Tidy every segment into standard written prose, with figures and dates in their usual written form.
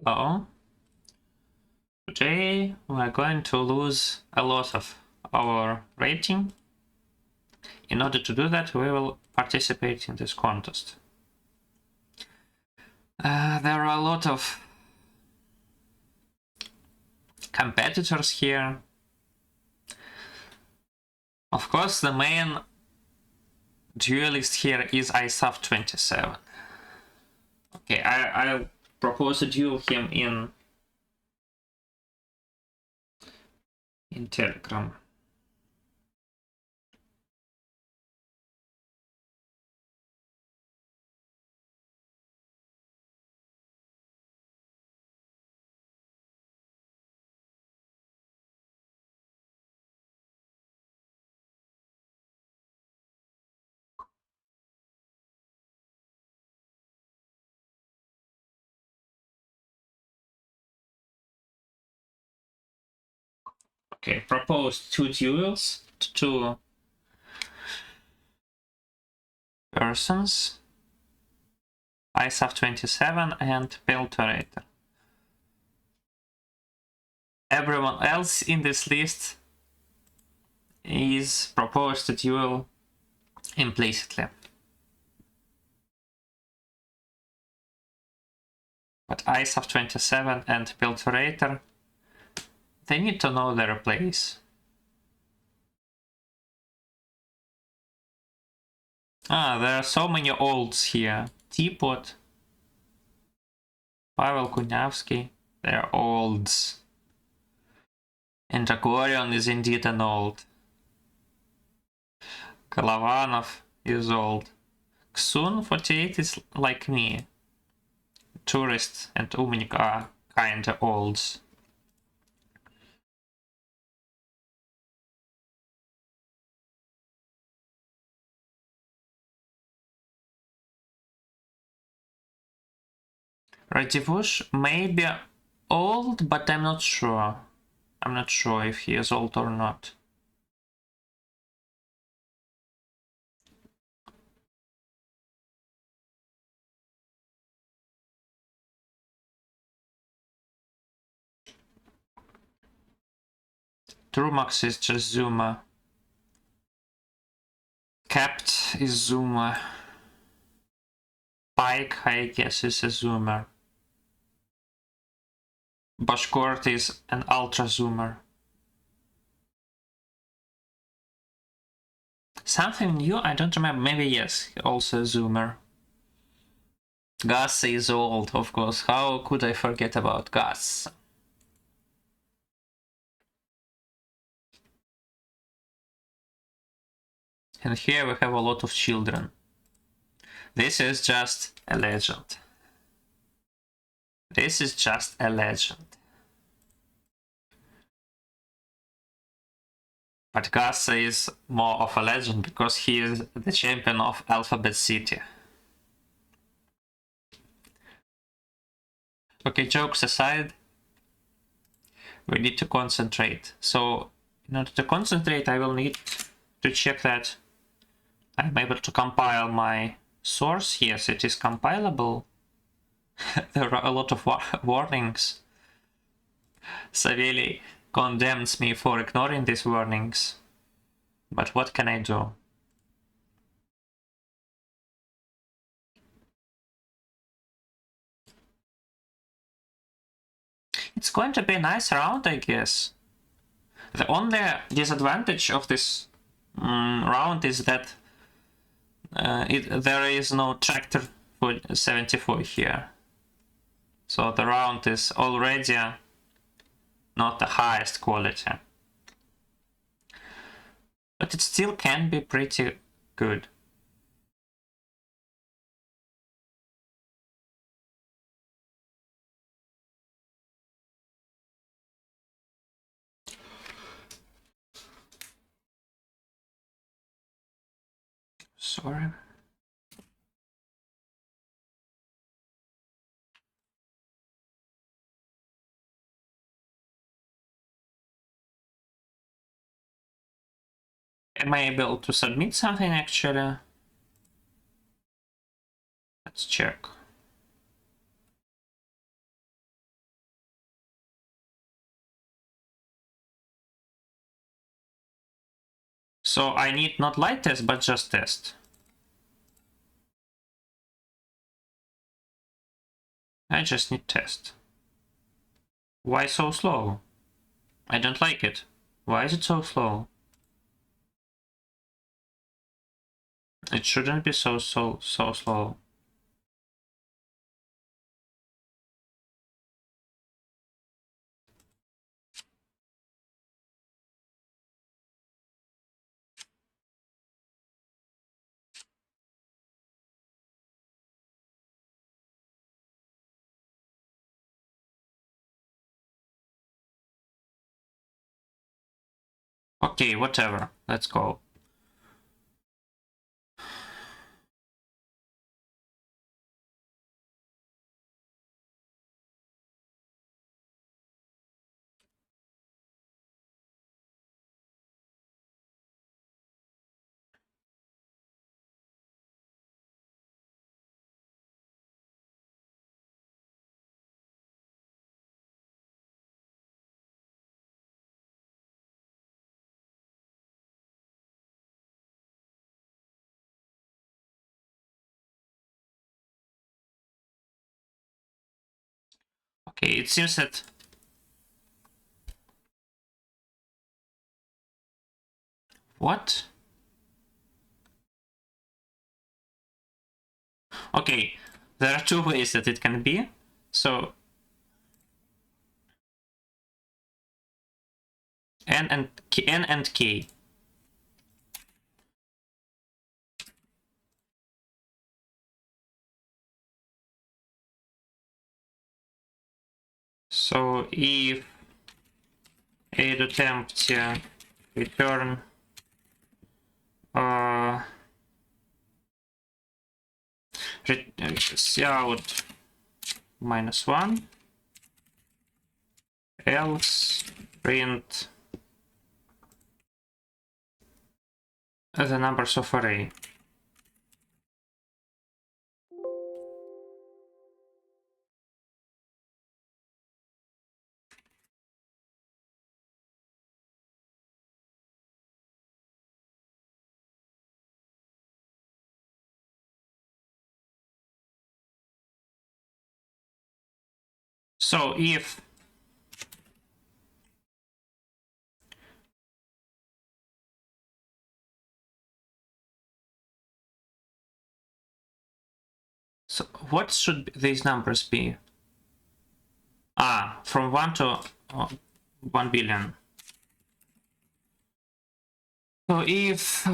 Hello. Today we're going to lose a lot of our rating. In order to do that, we will participate in this contest. There are a lot of competitors here. Of course, the main duelist here is isovalerate. Okay, I'll propose a duel him in Telegram. Okay, propose 2 duels to 2 persons. isovalerate and Menthyl. Everyone else in this list is proposed to duel implicitly. But isovalerate and Menthyl, they need to know their place. There are so many olds here. Teapot, Pavel Kunyavsky, they're olds. And Editorial is indeed an old. Kolovanov is old. Xun 48 is like me. Tourist and Umnik are kinda olds. Radivush may be old, but I'm not sure. I'm not sure if he is old or not. Trumax is just Zoomer. Capt is Zoomer. Pike, I guess, is a Zoomer. Bashkort is an Ultra Zoomer. Something new? I don't remember. Maybe yes, also a Zoomer. Gus is old, of course. How could I forget about Gus? And here we have a lot of children. This is just a legend. This is just a legend. But Gus is more of a legend because he is the champion of Alphabet City. Okay, jokes aside, we need to concentrate. So, in order to concentrate, I will need to check that I'm able to compile my source. Yes, it is compilable. There are a lot of warnings. Saveli condemns me for ignoring these warnings. But what can I do? It's going to be a nice round, I guess. The only disadvantage of this round is that there is no tractor for 74 here. So the round is already not the highest quality. But it still can be pretty good. Sorry. Am I able to submit something actually? Let's check. So I need not light test, but just test. I just need test. Why so slow? I don't like it. Why is it so slow? It shouldn't be so slow. Okay, whatever. Let's go. Okay, it seems that what? Okay, there are two ways that it can be. So N and K. So if a.empty return cout -1, else print the numbers of array. So if so, what should these numbers be? From 1 to 1 billion. So if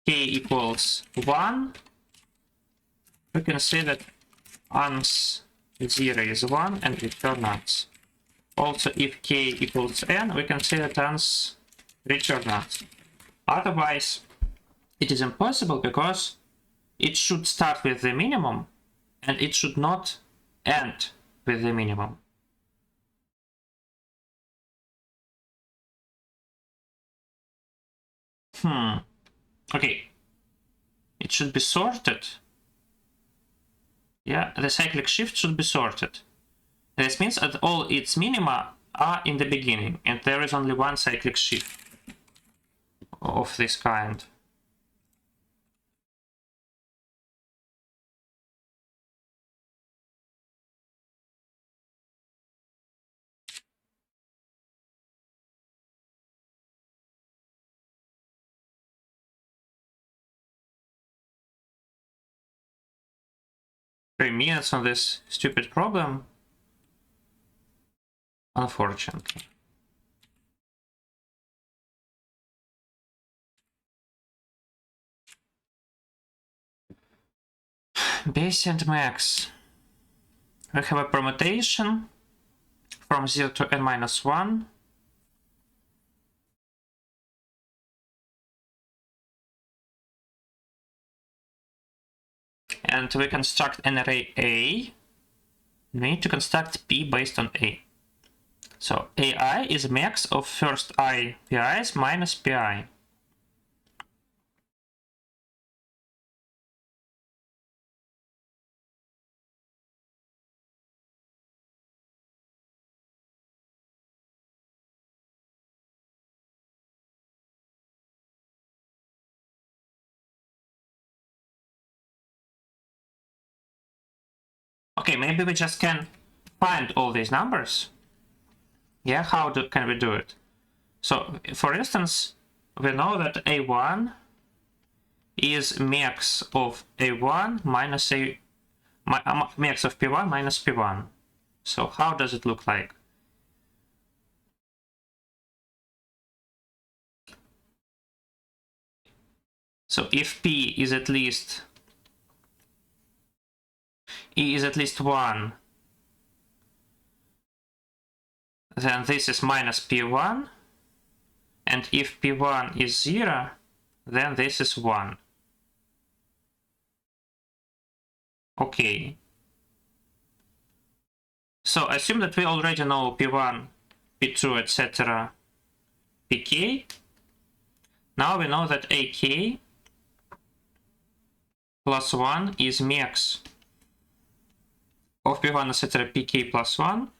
k equals 1, we can say that ans 0 is 1 and return ans. Also, if k equals n, we can say that ans return ans. Otherwise, it is impossible because it should start with the minimum and it should not end with the minimum. Okay. It should be sorted. Yeah, the cyclic shift should be sorted. This means that all its minima are in the beginning, and there is only one cyclic shift of this kind. Three minutes on this stupid problem. Unfortunately. Bessie and MEX. We have a permutation from 0 to n-1. And we construct an array A. We need to construct P based on A. So AI is a max of first I PIs minus PI. Okay, maybe we just can find all these numbers. Yeah, how can we do it? So, for instance, we know that A1 is MEX of A1 minus MEX of P1 minus P1. So how does it look like? So if P is at least E is at least 1, then this is minus P1, and if P1 is 0, then this is 1. Okay. So assume that we already know P1, P2, etc. Pk. Now we know that AK plus 1 is MEX of P1, etc. Pk plus 1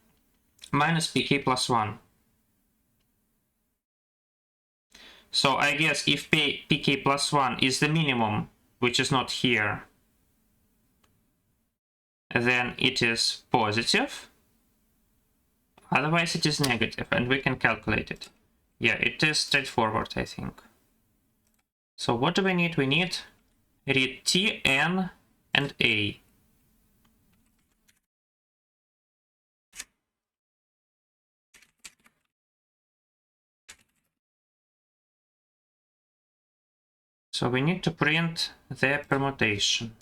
minus Pk plus 1. So I guess if Pk plus 1 is the minimum, which is not here, then it is positive. Otherwise it is negative, and we can calculate it. Yeah, it is straightforward, I think. So what do we need? We need read T, N, and A. So we need to print the permutation.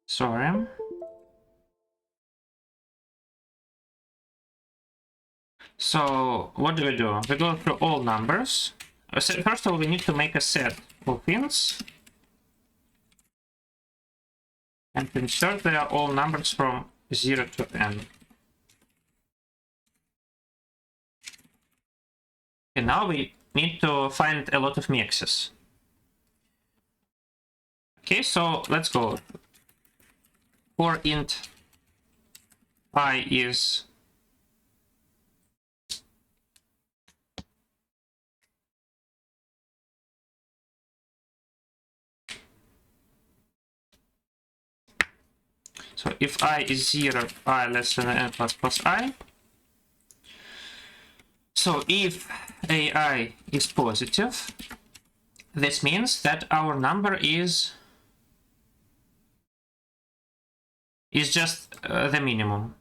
Sorry. So what do? We go through all numbers. So first of all, we need to make a set of ints and insert there all numbers from 0 to n. And now we need to find a lot of mixes. Okay, so let's go. For int I is so if I is 0, I less than n plus I. So if AI is positive, this means that our number is just the minimum.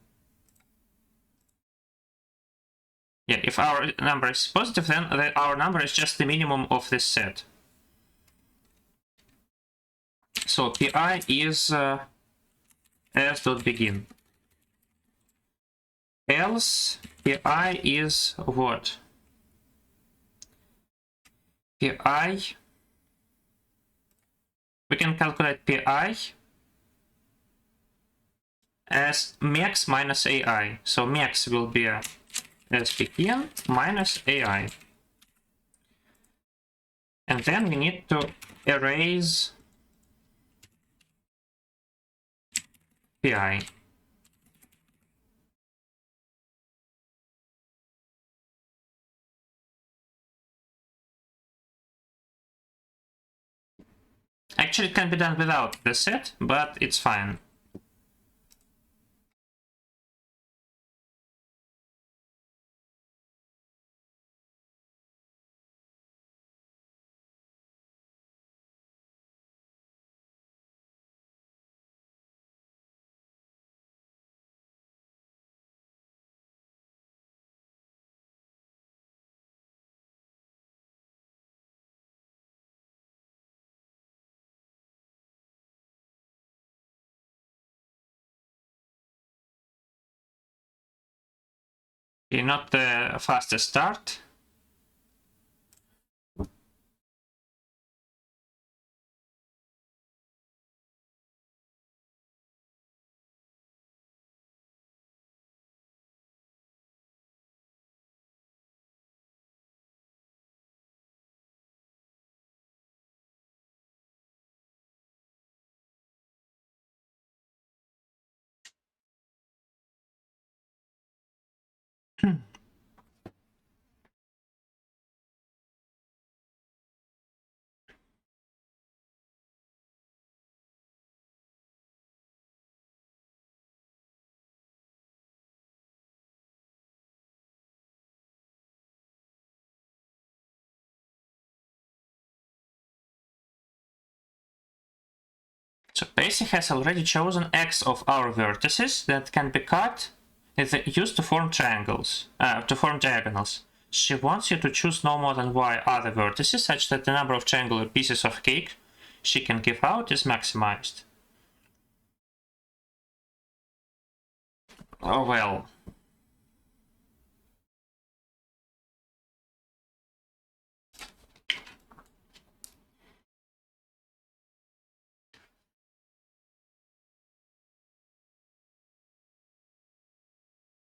Yeah, if our number is positive, then our number is just the minimum of this set. So pi is s.begin. Else pi is what? Pi, we can calculate pi as MEX minus AI. So MEX will be as begin minus AI. And then we need to erase pi. Actually, it can be done without the set, but it's fine. Not the fastest start. So Bessie has already chosen X of our vertices that can be cut used to form triangles, to form diagonals. She wants you to choose no more than Y other vertices such that the number of triangular pieces of cake she can give out is maximized. Oh well.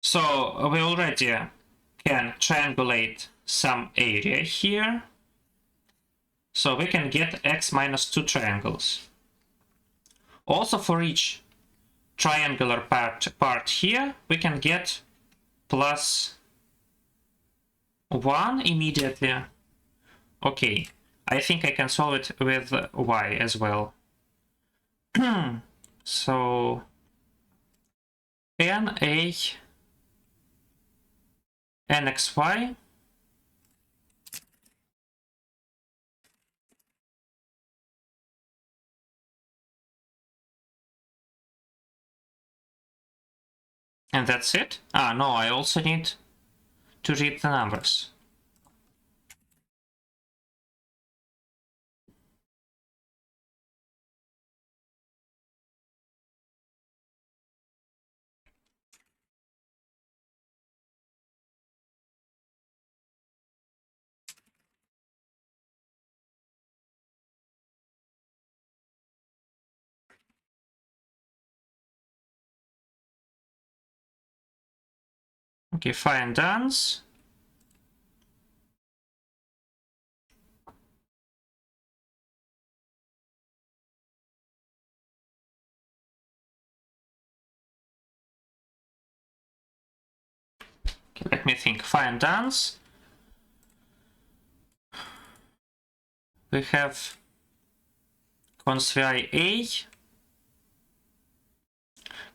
So we already can triangulate some area here. So we can get X minus 2 triangles. Also for each triangular part here, we can get plus 1 immediately. Okay, I think I can solve it with Y as well. So NA NXY and that's it? Ah, no, I also need to read the numbers. Okay, fine, dance. Okay, let me think. Fine, dance. We have const vi a,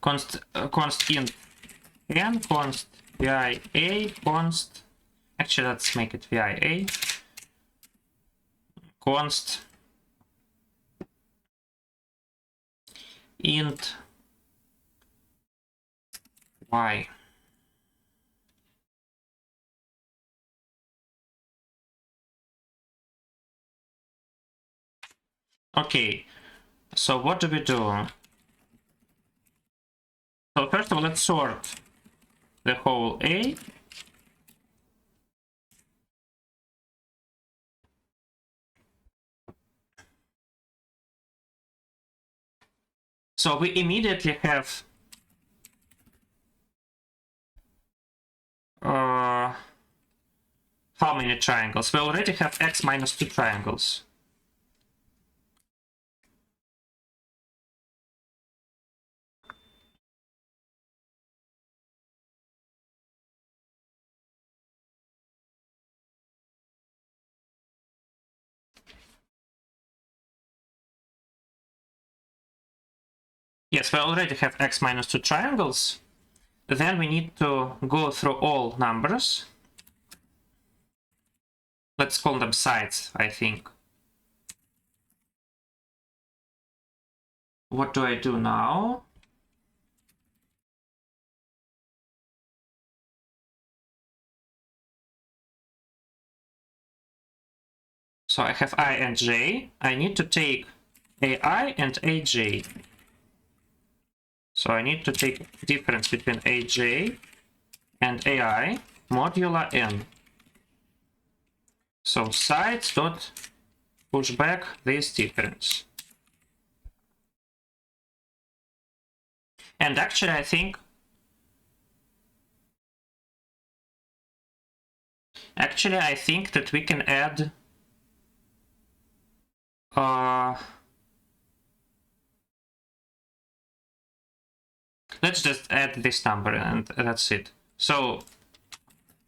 const int n, const vi a, const. Actually, let's make it vi a. Const int y. Okay, so what do we do? So first of all, let's sort the whole A. So we immediately have how many triangles? We already have X minus 2 triangles. Yes, we already have X minus 2 triangles. Then we need to go through all numbers. Let's call them sides, I think. What do I do now? So I have I and J. I need to take AI and AJ. So I need to take difference between AJ and AI modulo n. So sides dot push back this difference. And actually I think that we can add let's just add this number and that's it. So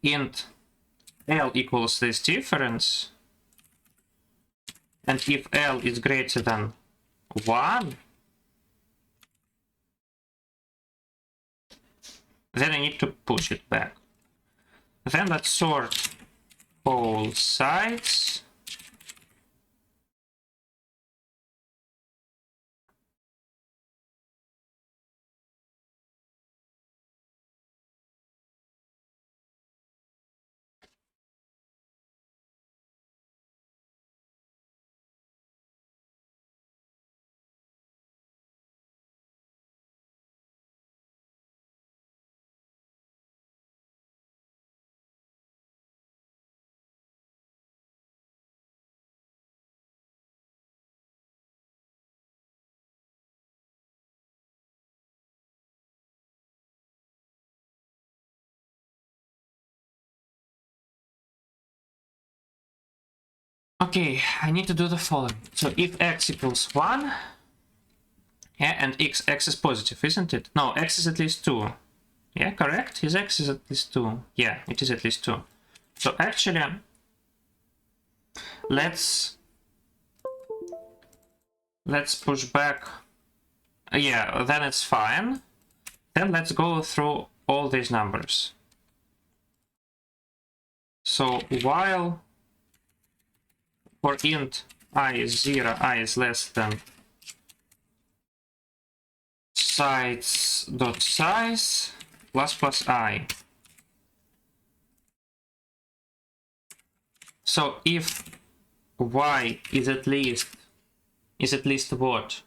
int L equals this difference, and if L is greater than 1, then I need to push it back. Then let's sort all sides. Okay, I need to do the following. So if x equals 1, yeah, and x is positive, isn't it? No, x is at least 2. Yeah, correct? Is x is at least 2? Yeah, it is at least 2. So actually, let's push back. Yeah, then it's fine. Then let's go through all these numbers. So while for int I is 0, I is less than size plus I. So if y is at least what?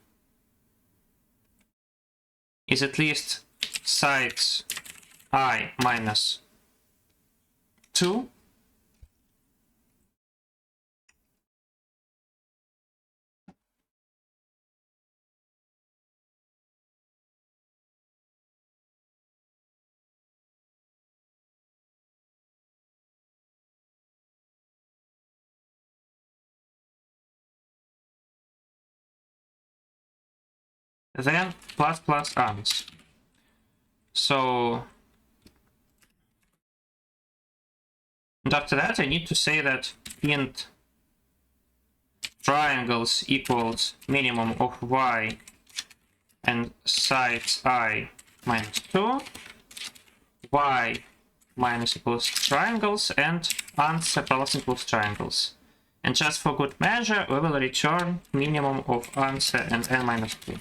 Is at least size I minus 2. Then plus arms. So and after that I need to say that int triangles equals minimum of y and size I minus 2, y minus equals triangles, and answer plus equals triangles. And just for good measure, we will return minimum of answer and n minus 2.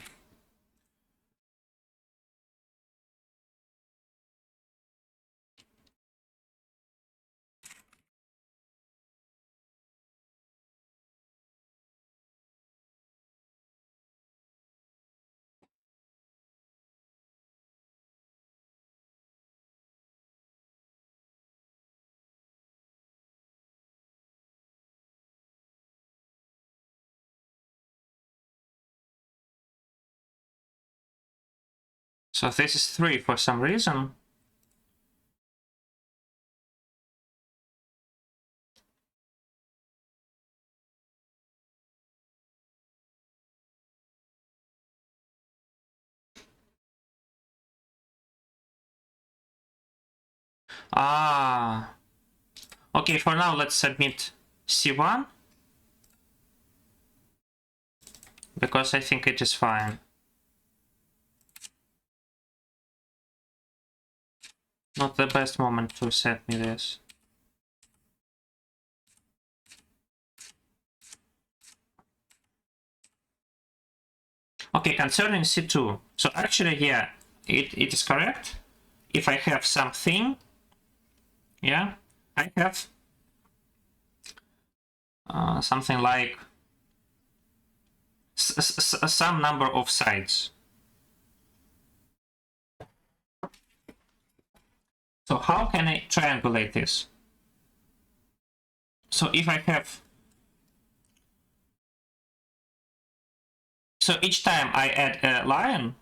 So this is 3 for some reason. Ah, okay, for now let's submit C1, because I think it is fine. Not the best moment to set me this. Okay, concerning C2. So actually, yeah, it is correct. If I have something, yeah, I have something like some number of sides. So how can I triangulate this? So if I have... So each time I add a line,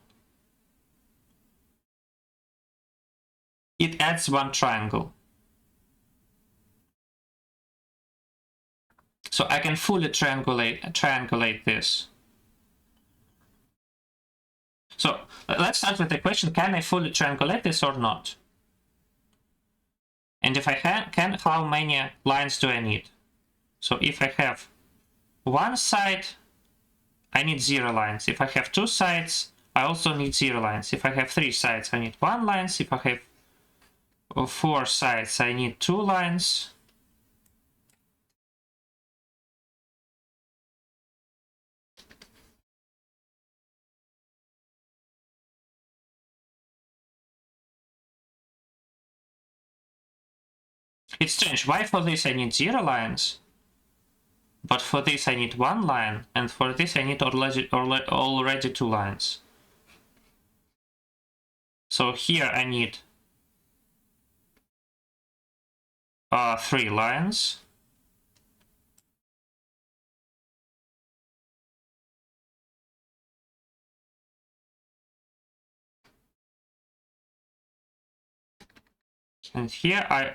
it adds one triangle. So I can fully triangulate this. So let's start with the question, can I fully triangulate this or not? And if I can, how many lines do I need? So if I have one side, I need 0 lines. If I have 2 sides, I also need 0 lines. If I have 3 sides, I need 1 lines. If I have 4 sides, I need 2 lines. It's strange. Why for this I need 0 lines? But for this I need 1 line, and for this I need already 2 lines. So here I need 3 lines. And here I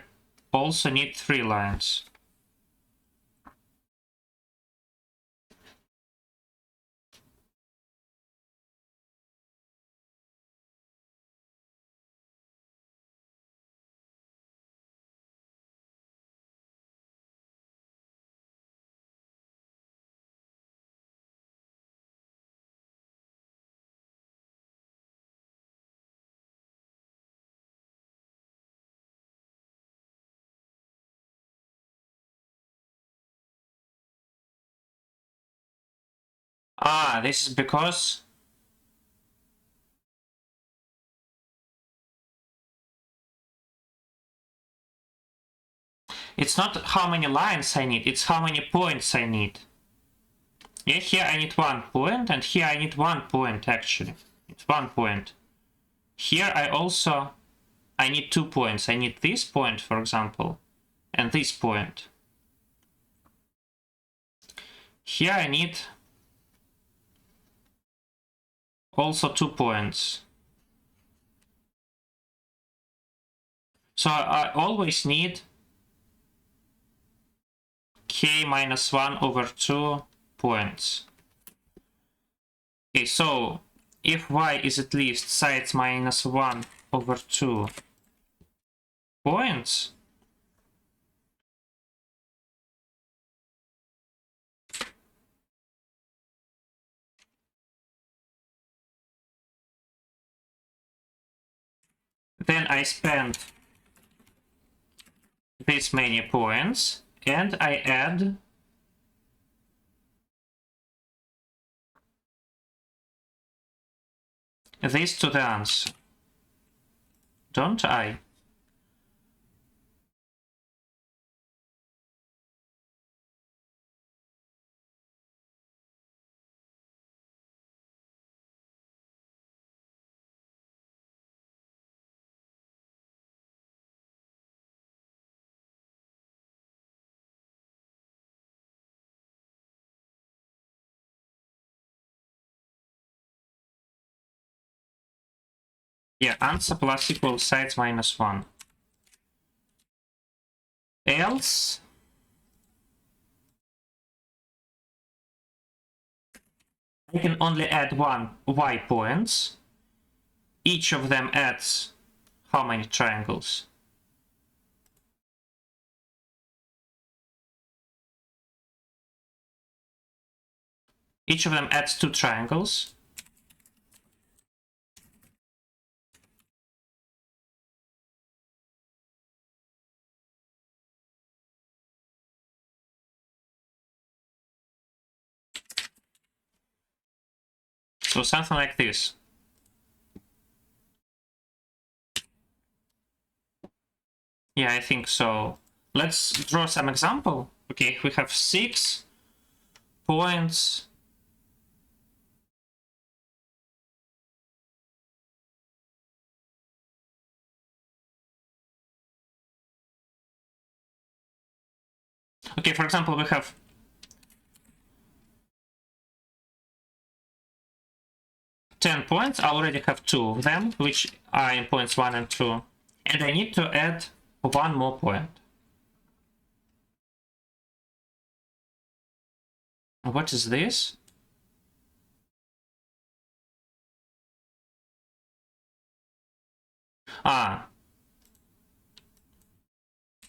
also need 3 lines. Ah, this is because it's not how many lines I need, it's how many points I need. Yeah, here I need 1 point, and here I need 1 point actually. It's 1 point. Here I need 2 points. I need this point, for example, and this point. Here I need also 2 points. So I always need k minus 1 over 2 points. Okay, so if y is at least sides minus 1 over 2 points, then I spend this many points and I add this to the answer, don't I? Yeah, answer plus equals sides minus 1. Else I can only add 1 y points. Each of them adds how many triangles? Each of them adds 2 triangles. So something like this. Yeah, I think so. Let's draw some example. Okay, we have 6 points. Okay, for example, we have 10 points. I already have 2 of them, which are in points 1 and 2. And I need to add 1 more point. What is this? Ah,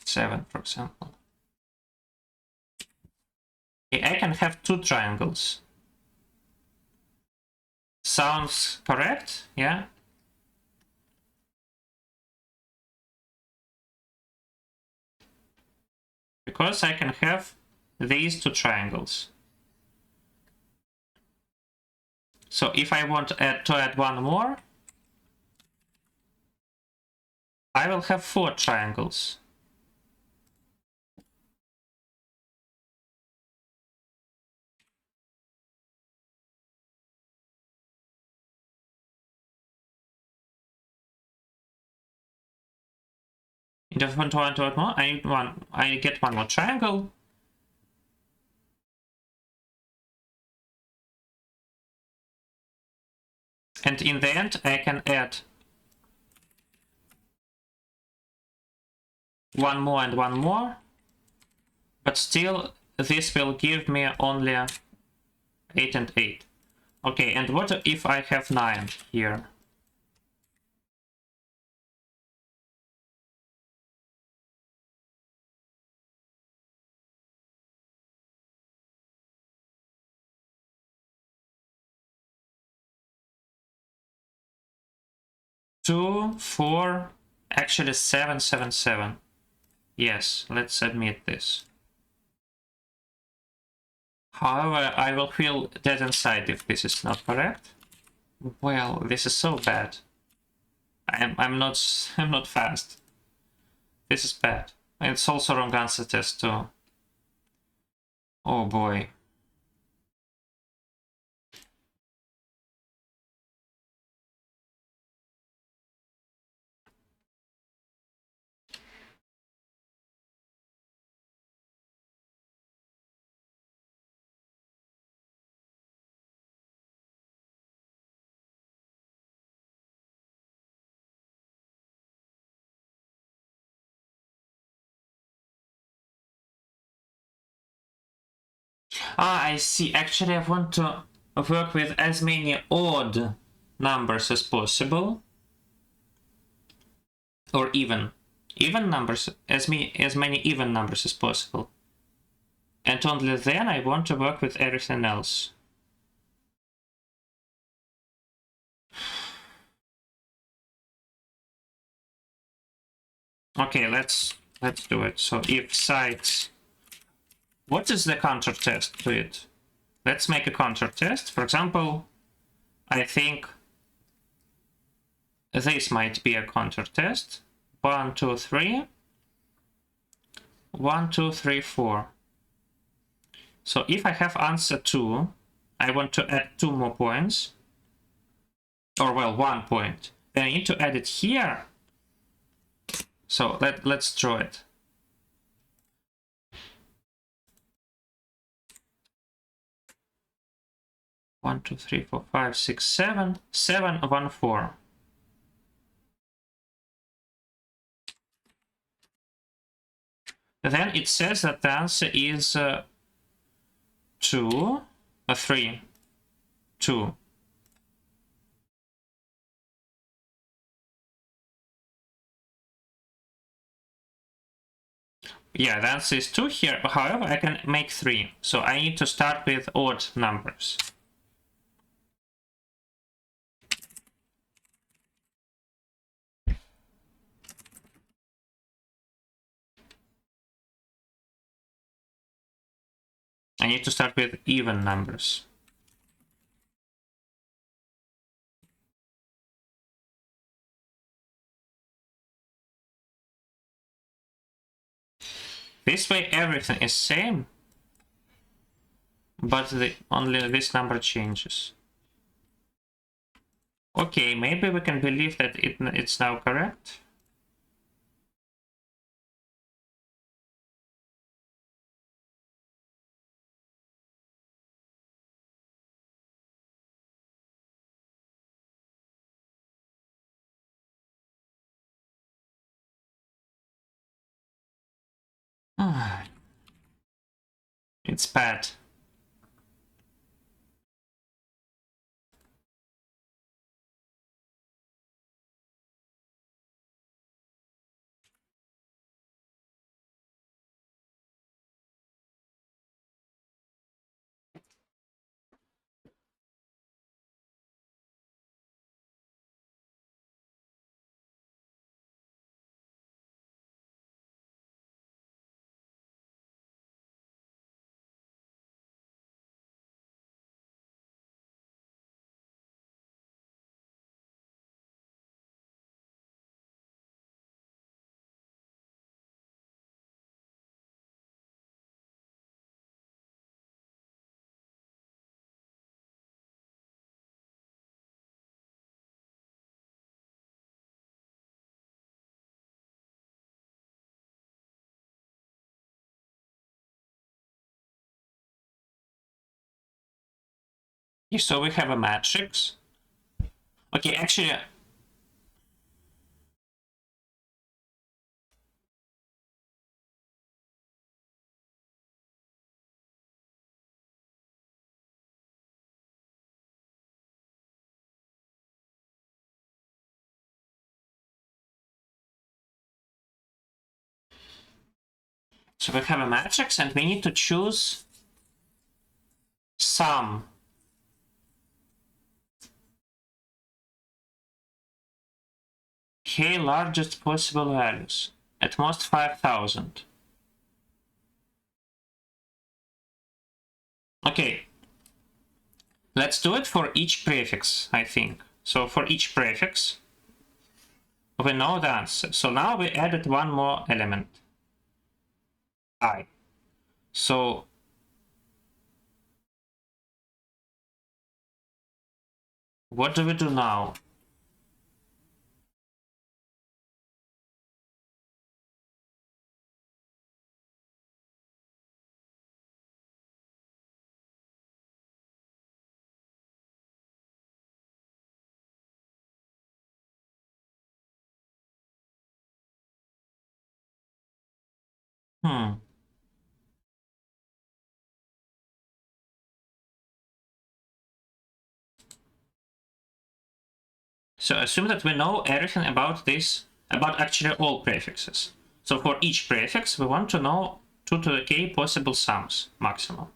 7, for example. Okay, I can have 2 triangles. Sounds correct? Yeah? Because I can have these 2 triangles. So if I want to add 1 more, I will have 4 triangles. If I want to add more, I get 1 more triangle. And in the end, I can add 1 more and 1 more. But still, this will give me only 8 and 8. Okay, and what if I have 9 here? Two, 4, actually 7, 7, 7. Yes, let's admit this. However, I will feel dead inside if this is not correct. Well, this is so bad. I'm not fast. This is bad. It's also wrong answer test too. Oh boy. Ah, I see. Actually, I want to work with as many odd numbers as possible. Or even numbers, as many even numbers as possible. And only then I want to work with everything else. Okay, let's do it. So if sites, what is the counter test to it? Let's make a counter test. For example, I think this might be a counter test. 1, 2, 3. 1, 2, 3, 4. So if I have answer 2, I want to add 2 more points. Or well, 1 point. Then I need to add it here. So let's draw it. One, two, three, four, five, six, 7. 7, 1, 4. Then it says that the answer is 2, 3, 2. Yeah, the answer is 2 here. However, I can make 3. So I need to start with odd numbers. I need to start with even numbers. This way everything is same, but only this number changes. Okay, maybe we can believe that it's now correct. It's bad. So we have a matrix. Okay, actually, so we have a matrix and we need to choose some k largest possible values, at most 5,000. Okay, let's do it for each prefix, I think. So for each prefix, we know the answer. So now we added one more element, I. So what do we do now? So assume that we know everything about this, about actually all prefixes. So for each prefix, we want to know 2 to the k possible sums, maximum.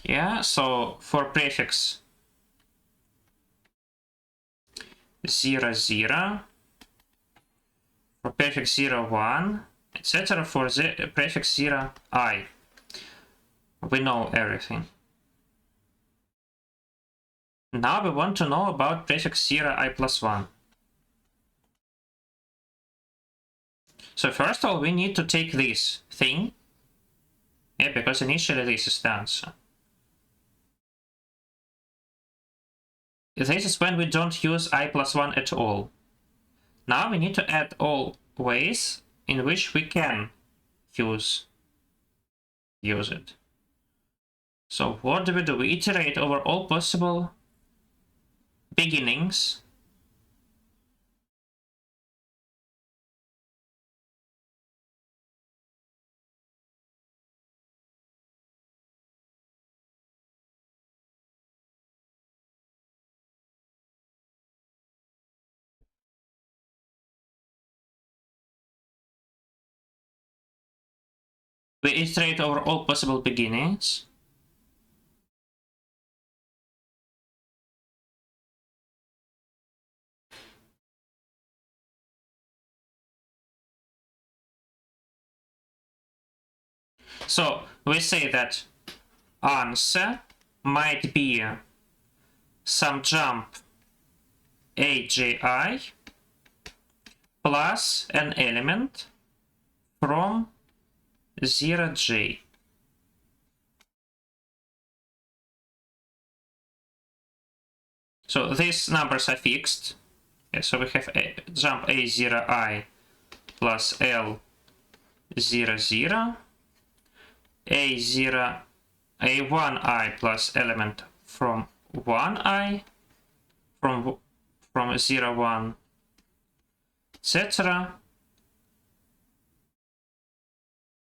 Yeah, so for prefix 0, 0, for prefix 0, 1, etc. For the prefix 0, I. We know everything. Now we want to know about prefix 0, I plus 1. So first of all, we need to take this thing, yeah, because initially this is the answer. This is when we don't use I plus 1 at all. Now we need to add all ways in which we can use it. So what do? We iterate over all possible beginnings. We iterate over all possible beginnings. So we say that answer might be some jump AGI plus an element from 0J. So these numbers are fixed. Yeah, so we have a jump A0I plus L00, A1I plus element from 1I, from 0, 1, etc.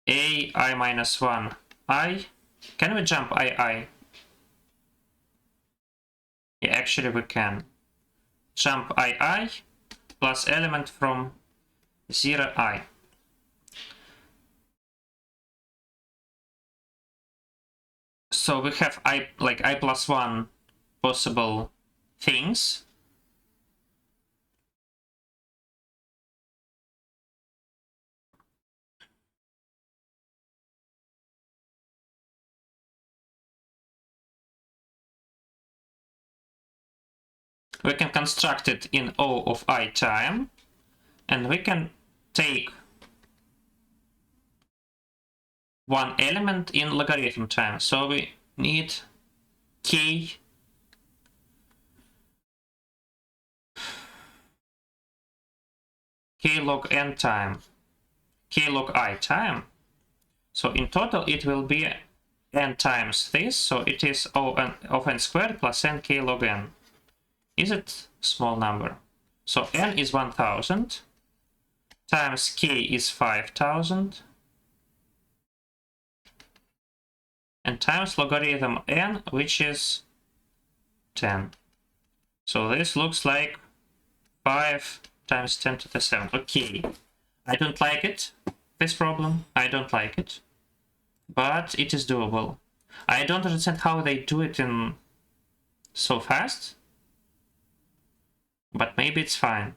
AI minus 1 I. Can we jump II? Yeah, actually we can. Jump II plus element from 0I. So we have I plus 1 possible things. We can construct it in O of I time, and we can take one element in logarithm time. So we need k log n time, k log I time. So in total it will be n times this, so it is O of n squared plus n k log n. Is it small number? So n is 1000 times k is 5000 and times logarithm n, which is 10. So this looks like 5 times 10 to the 7th. Okay, I don't like it, this problem. I don't like it, but it is doable. I don't understand how they do it in so fast. but maybe it's fine.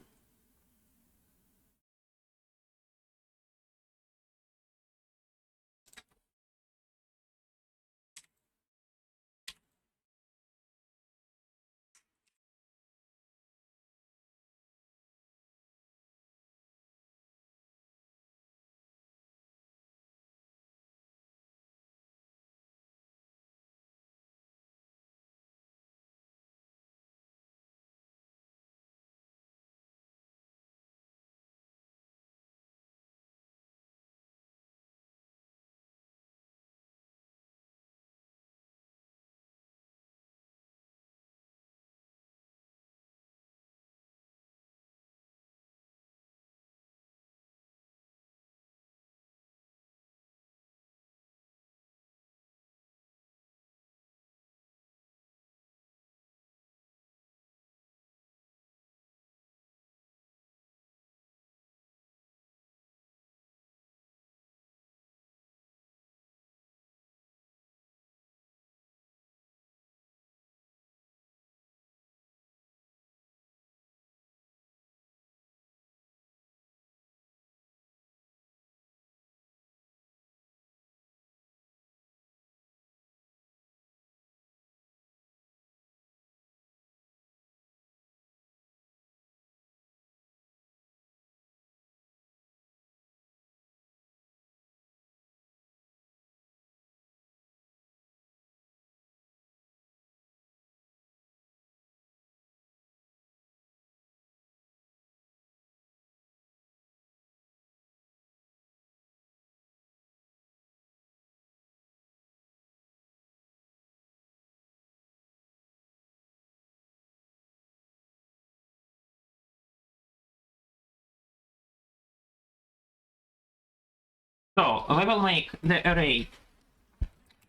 So we will make the array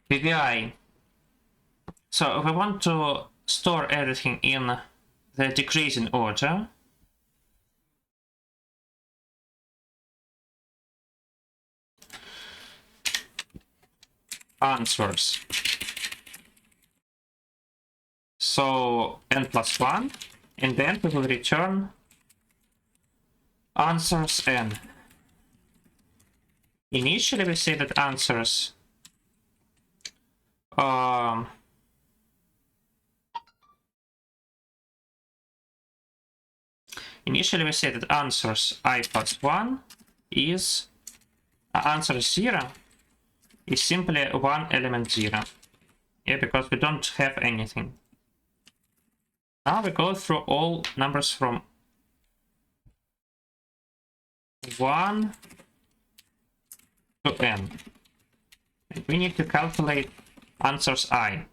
PVI. So we want to store everything in the decreasing order. Answers. So n+1, and then we will return answers n. Initially we say that answers initially we say that answers I+1 is answer 0 is simply one element 0. Yeah, because we don't have anything. Now we go through all numbers from 1 to n. And we need to calculate answers I.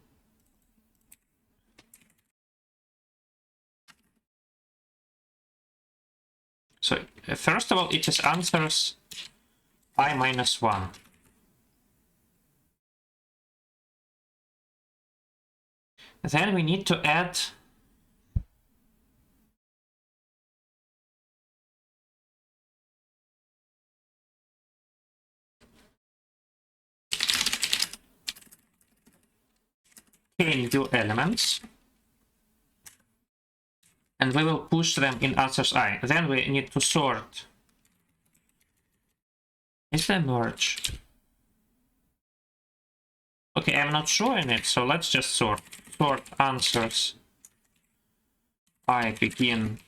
So first of all, it is answers I-1. Then we need to add k new elements, and we will push them in answers I. Then we need to sort. Is there merge? Okay, I'm not showing it, so let's just sort. Sort answers I begin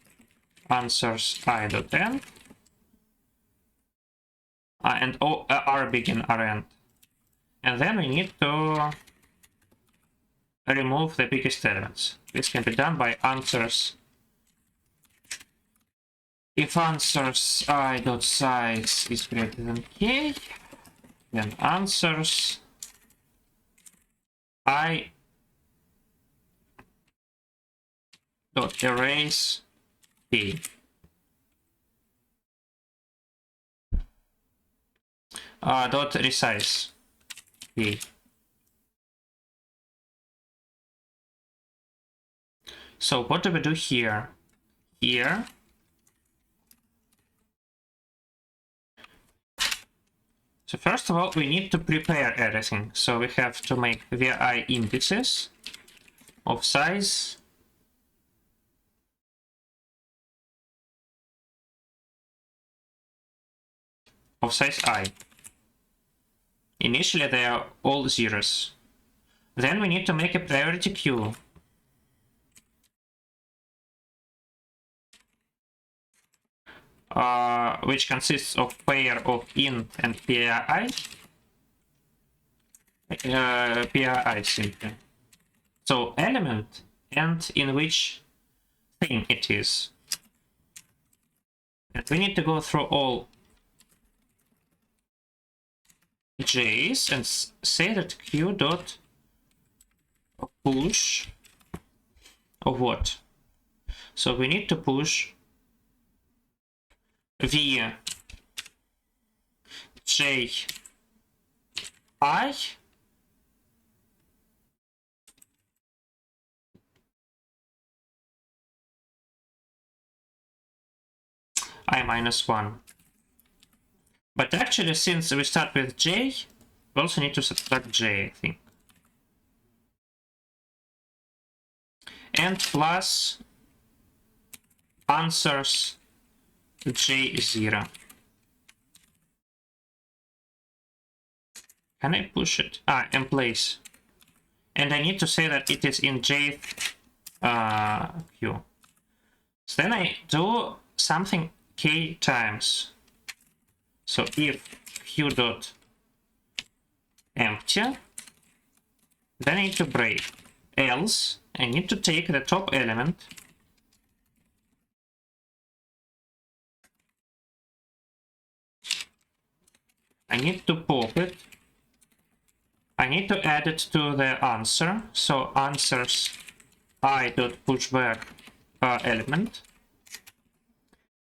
answers I.n and R begin R end. And then we need to remove the biggest elements. This can be done by answers. If answers I.size is greater than k, then answers I dot erase k. Dot resize k. So what do we do here? Here so first of all, we need to prepare everything. So we have to make vi indices of size of size I. Initially they are all zeros. Then we need to make a priority queue. Which consists of pair of int and PII. PII simply. So element and in which thing it is. And we need to go through all j's and say that q dot push of what? So we need to push via j I -1. But actually, since we start with j, we also need to subtract j, I think. And plus answers j0. Can I push it? In place. And I need to say that it is in j queue. So then I do something k times. So if q dot empty, then I need to break. Else I need to take the top element I need to pop it. I need to add it to the answer. So answers I dot pushback element.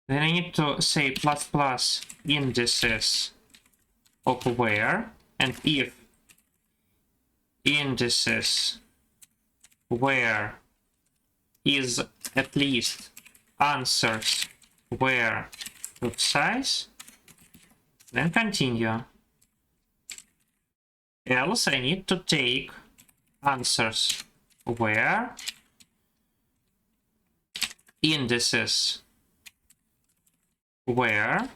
Then I need to say plus plus indices of where, and if indices where is at least answers where of size, then continue. Else I need to take answers where indices where,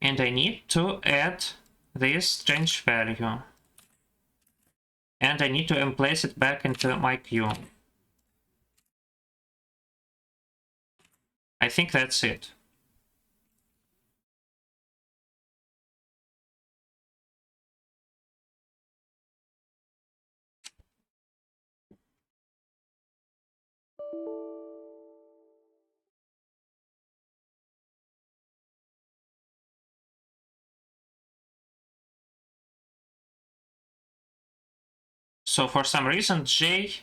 and I need to add this strange value, and I need to emplace it back into my queue. I think that's it. So for some reason j...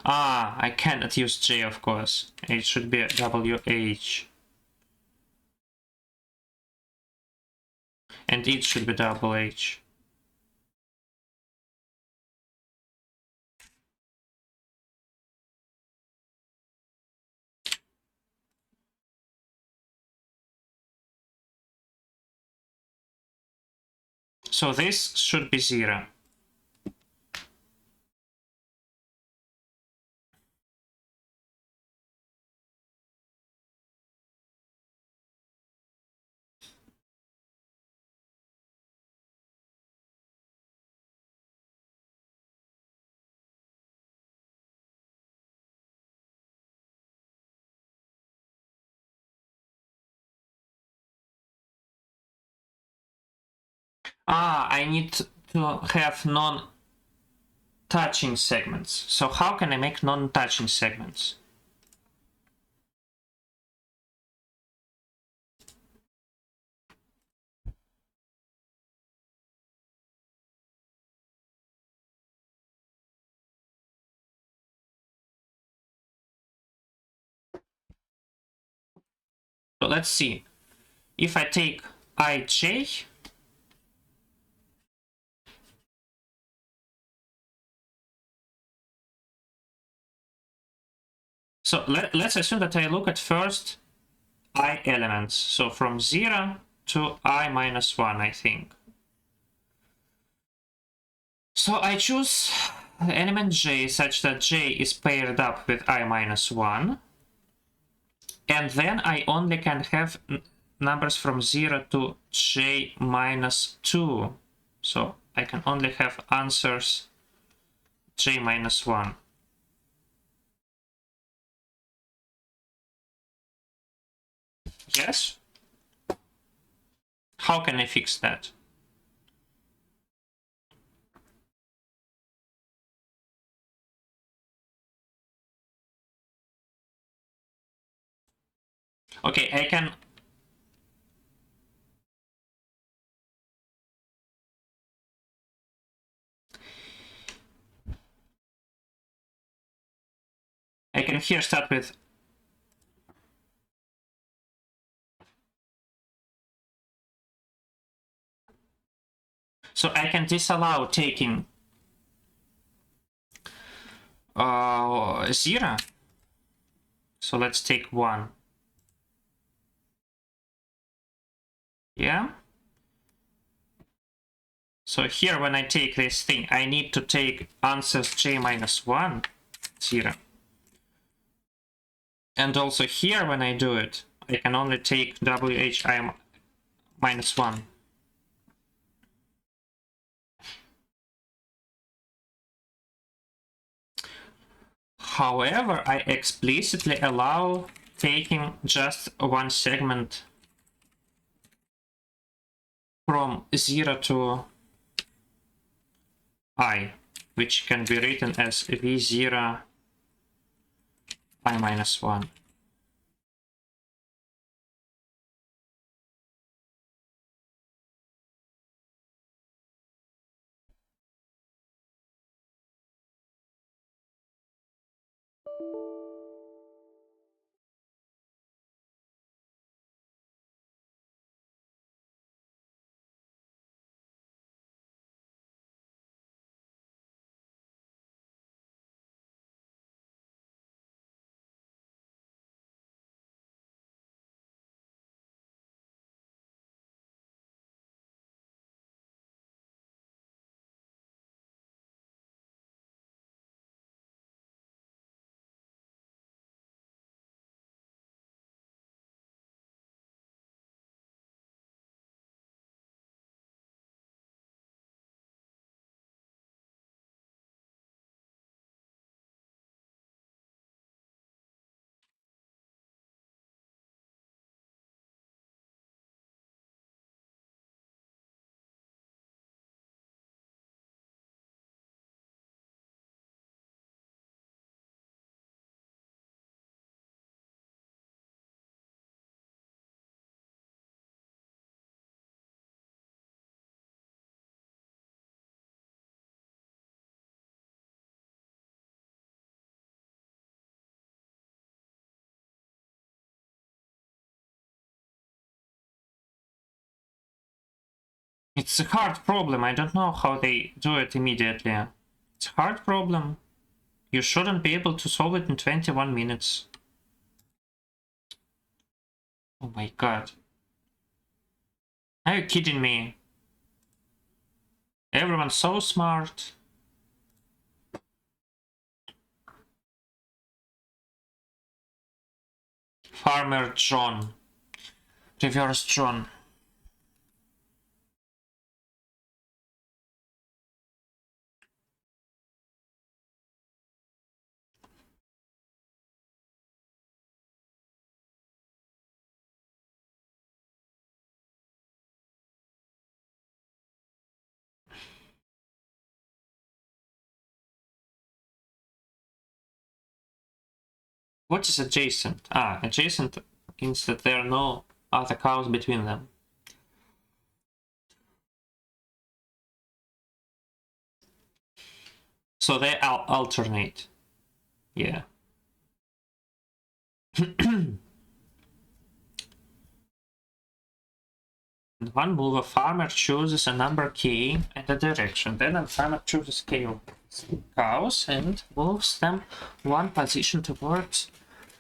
I cannot use j, of course. It should be wh. And it should be wh. So this should be 0. I need to have non-touching segments. So how can I make non-touching segments? So let's see. If I take ij, so let's assume that I look at first I elements. So from 0 to I -1, I think. So I choose the element j such that j is paired up with I -1. And then I only can have numbers from 0 to j minus 2. So I can only have answers j minus 1. Yes? How can I fix that? Okay, I can... here start with... So I can disallow taking 0. So let's take 1. Yeah? So here when I take this thing, I need to take answers j minus 1, 0. And also here when I do it, I can only take whi minus 1. However, I explicitly allow taking just one segment from 0 to I, which can be written as v0 I minus 1. It's a hard problem. I don't know how they do it immediately. It's a hard problem. You shouldn't be able to solve it in 21 minutes. Oh my god. Are you kidding me? Everyone's so smart. Farmer John. Reverse John. What is adjacent? Ah, adjacent means that there are no other cows between them. So they alternate. Yeah. In one move, a farmer chooses a number k and a direction. Then a farmer chooses k of cows and moves them one position towards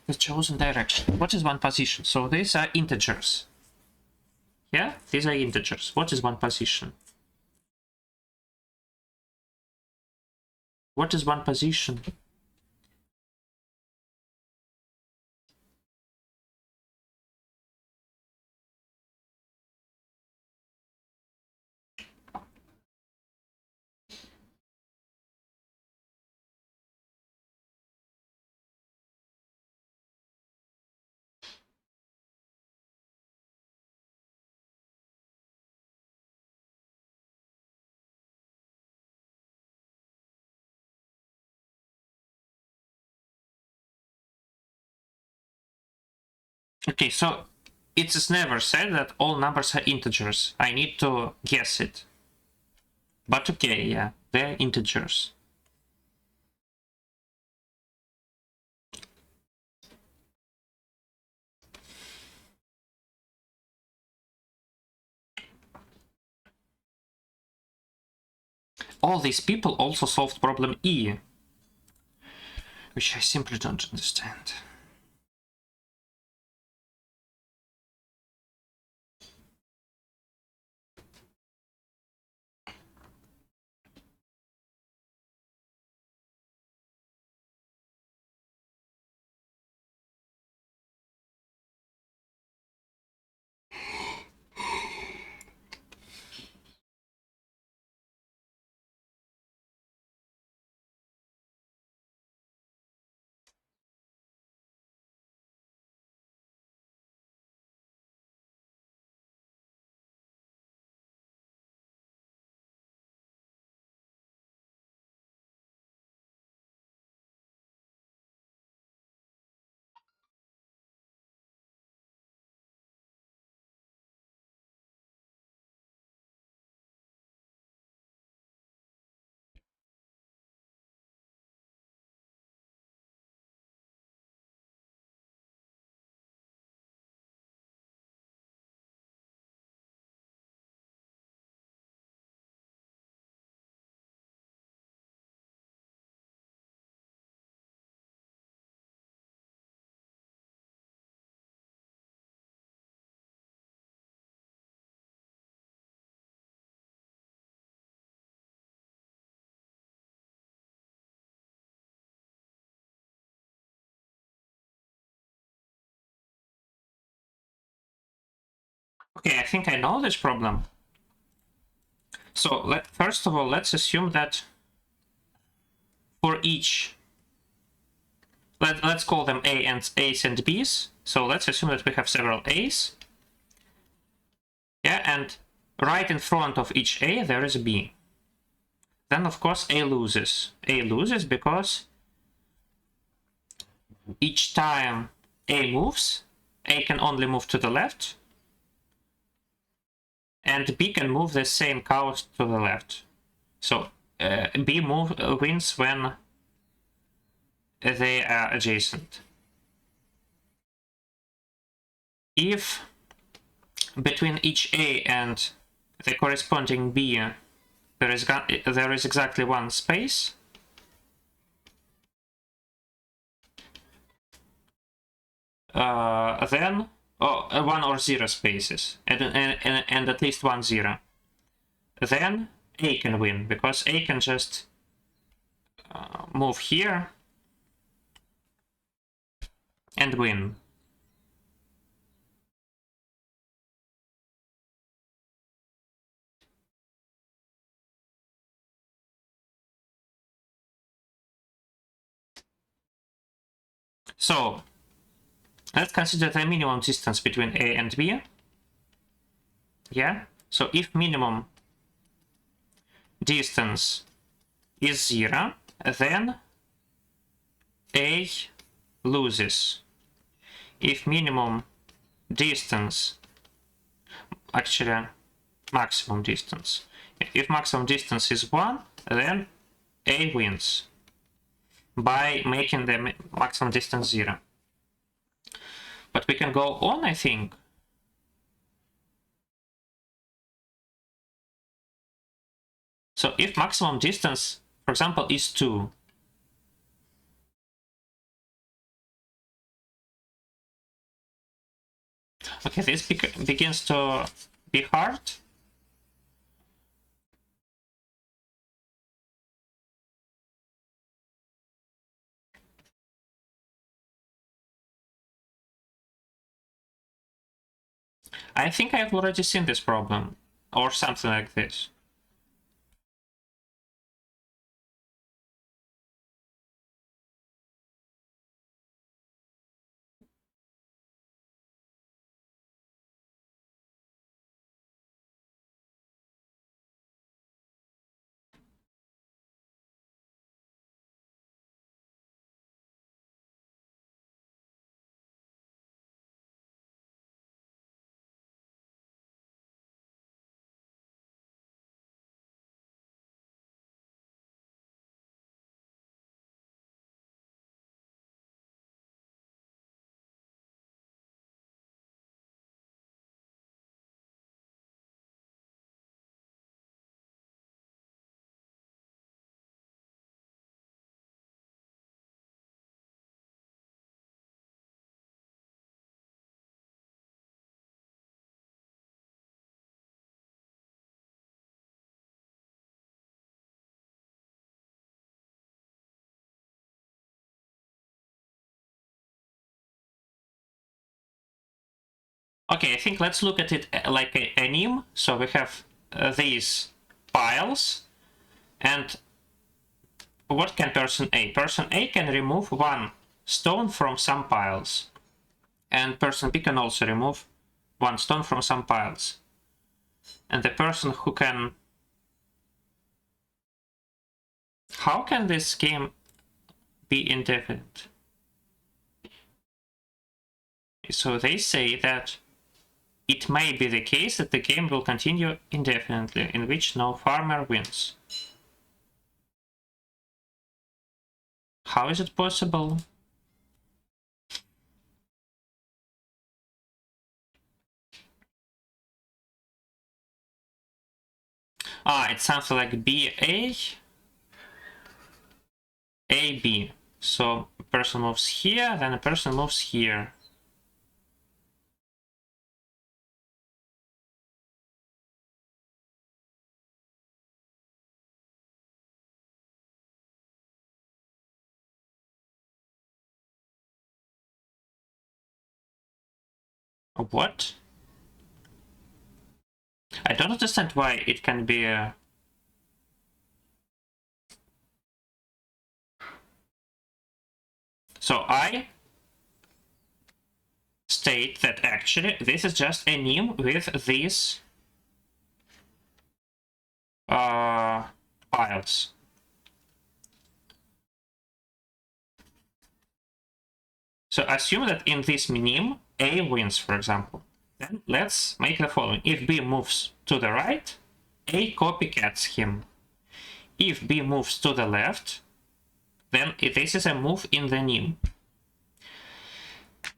the chosen direction. What is one position? So these are integers. Yeah, these are integers. What is one position? What is one position? Okay, so it is never said that all numbers are integers. I need to guess it. But okay, yeah, they're integers. All these people also solved problem E, which I simply don't understand. Okay, I think I know this problem. So first of all, let's assume that for each, let's call them A's and B's. So let's assume that we have several A's. Yeah, and right in front of each A there is a B. Then of course A loses. A loses because each time A moves, A can only move to the left, and B can move the same cows to the left. So B wins when they are adjacent. If between each A and the corresponding B there is exactly one space, then one or zero spaces, and at least one zero, then A can win, because A can just move here and win. So let's consider the minimum distance between A and B. Yeah, so if minimum distance is 0, then A loses. If minimum distance, actually maximum distance, if maximum distance is 1, then A wins by making the maximum distance 0. But we can go on, I think. So if maximum distance, for example, is 2, okay, this begins to be hard. I think I've already seen this problem, or something like this. Okay, I think let's look at it like a anim. So we have these piles, and what can person A? Person A can remove one stone from some piles, and person B can also remove one stone from some piles. And the person who can... How can this game be indefinite? So they say that it may be the case that the game will continue indefinitely, in which no farmer wins. How is it possible? It's something like BA, AB. So a person moves here, then a person moves here. What? I don't understand why it can be a... So I state that actually this is just a name with these piles. So assume that in this name A wins, for example. Then let's make the following. If B moves to the right, A copycats him. If B moves to the left, then this is a move in the name.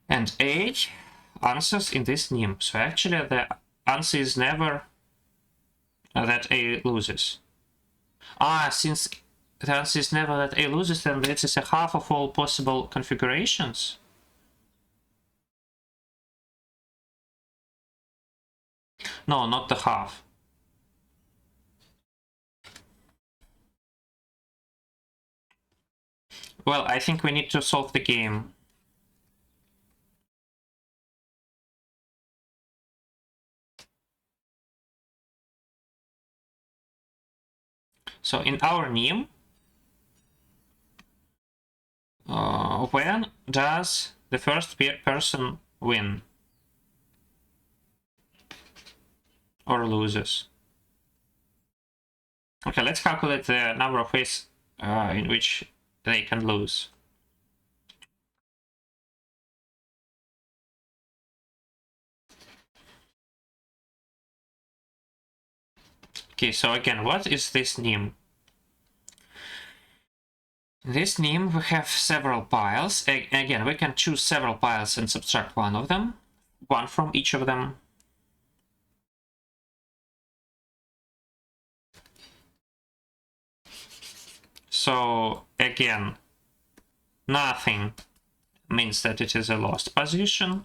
And A answers in this name. So actually the answer is never that A loses. Since the answer is never that A loses, then this is a half of all possible configurations. No, not the half. Well, I think we need to solve the game. So in our name, when does the first person win or loses? Okay, let's calculate the number of ways in which they can lose. Okay, so again, what is this name? In this name, we have several piles. Again, we can choose several piles and subtract one of them, one from each of them. So again, nothing means that it is a lost position.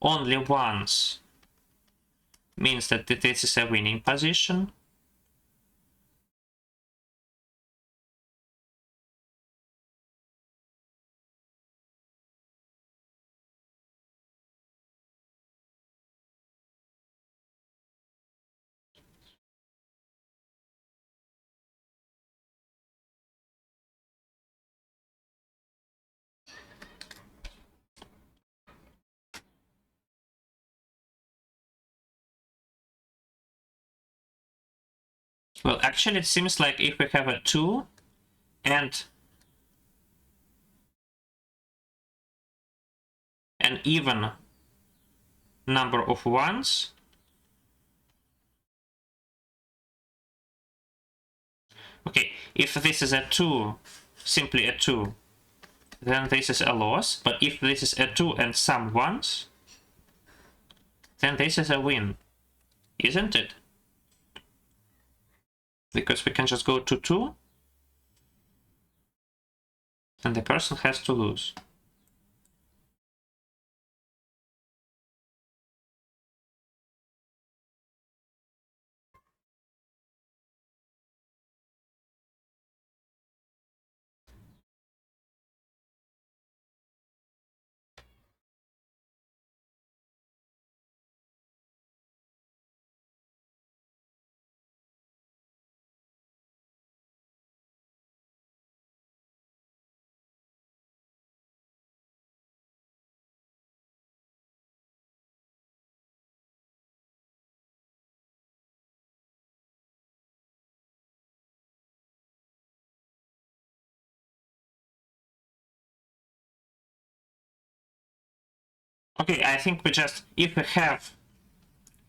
Only once means that this is a winning position. Well, actually, it seems like if we have a 2 and an even number of ones, okay, if this is a 2, simply a 2, then this is a loss. But if this is a 2 and some ones, then this is a win, isn't it? Because we can just go to 2, and the person has to lose. Okay, I think we just, if we have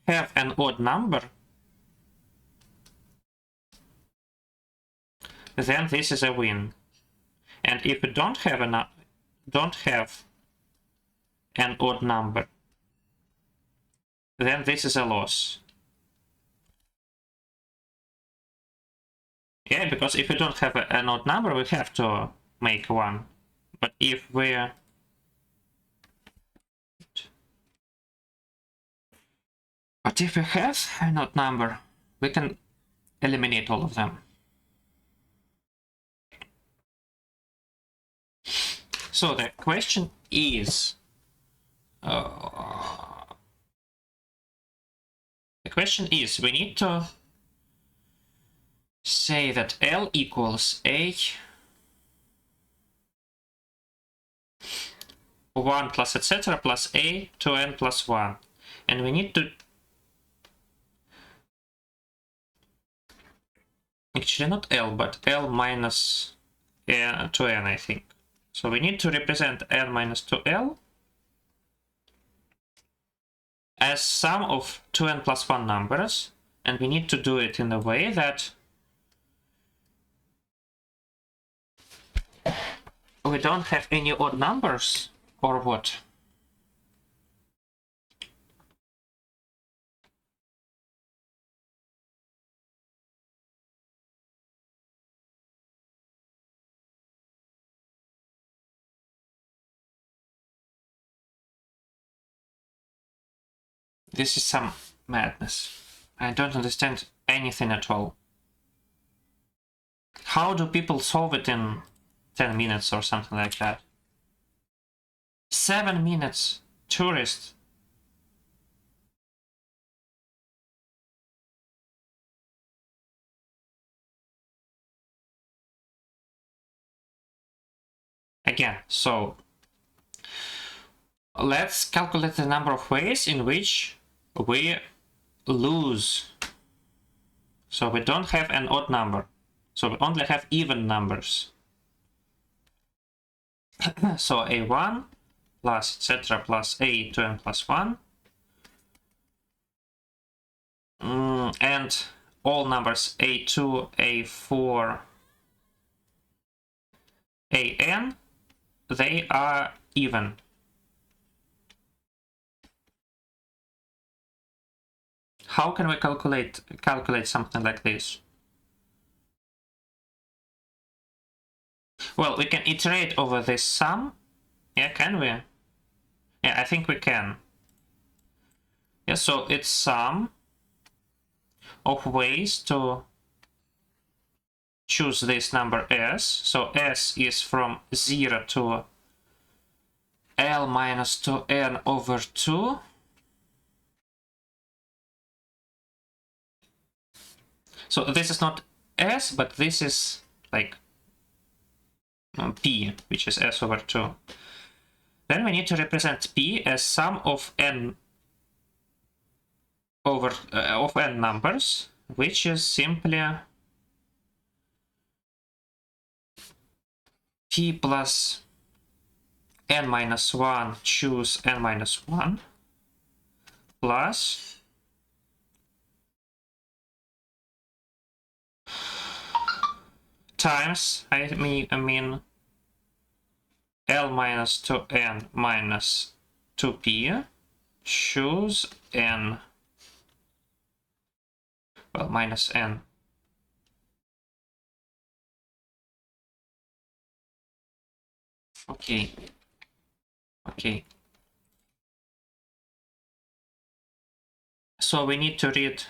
an odd number, then this is a win. And if we don't have an odd number, then this is a loss. Yeah, because if we don't have an odd number, we have to make one. But if we have an odd number, we can eliminate all of them. So the question is, we need to say that L equals A 1 plus etc. plus A to n plus 1. And we need to... Actually not L, but L minus n to n, I think. So we need to represent n minus 2L as sum of 2n plus 1 numbers. And we need to do it in a way that we don't have any odd numbers, or what? This is some madness. I don't understand anything at all. How do people solve it in 10 minutes or something like that? 7 minutes, tourist. Again, so let's calculate the number of ways in which we lose. So we don't have an odd number. So we only have even numbers. So A1 plus etc. plus A to n plus 1. And all numbers A2, A4, AN, they are even. How can we calculate something like this? Well, we can iterate over this sum. Yeah, can we? Yeah, I think we can. Yeah, so it's sum of ways to choose this number S. So S is from 0 to L minus 2n over 2. So this is not S, but this is like P, which is S over 2. Then we need to represent P as sum of n over of n numbers, which is simply P plus n minus 1 choose n minus 1 plus times, I mean L minus 2n minus 2p choose n, well, minus n. Okay. So we need to read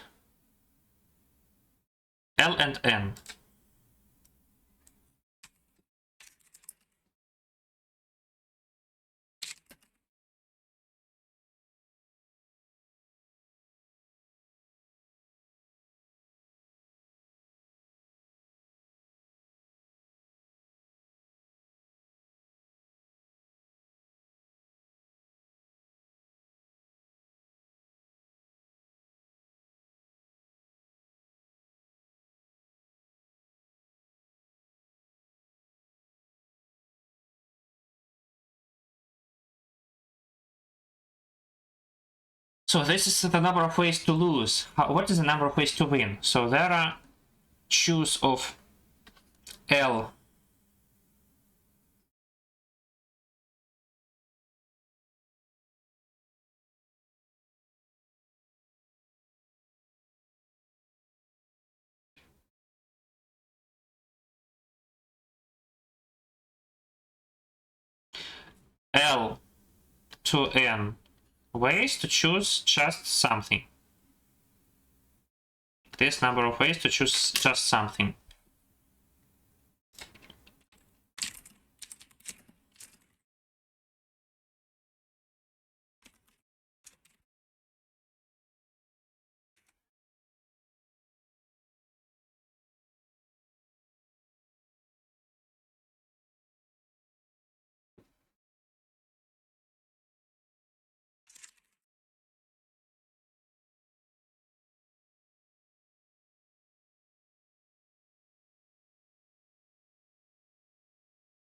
L and n. So this is the number of ways to lose. What is the number of ways to win? So there are choose of L L to N ways to choose just something. This number of ways to choose just something.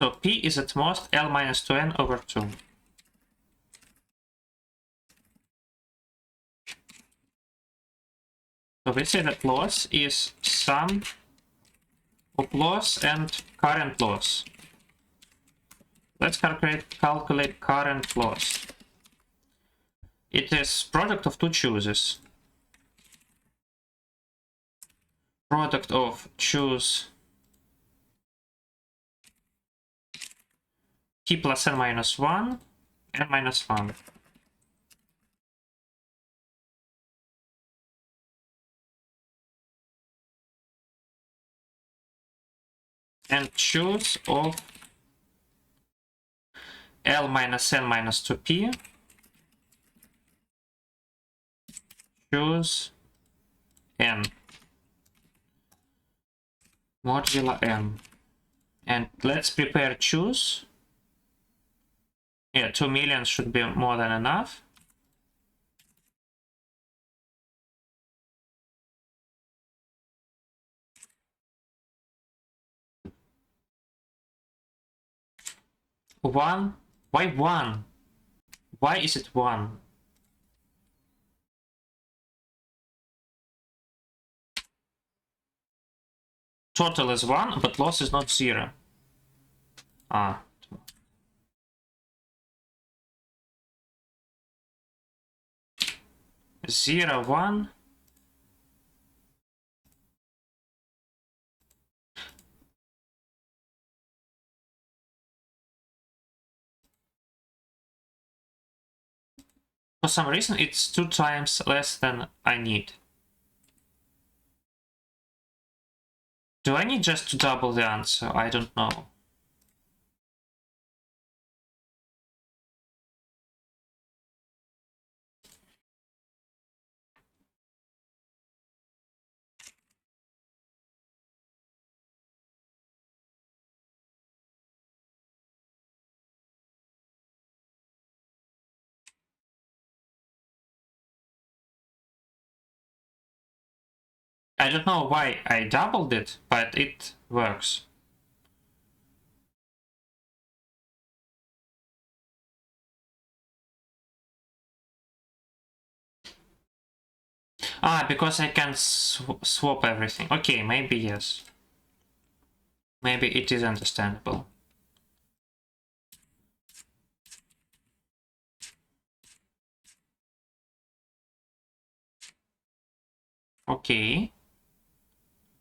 So P is at most L minus 2N over 2. So we say that loss is sum of loss and current loss. Let's calculate current loss. It is product of two chooses. Product of choose T plus N minus 1, N minus 1. And choose of L minus N minus 2P. Choose N. Modulo N. And let's prepare choose. Yeah, 2 million should be more than enough. One? Why 1? Why is it 1? Total is 1, but loss is not 0. Ah. 0, 1. For some reason, it's 2 times less than I need. Do I need just to double the answer? I don't know. I don't know why I doubled it, but it works. Ah, because I can swap everything. Okay, maybe yes. Maybe it is understandable. Okay.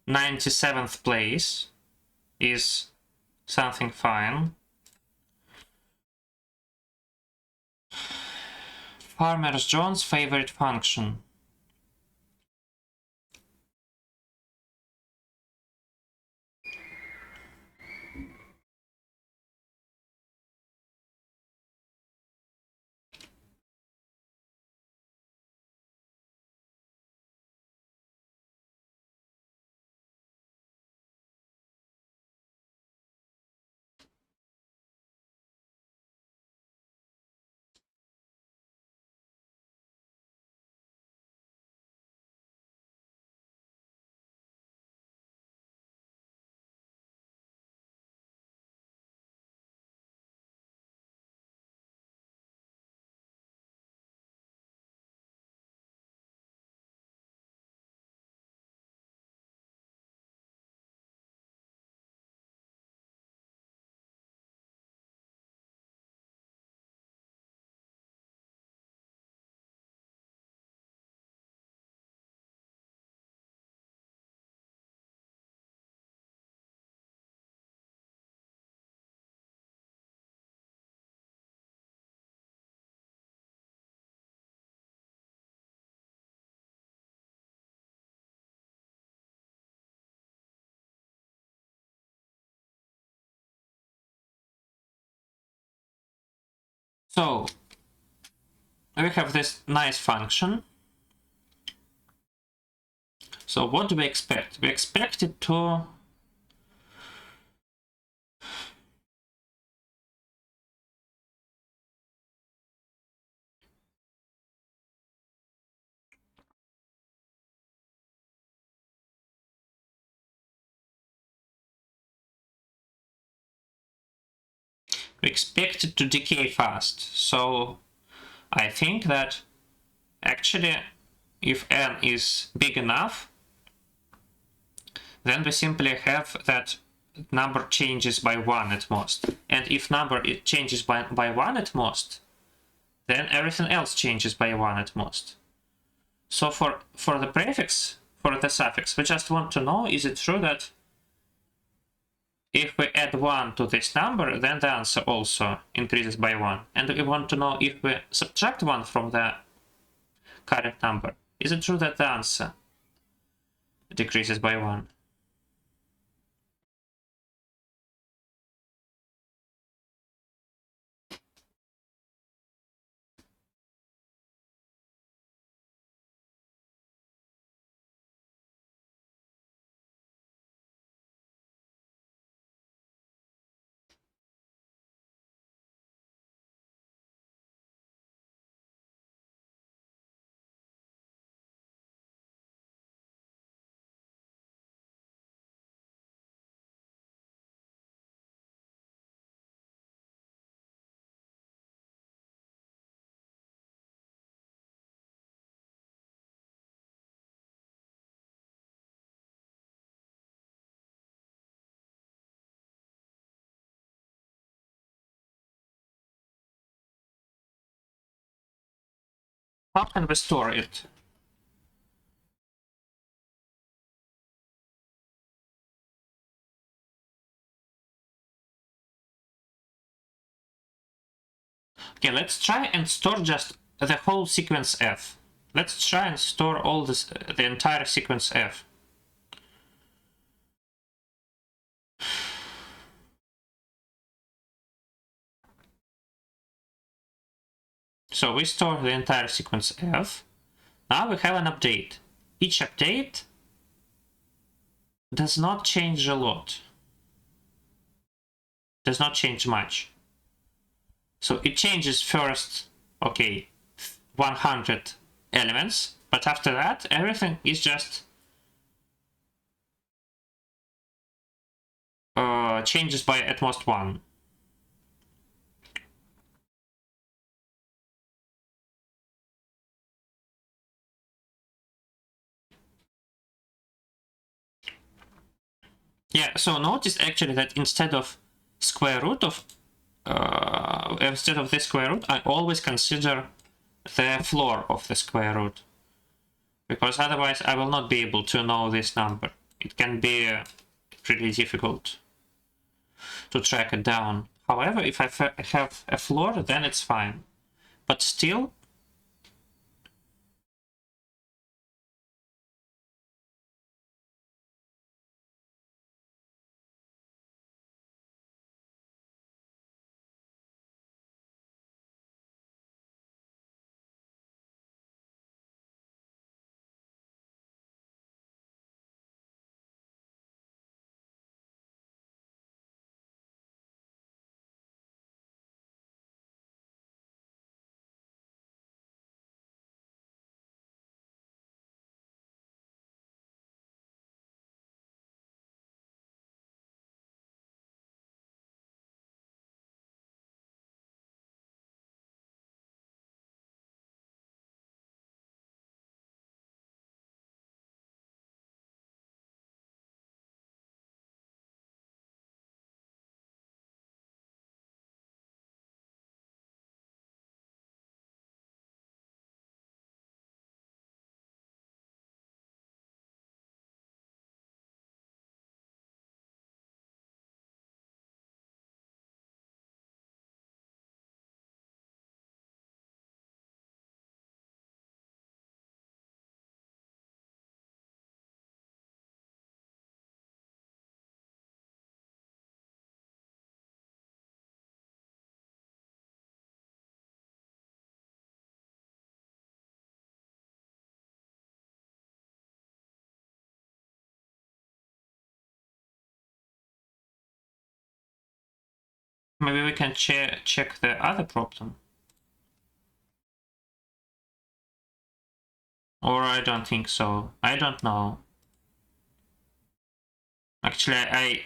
97th place is something fine. Farmer John's favorite function. So we have this nice function. So what do we expect? We expect it to decay fast. So I think that actually if n is big enough, then we simply have that number changes by 1 at most. And if number it changes by 1 at most, then everything else changes by 1 at most. So for the prefix, for the suffix, we just want to know, is it true that if we add 1 to this number, then the answer also increases by 1. And we want to know if we subtract 1 from the current number, is it true that the answer decreases by 1? How can we store it? Okay, let's try and store just the whole sequence f. Let's try and store all this, the entire sequence f. So we store the entire sequence f. Now we have an update. Each update does not change a lot. Does not change much. So it changes first, okay, 100 elements, but after that, everything is just changes by at most 1. Yeah, so notice actually that instead of square root of instead of the square root, I always consider the floor of the square root, because otherwise I will not be able to know this number. It can be pretty difficult to track it down. However, if I have a floor, then it's fine. But still, Maybe we can check the other problem. Or I don't think so. I don't know. Actually, I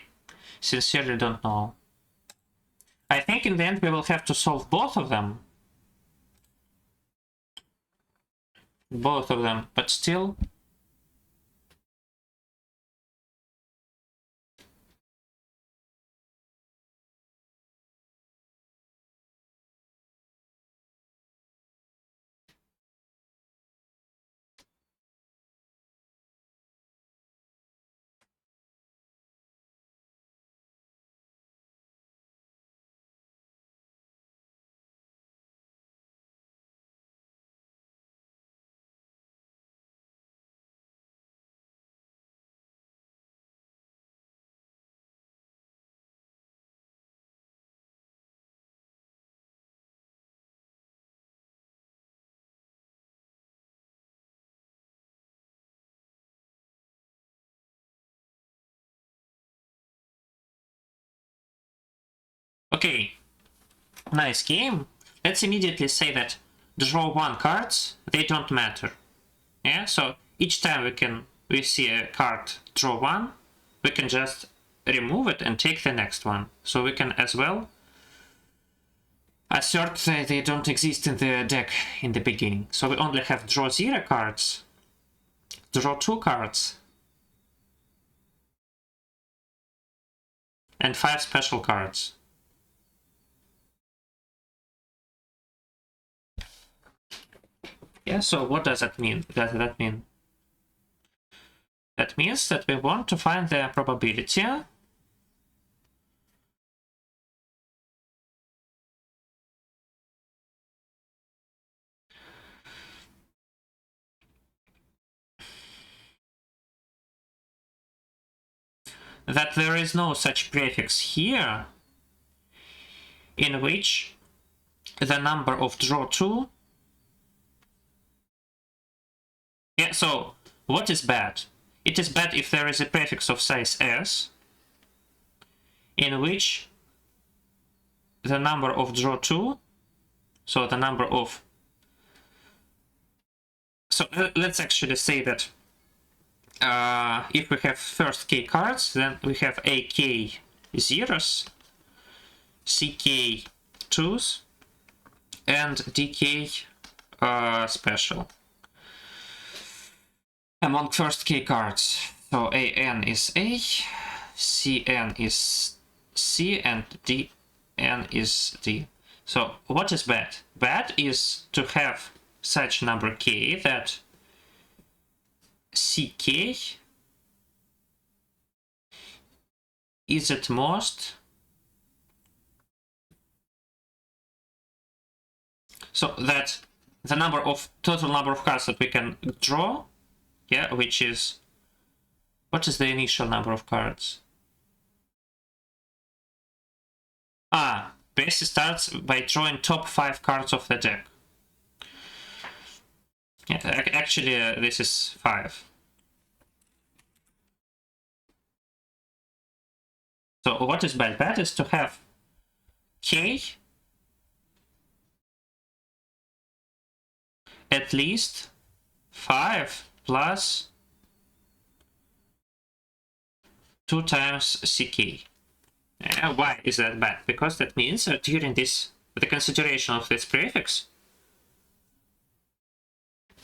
sincerely don't know. I think in the end we will have to solve both of them. Both of them, but still. Okay, nice game. Let's immediately say that draw one cards, they don't matter. Yeah, so each time we see a card draw one, we can just remove it and take the next one. So we can as well assert that they don't exist in the deck in the beginning. So we only have draw 0 cards, draw 2 cards, and 5 special cards. Yeah, so what does that mean? That means that we want to find the probability that there is no such prefix here in which the number of draw 2. Yeah, so what is bad? It is bad if there is a prefix of size s in which the number of draw 2, so the number of... So let's actually say that if we have first k cards, then we have AK zeros, CK twos, and DK special among first k cards. So AN is A, CN is C, and DN is D. So what is bad? Bad is to have such number k that CK is at most, so that the number of total number of cards that we can draw, yeah, which is, what is the initial number of cards? Bessie starts by drawing top 5 cards of the deck. Yeah, actually this is 5. So what is bad? Bad is to have k at least 5 plus 2 times ck. Why is that bad? Because that means that during the consideration of this prefix,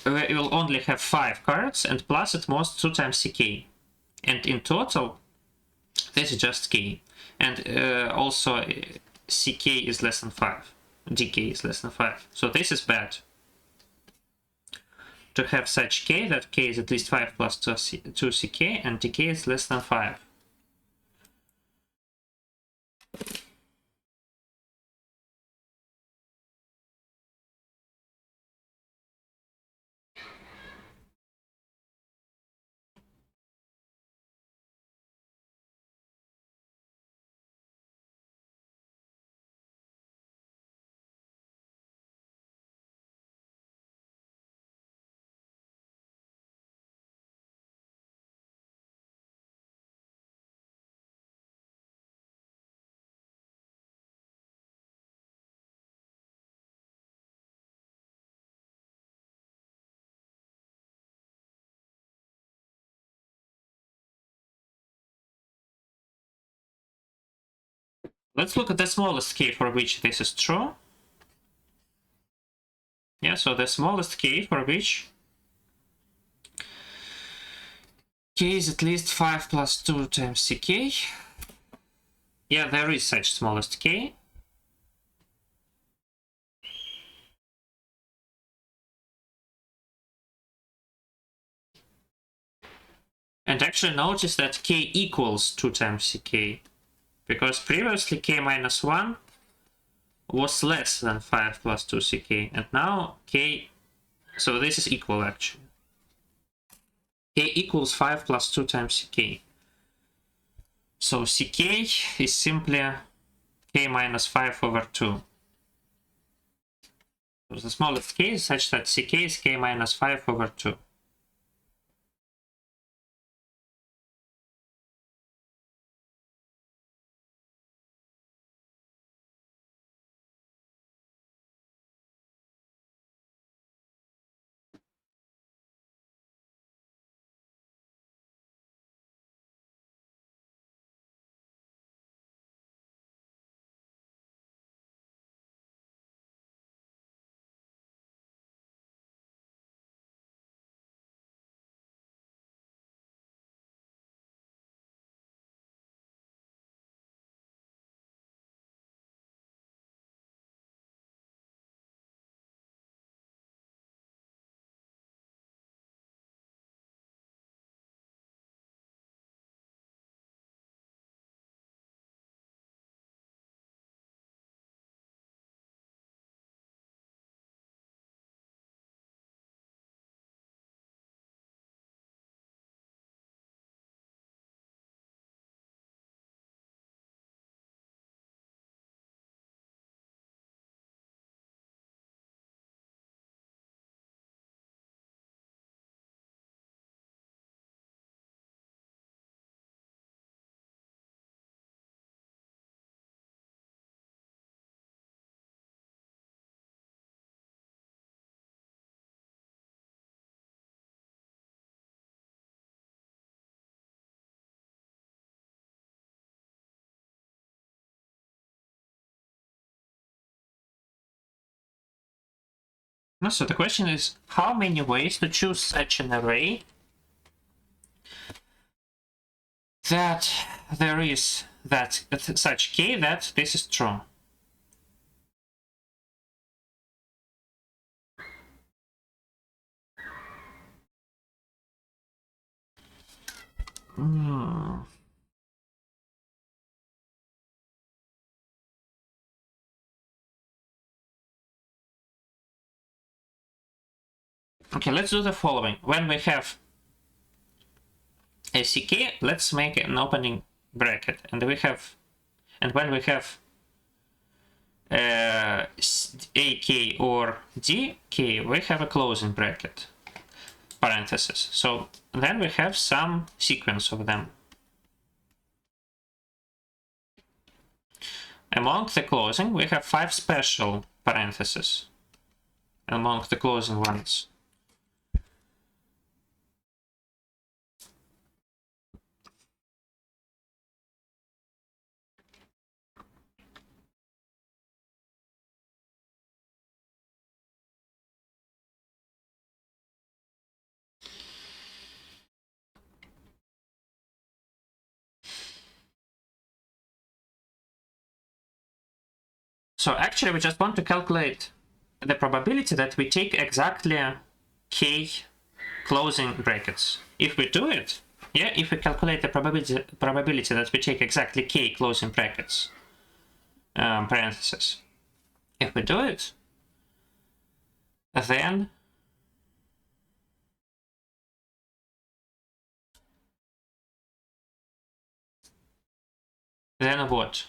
we will only have 5 cards and plus at most 2 times ck. And in total, this is just k. And also ck is less than 5. dk is less than 5. So this is bad. To have such k that k is at least 5 plus 2 ck and dk is less than 5. let's look at the smallest k for which this is true. Yeah, so the smallest k for which k is at least 5 plus 2 times ck. Yeah, there is such smallest k. And actually notice that k equals 2 times ck, because previously k minus 1 was less than 5 plus 2 ck, and now k, so this is equal actually. K equals 5 plus 2 times ck. So ck is simply k minus 5 over 2. So the smallest k is such that ck is k minus 5 over 2. So the question is, how many ways to choose such an array that there is that such k that this is true? Okay, let's do the following. When we have a ck, let's make an opening bracket, and when we have ak or dk, we have a closing bracket, parenthesis. So then we have some sequence of them. Among the closing, we have 5 special parentheses among the closing ones. So actually, we just want to calculate the probability that we take exactly k closing brackets. If we do it, yeah, if we calculate the probability that we take exactly k closing brackets, parentheses, if we do it, then what?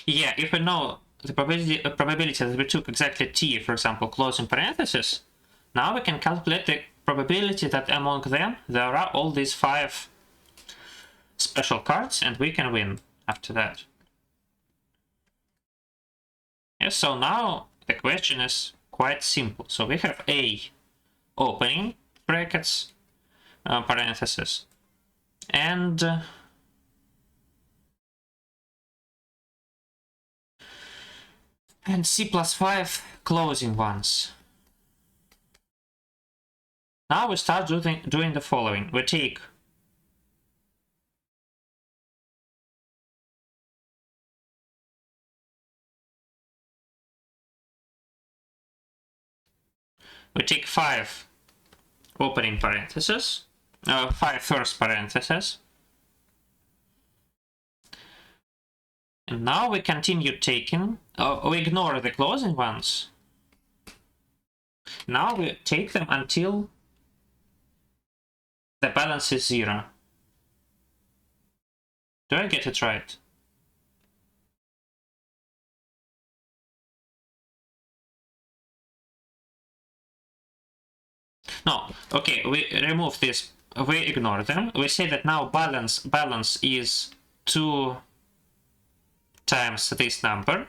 Yeah, if we know the probability that we took exactly t, for example, closing parentheses, now we can calculate the probability that among them there are all these 5 special cards and we can win after that. Yes, so now the question is quite simple. So we have A opening brackets, parentheses, and C+5 closing ones. Now we start doing the following. We take five opening parentheses, 5 first parentheses. And now we continue taking, we ignore the closing ones. Now we take them until the balance is 0. Do I get it right? No, okay, we remove this, we ignore them. We say that now balance is 2 times this number.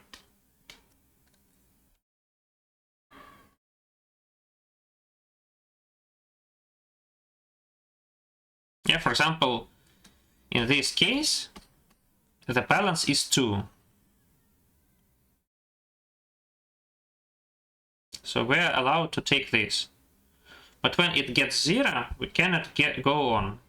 Yeah, for example, in this case, the balance is 2. So we're allowed to take this. But when it gets 0, we cannot go on.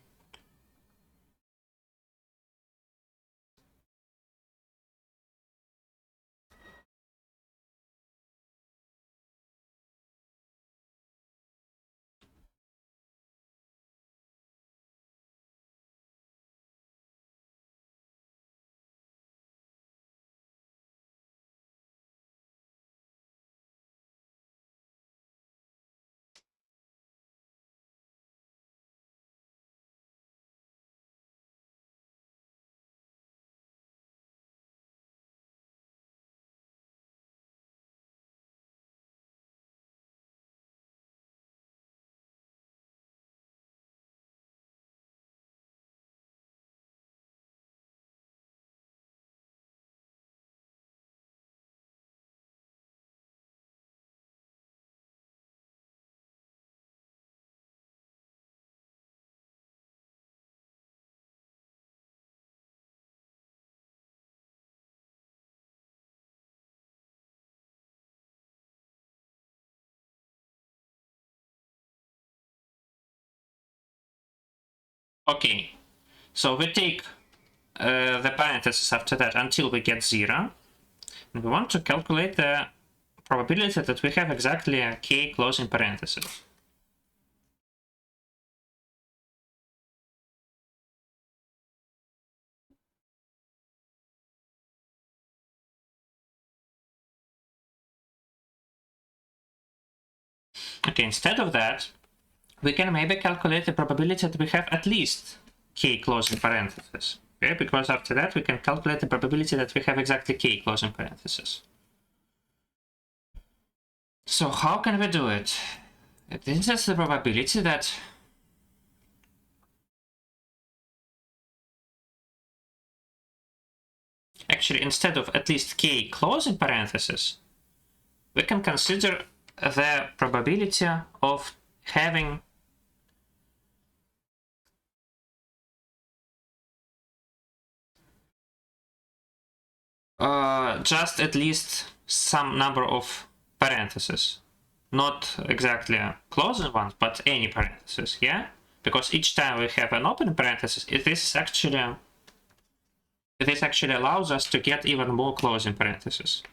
Okay, so we take the parentheses after that until we get 0. And we want to calculate the probability that we have exactly a k closing parentheses. Okay, instead of that, we can maybe calculate the probability that we have at least k closing parentheses. Okay, because after that we can calculate the probability that we have exactly k closing parentheses. So how can we do it? This is the probability that actually instead of at least k closing parentheses, we can consider the probability of having just at least some number of parentheses. Not exactly closing ones, but any parentheses, yeah? Because each time we have an open parenthesis, this actually allows us to get even more closing parentheses.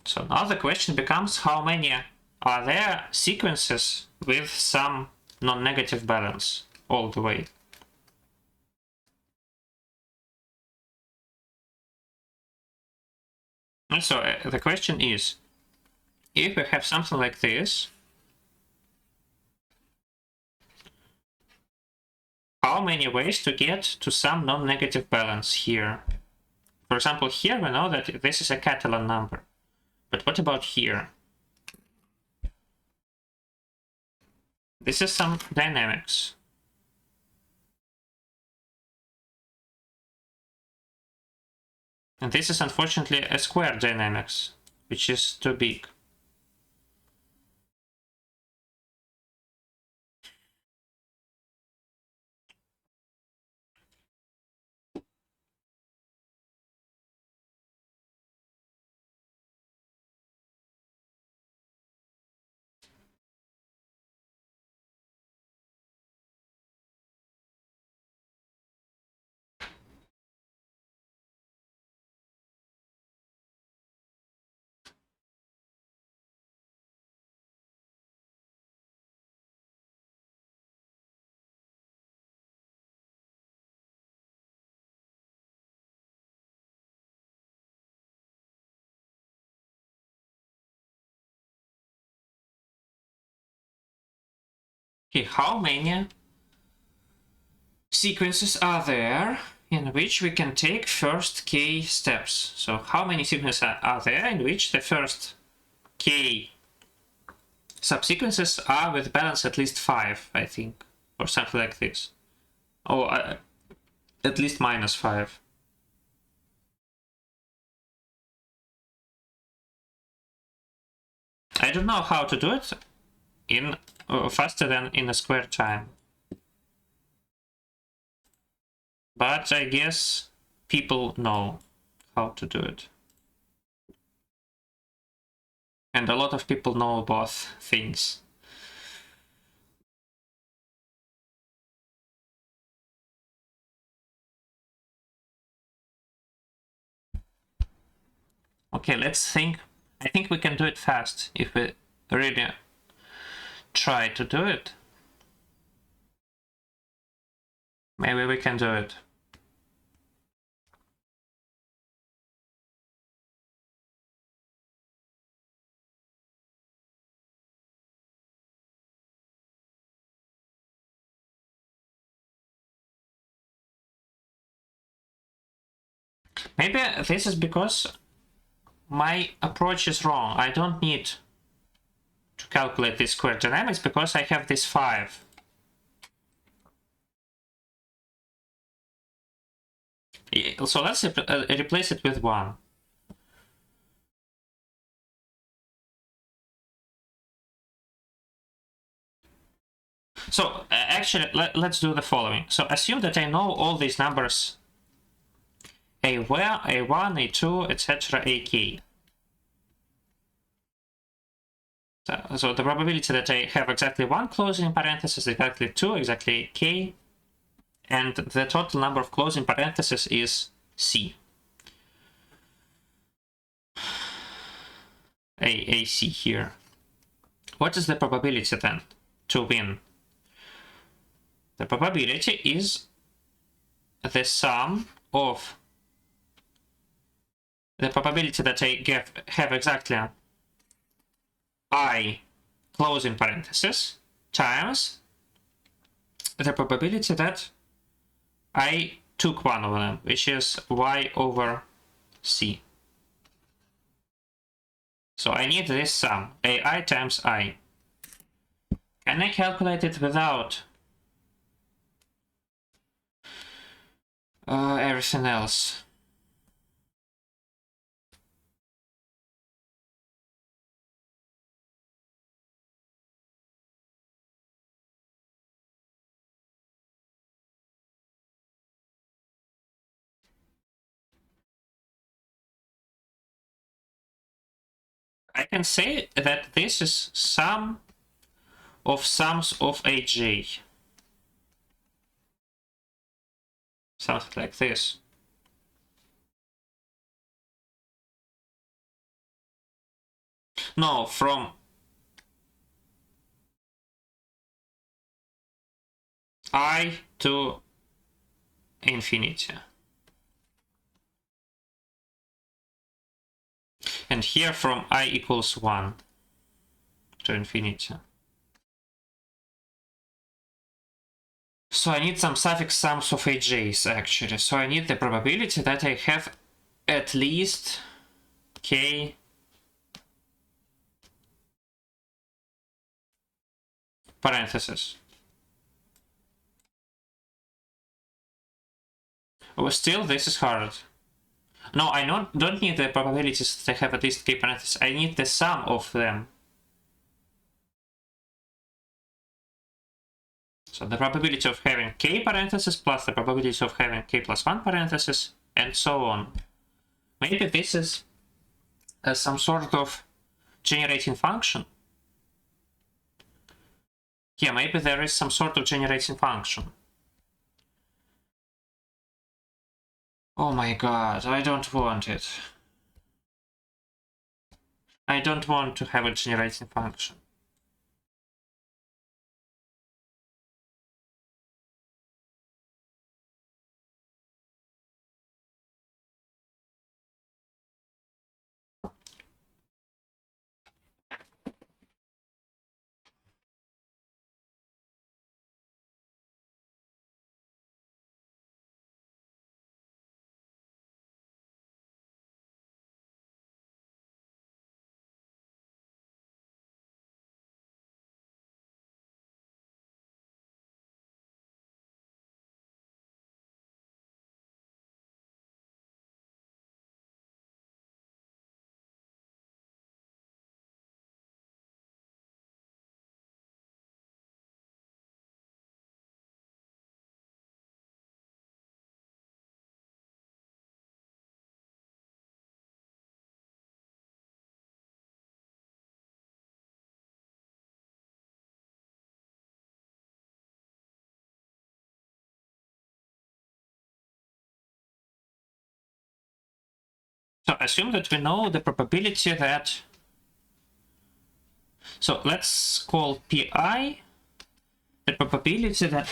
So now the question becomes, how many are there sequences with some non-negative balance all the way? And so the question is, if we have something like this, how many ways to get to some non-negative balance here? For example, here we know that this is a Catalan number. But what about here? This is some dynamics. And this is unfortunately a square dynamics, which is too big. Okay, how many sequences are there in which we can take first k steps? So how many sequences are there in which the first k subsequences are with balance at least 5, I think, or something like this. Or at least -5. I don't know how to do it in faster than in a square time. But I guess people know how to do it. And a lot of people know both things. Okay, let's think. I think we can do it fast if we really try to do it. Maybe we can do it. Maybe this is because my approach is wrong. I don't need to calculate this square dynamics because I have this 5. So let's replace it with 1. So actually, let's do the following. So assume that I know all these numbers A1, A2, etc., AK. So the probability that I have exactly 1 closing parenthesis, exactly 2, exactly K, and the total number of closing parentheses is C. AC here. What is the probability then to win? The probability is the sum of the probability that I have exactly I closing parenthesis times the probability that I took one of them, which is y over c. So I need this sum, ai times I. Can I calculate it without everything else? I can say that this is sum of sums of aj. Something like this. No, from I to infinity. And here from I equals 1 to infinity. So I need some suffix sums of aj's actually. So I need the probability that I have at least k parentheses. Oh, still, this is hard. No, I don't need the probabilities that I have at least k parentheses. I need the sum of them. So the probability of having k parentheses plus the probability of having k plus 1 parentheses, and so on. Maybe this is some sort of generating function. Yeah, maybe there is some sort of generating function. Oh my god, I don't want it. I don't want to have a generating function. So assume that we know the probability that... So let's call pi the probability that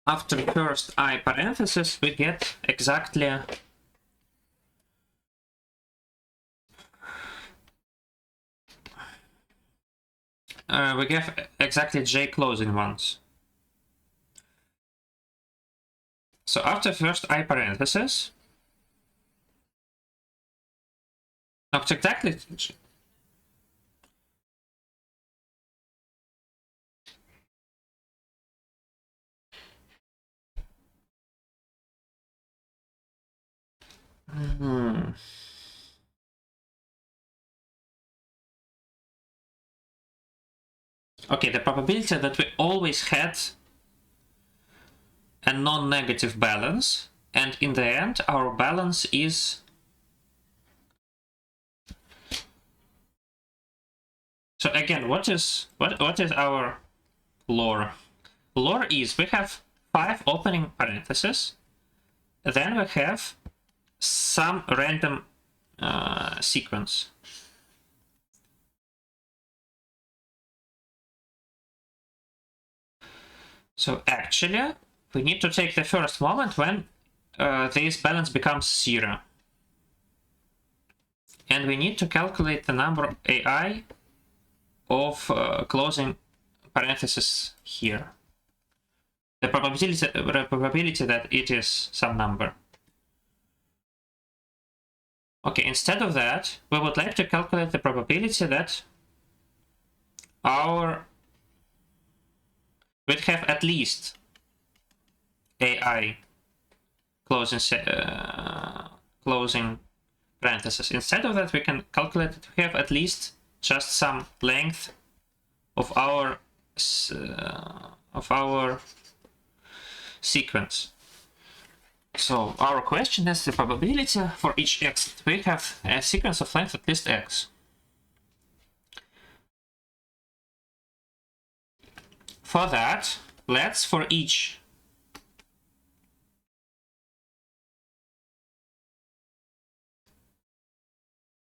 after first I parenthesis we get exactly we get exactly j closing ones. So after first I parenthesis, not exactly. Okay, the probability that we always had a non-negative balance, and in the end our balance is... So again, what is our lore? Lore is we have 5 opening parentheses, then we have some random sequence. So actually, we need to take the first moment when this balance becomes 0. And we need to calculate the number AI of closing parentheses here. The probability that it is some number. Okay, instead of that, we would like to calculate the probability that our would have at least AI closing parentheses. Instead of that, we can calculate that we have at least just some length of our sequence. So our question is the probability for each x that we have a sequence of length at least x. For that, let's for each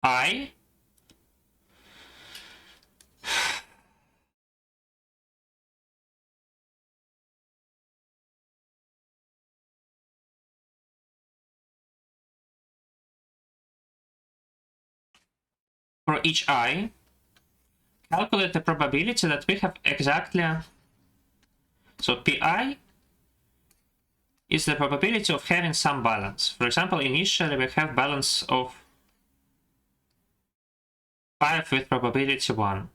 I for each I calculate the probability that we have exactly, so pi is the probability of having some balance. For example, initially we have balance of 5 with probability 1.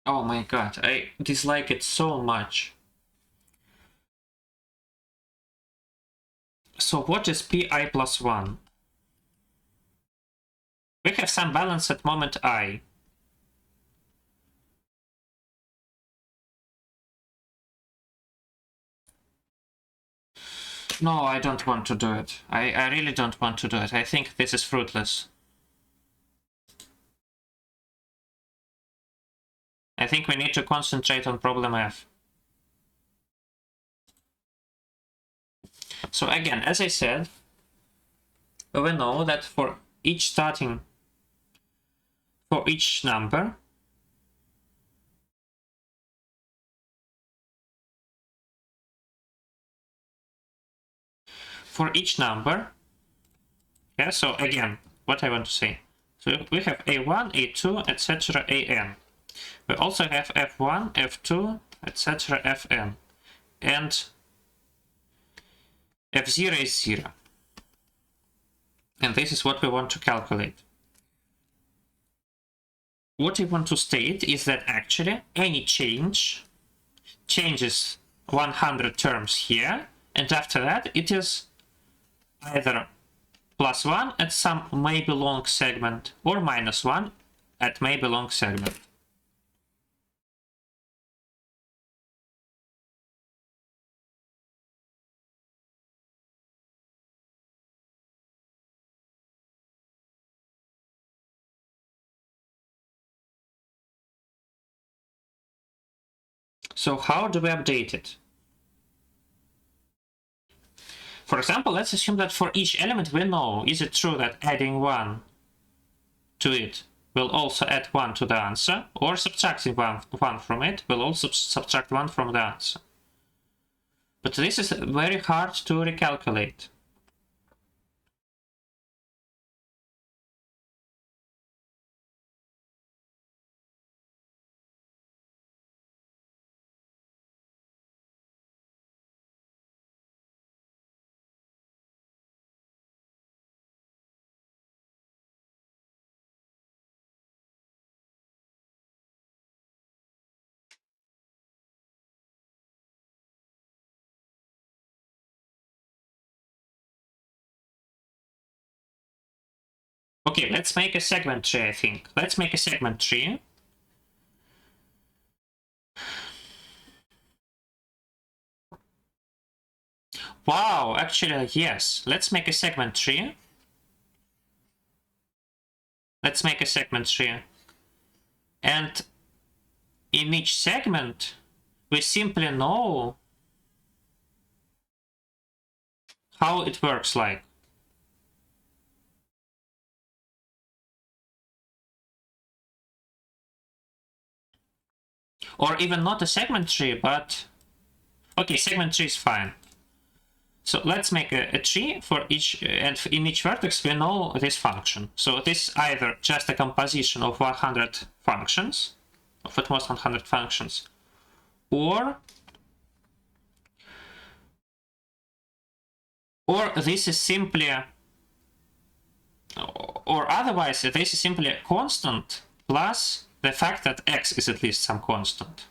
Oh my god, I dislike it so much. So what is pi plus 1? We have some balance at moment I. No, I don't want to do it. I really don't want to do it. I think this is fruitless. I think we need to concentrate on problem F. So again, as I said, we know that for each number, yeah, so again, what I want to say. So we have A1, A2, etc. AN. We also have F1, F2, etc. Fn. And F0 is 0. And this is what we want to calculate. What we want to state is that actually any changes 100 terms here, and after that it is either +1 at some maybe long segment or -1 at maybe long segment. So how do we update it? For example, let's assume that for each element we know, is it true that adding 1 to it will also add 1 to the answer, or subtracting 1 from it will also subtract 1 from the answer. But this is very hard to recalculate. Okay, let's make a segment tree, I think. Let's make a segment tree. Wow, actually, yes. Let's make a segment tree. Let's make a segment tree. And in each segment, we simply know how it works like. Or even not a segment tree, but... Okay, segment tree is fine. So let's make a tree for each, and in each vertex we know this function. So this is either just a composition of 100 functions, of at most 100 functions, or this is simply, or otherwise this is simply a constant plus the fact that x is at least some constant.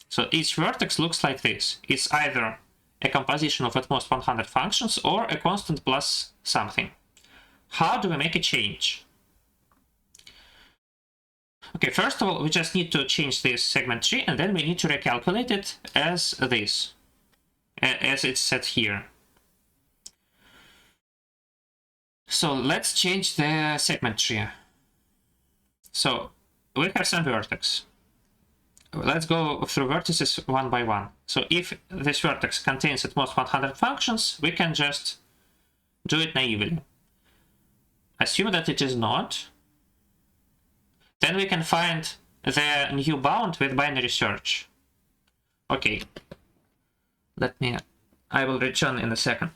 So each vertex looks like this. It's either a composition of at most 100 functions or a constant plus something. How do we make a change? Okay, first of all, we just need to change this segment tree, and then we need to recalculate it as this, as it's set here. So let's change the segment tree. So we have some vertex. Let's go through vertices one by one. So if this vertex contains at most 100 functions, we can just do it naively. Assume that it is not. Then we can find the new bound with binary search. Okay. I will return in a second.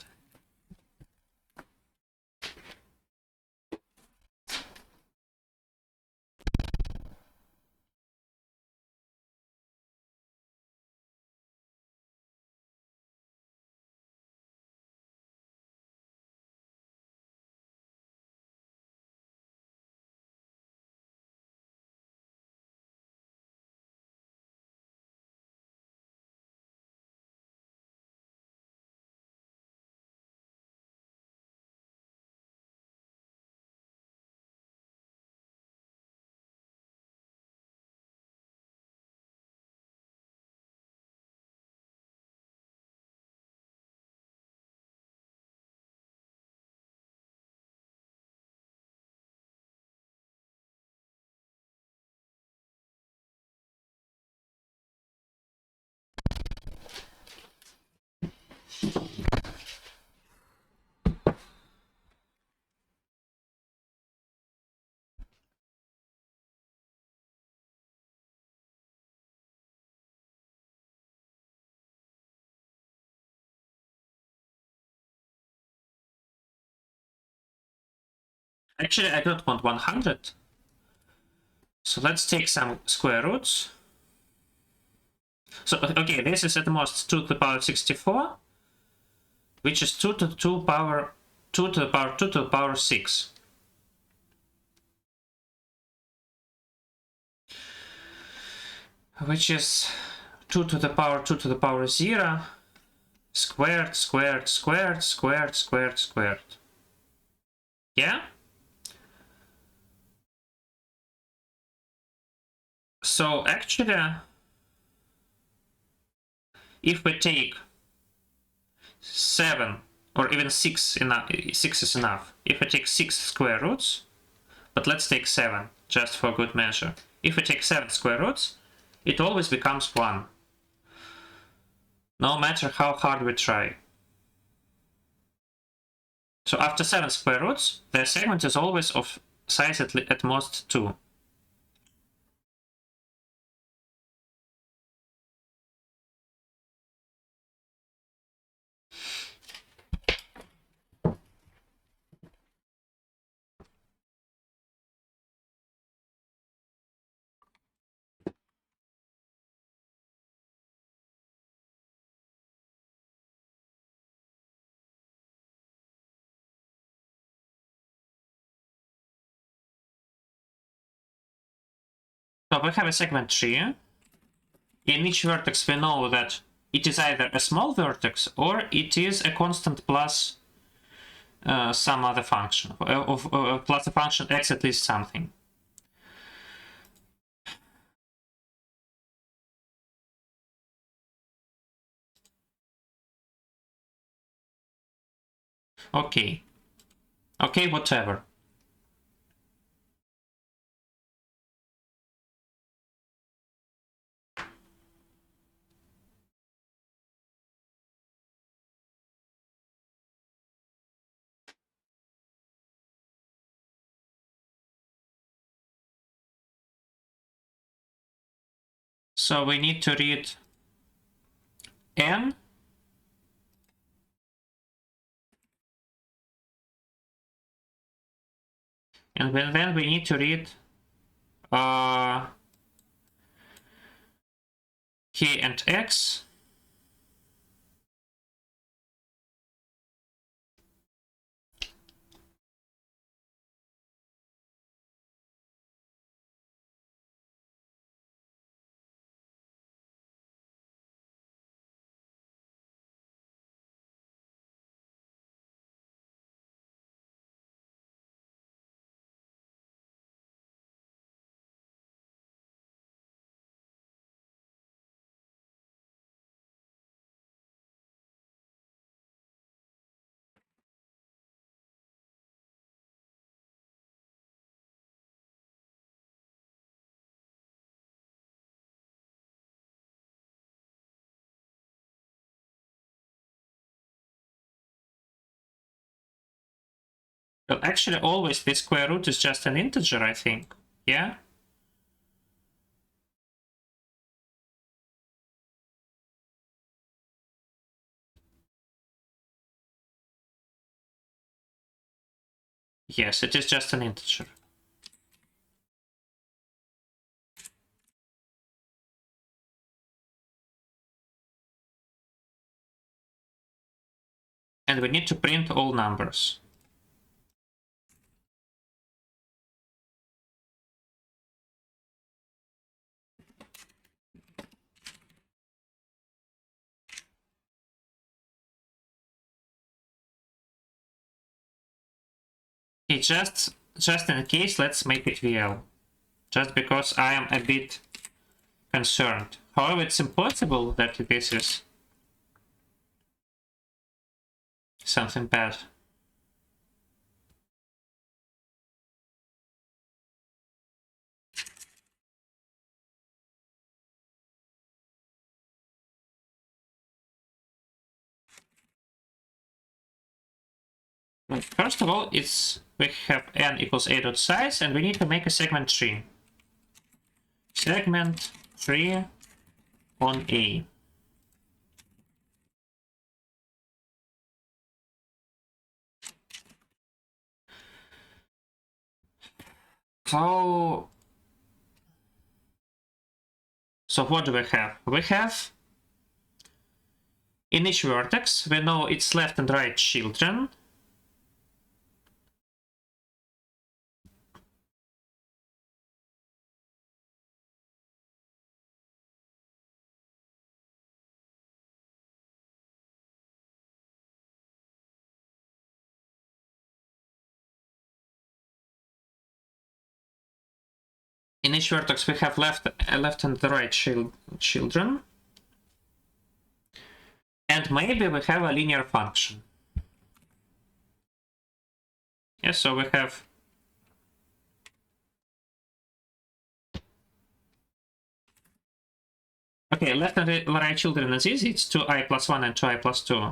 Actually, I don't want 100. So let's take some square roots. So, okay, this is at most 2 to the power 64, which is 2 to the 2 power 2 to the power 2 to the power 6. Which is 2 to the power 2 to the power 0 squared, squared, squared, squared, squared, squared. Yeah? So actually, if we take 7 or even 6 enough, 6 is enough. If we take 6 square roots, but let's take 7 just for good measure. If we take 7 square roots, it always becomes 1. No matter how hard we try. So after 7 square roots, the segment is always of size at most 2. So we have a segment tree. In each vertex we know that it is either a small vertex or it is a constant plus some other function, plus a function x at least something. Okay. Okay, whatever. So we need to read n. And then we need to read k and x. Well, actually, always this square root is just an integer, I think. Yeah? Yes, it is just an integer. And we need to print all numbers. Okay, just in case, let's make it VL. Just because I am a bit concerned. However, it's impossible that this is something bad. First of all, we have n equals a dot size, and we need to make a segment tree. Segment tree on a. So what do we have? We have in each vertex, we know its left and right children. In each vertex, we have left and right children. And maybe we have a linear function. Yes, so we have okay, left and right children is easy. It's 2i plus 1 and 2i plus 2.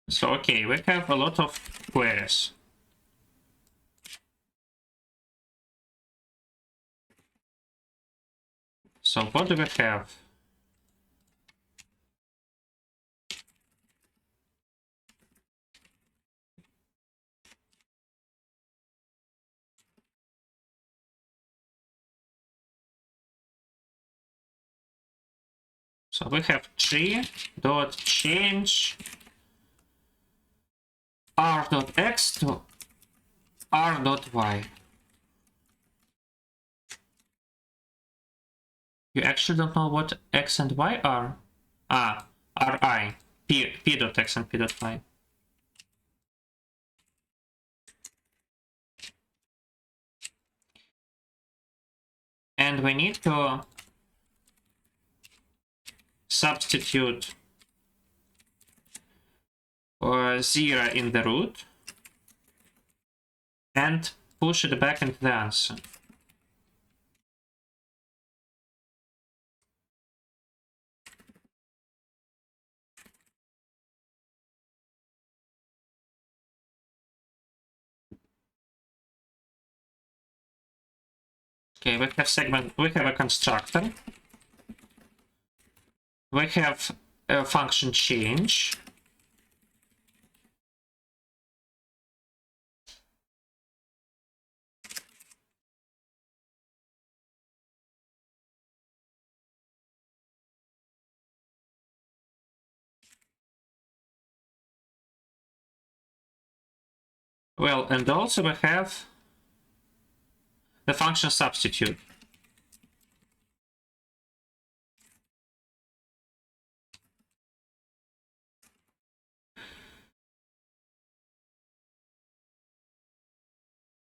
So, okay, we have a lot of queries. So, what do we have? So, we have tree dot change r dot x to r dot y. You actually don't know what x and y are? Ah, ri, p dot x and p dot y. And we need to substitute 0 in the root and push it back into the answer. Okay, we have segment, we have a constructor. We have a function change. Well, and also we have the function substitute.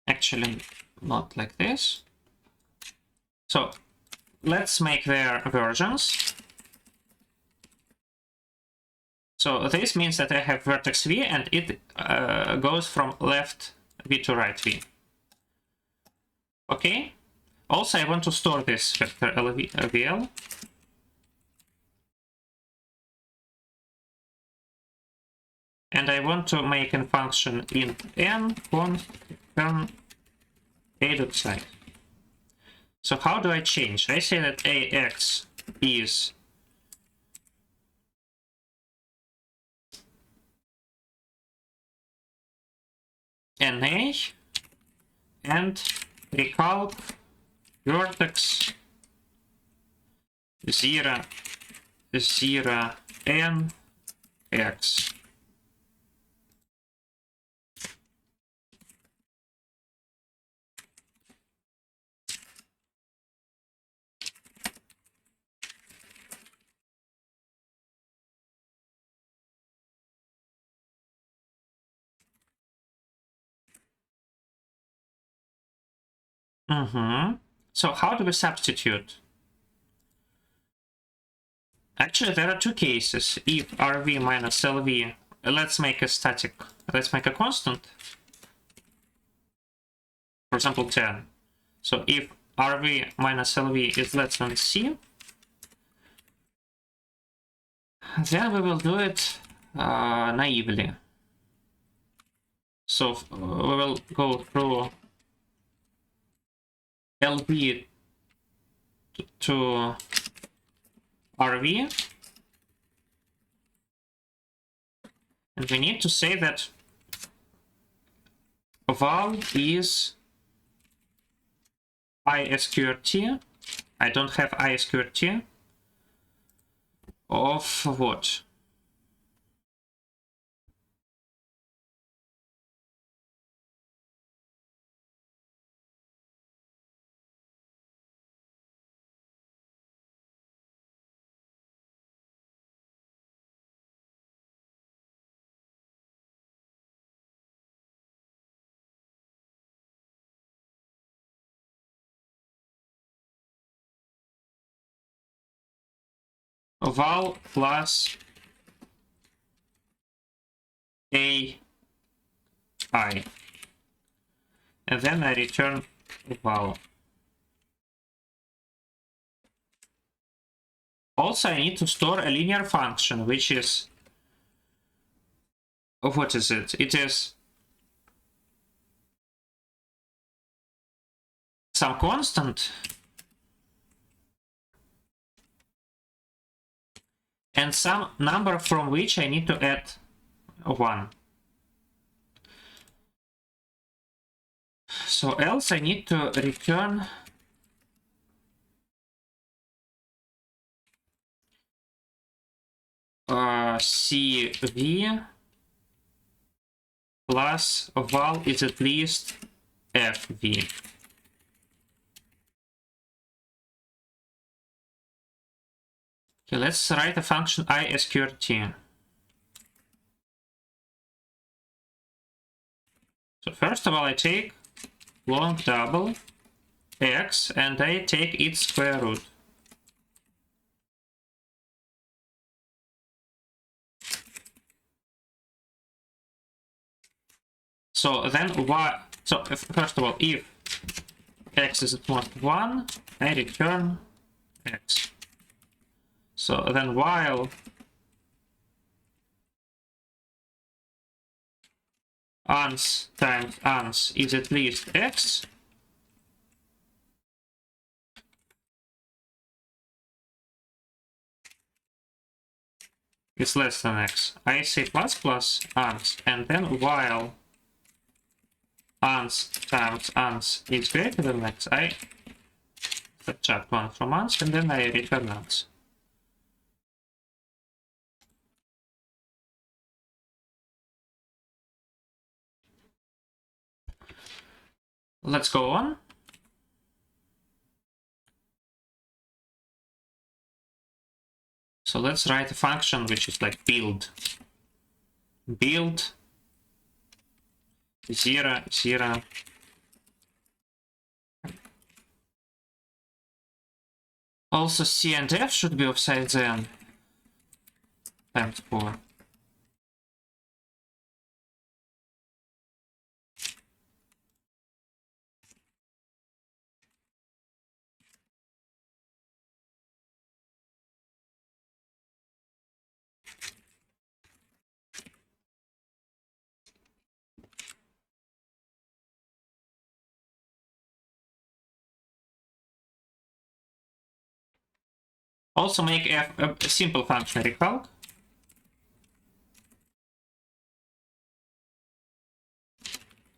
Actually, not like this. So let's make their versions. So this means that I have vertex v and it goes from left v to right v. Okay. Also, I want to store this vector LVL. And I want to make a function int n const a dot size. So how do I change? I say that ax is NA and recalc vertex 0, 0, NX. So how do we substitute? Actually, there are two cases. If RV minus LV, let's make a static, let's make a constant. For example, 10. So if RV minus LV is less than C, then we will do it naively. So we will go through LV to RV, and we need to say that val is I squared t. I don't have I squared t of what? Val plus AI, and then I return val. Also, I need to store a linear function, which is, what is it? It is some constant and some number from which I need to add 1. So else I need to return CV plus val is at least FV. Okay, let's write a function I squared t. So first of all, I take long double x and I take its square root. So then y, so first of all, if x is at most 1, I return x. So then while ans times ans is at least x, is less than x, I say plus plus ans, and then while ans times ans is greater than x, I subtract 1 from ans, and then I return ans. Let's go on. So let's write a function which is like build 0, 0. Also C and F should be of size n times 4. Also make F a simple function recalc.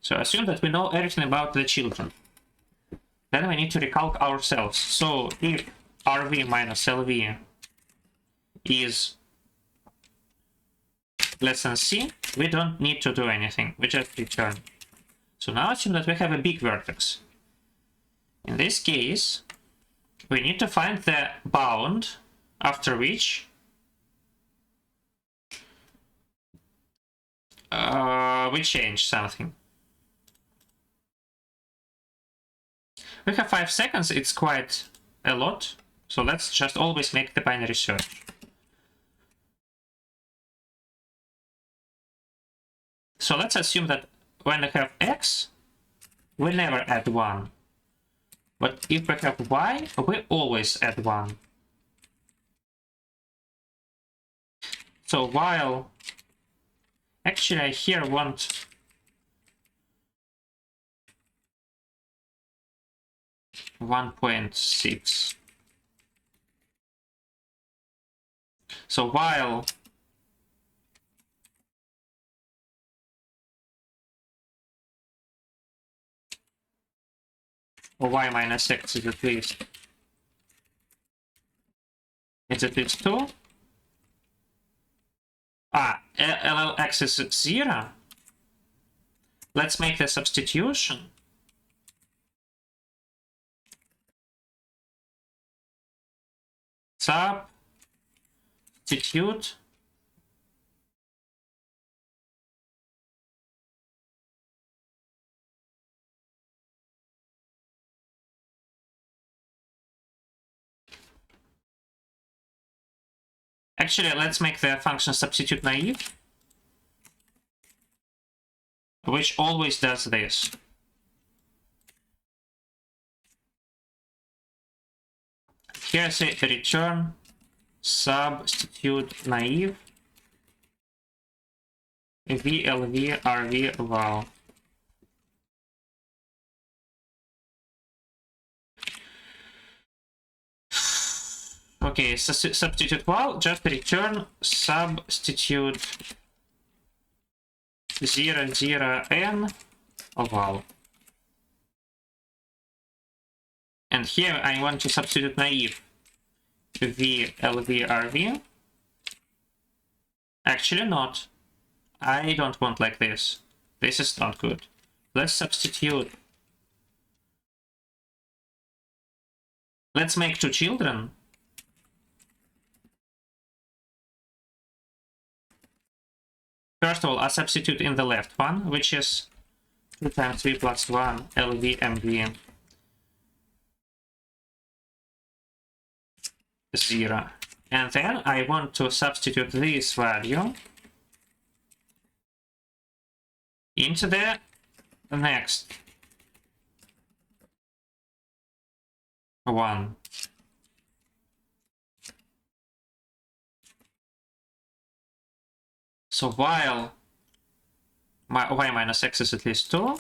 So assume that we know everything about the children. Then we need to recalc ourselves. So if RV minus LV is less than C, we don't need to do anything. We just return. So now assume that we have a big vertex. In this case, we need to find the bound after which we change something. We have 5 seconds, it's quite a lot, so let's just always make the binary search. So let's assume that when we have x, we never add 1. But if we have y, we always add 1. So while... Actually, I here want... (1.6). So while y minus x is at least 2. LLx is 0. Let's make the substitution. Substitute Actually, let's make the function substitute naive, which always does this. Here I say return substitute naive VLV RV val. Okay, so substitute val, just return substitute 0,0n val. And here I want to substitute naive VLV_RV. Actually not. I don't want like this. This is not good. Let's substitute. Let's make 2 children. First of all, I substitute in the left one, which is 2 times 3 plus 1 LV MV 0. And then I want to substitute this value into the next one. So while my y minus x is at least 2,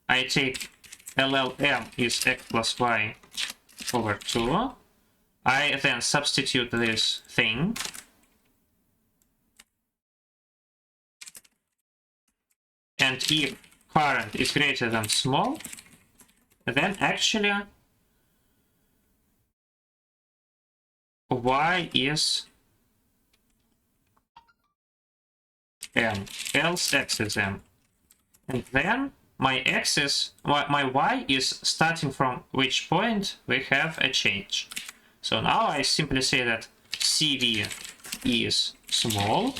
I take LLM is x plus y over 2. I then substitute this thing. And if current is greater than small, then actually y is m, else x is m. And then my x is, my y is starting from which point we have a change. So now I simply say that CV is small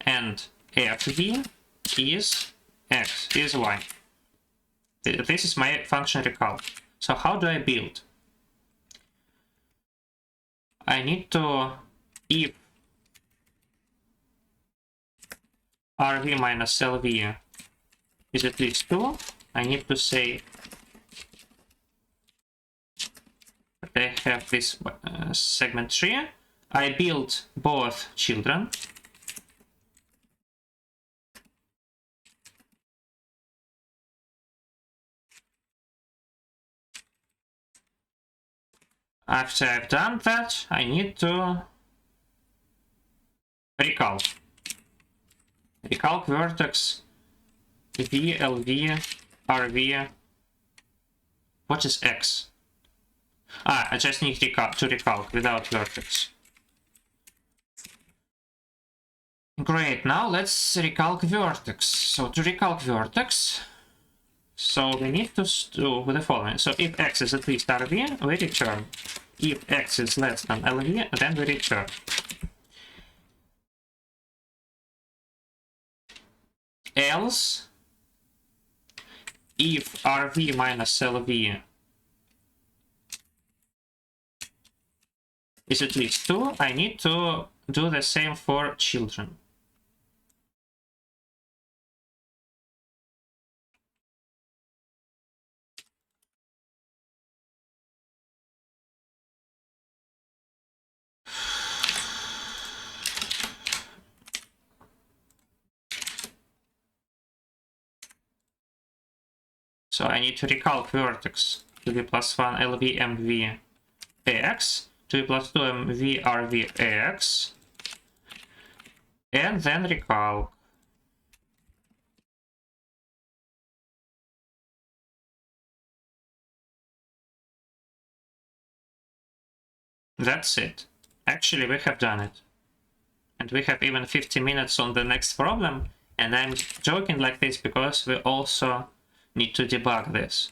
and FV is x, is y. This is my function recall. So how do I build? I need to, if RV minus LV is at least 2, I need to say that I have this segment tree. I build both children. After I've done that, I need to recalc. Recalc vertex V, LV, RV. What is X? Ah, I just need to recalc without vertex. Great, now let's recalc vertex. So to recalc vertex, so we need to do the following. So if X is at least RV, we return. If X is less than LV, then we return. Else, if RV minus LV is at least 2, I need to do the same for children. So I need to recalc vertex to be plus 1 LV MV AX, to be plus 2 MV RV AX, and then recalc. That's it. Actually, we have done it. And we have even 50 minutes on the next problem, and I'm joking like this because we also need to debug this.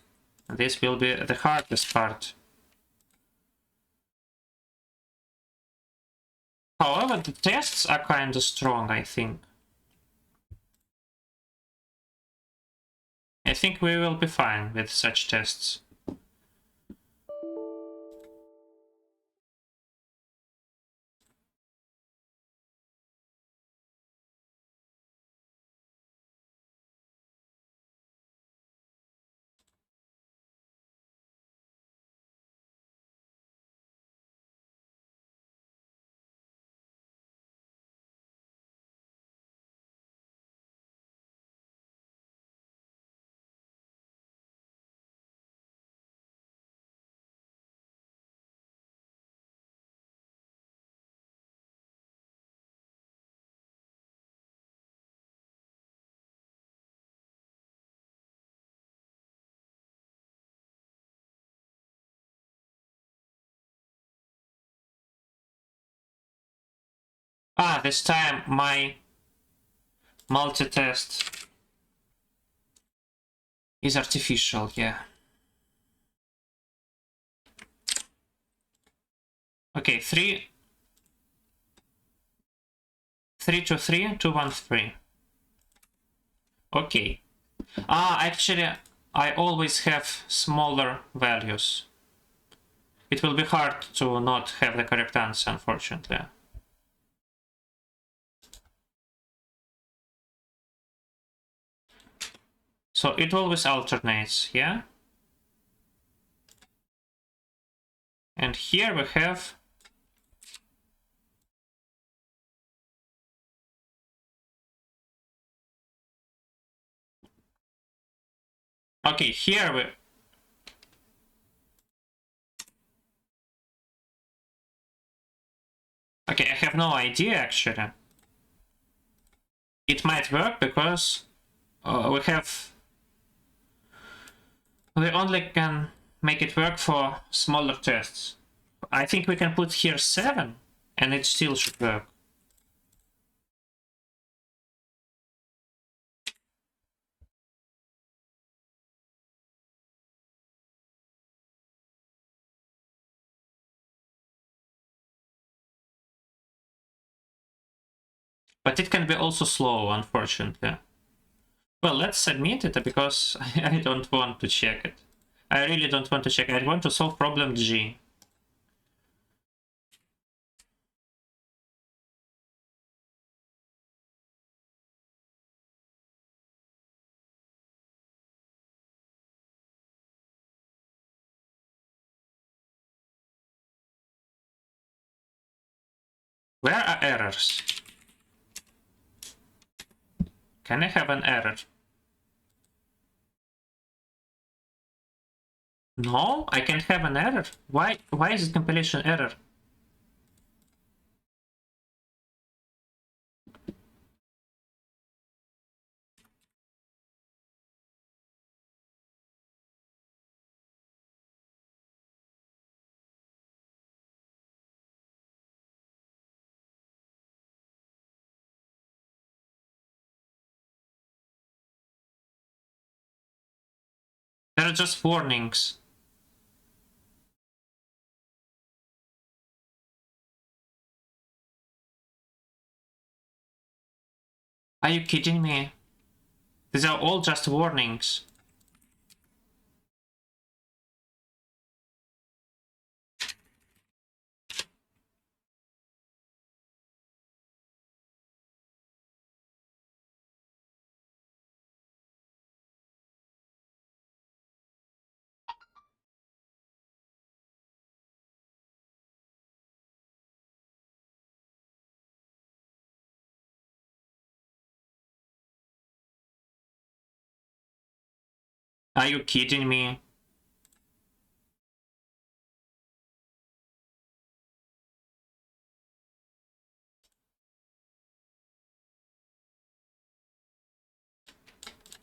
And this will be the hardest part. However, the tests are kind of strong, I think. I think we will be fine with such tests. Ah, this time my multi-test is artificial, yeah. Okay, 3 to 3, 2, 1, 3. Okay. Ah, actually, I always have smaller values. It will be hard to not have the correct answer, unfortunately. So it always alternates, yeah? And here we have okay, here we okay, I have no idea actually. It might work because we only can make it work for smaller tests. I think we can put here 7 and it still should work. But it can be also slow, unfortunately. Well, let's submit it because I don't want to check it. I really don't want to check it. I want to solve problem G. Where are errors? Can I have an error? No, I can't have an error. Why is it compilation error? are just warnings. Are you kidding me? These are all just warnings. Are you kidding me?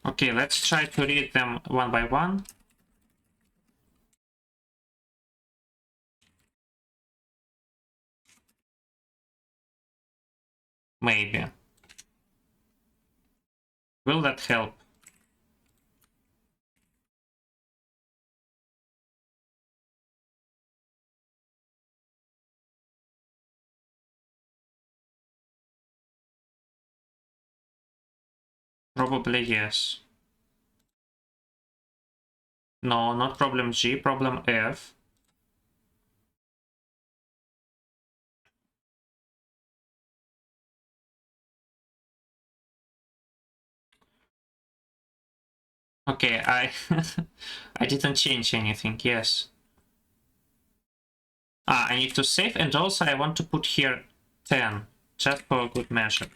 Okay, let's try to read them one by one. Maybe. Will that help? Probably yes. No, not problem G, problem F. Okay, I I didn't change anything, yes. I need to save, and also I want to put here 10, just for good measure.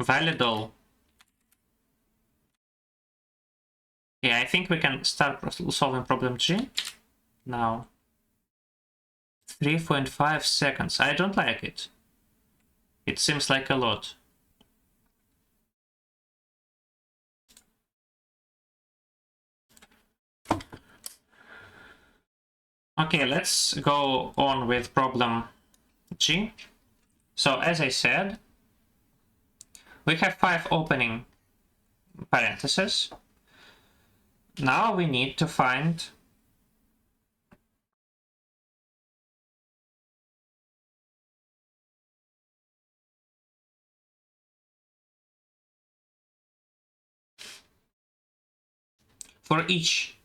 Valid all. Yeah, I think we can start solving problem G now. 3.5 seconds. I don't like it. It seems like a lot. Okay, let's go on with problem G. So as I said, we have 5 opening parentheses. Now we need to find for each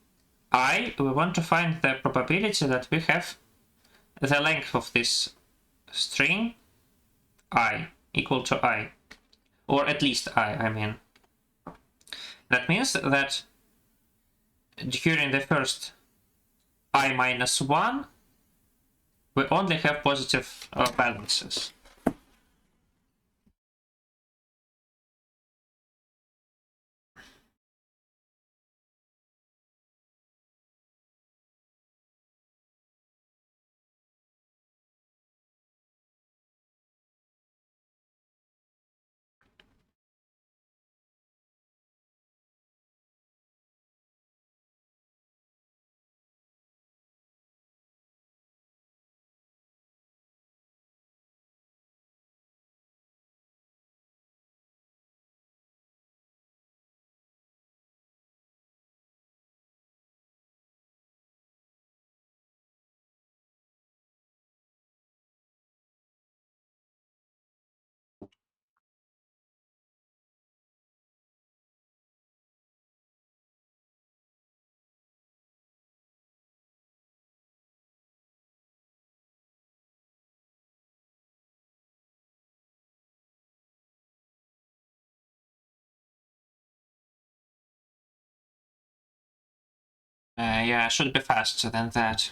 I, we want to find the probability that we have the length of this string I equal to I, or at least I mean. That means that during the first I minus 1, we only have positive balances. Yeah, I should be faster than that.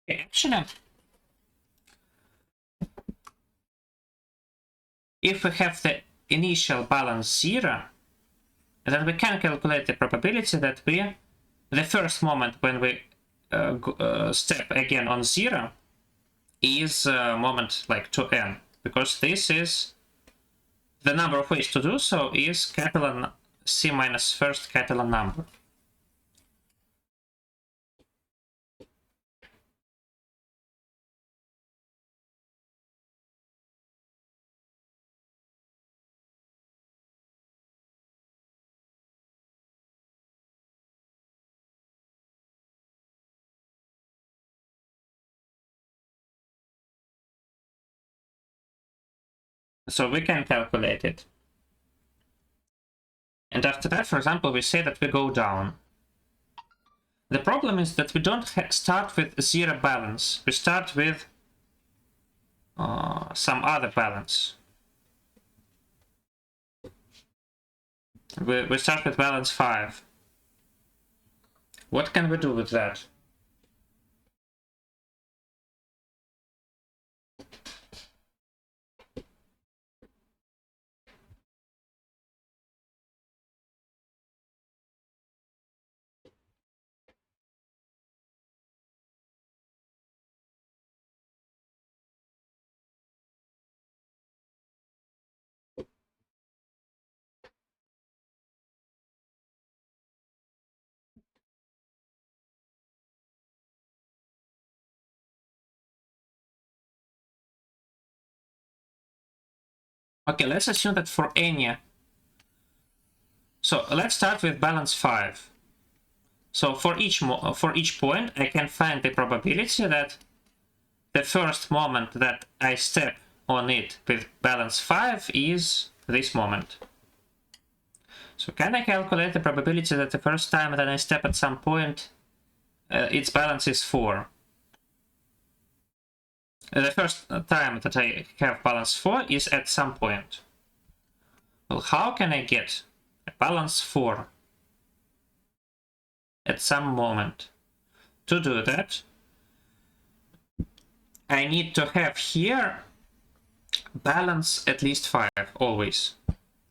Actually, if we have the initial balance 0, then we can calculate the probability that the first moment when we step again on 0 is a moment like 2n, because this is the number of ways to do so is Catalan C minus first Catalan number. So we can calculate it. And after that, for example, we say that we go down. The problem is that we don't start with 0 balance. We start with some other balance. We start with balance 5. What can we do with that? Okay, let's assume that for any... So let's start with balance 5. So for each point, I can find the probability that the first moment that I step on it with balance 5 is this moment. So can I calculate the probability that the first time that I step at some point, its balance is 4? The first time that I have balance 4 is at some point. Well, how can I get a balance 4 at some moment? To do that, I need to have here balance at least 5, always.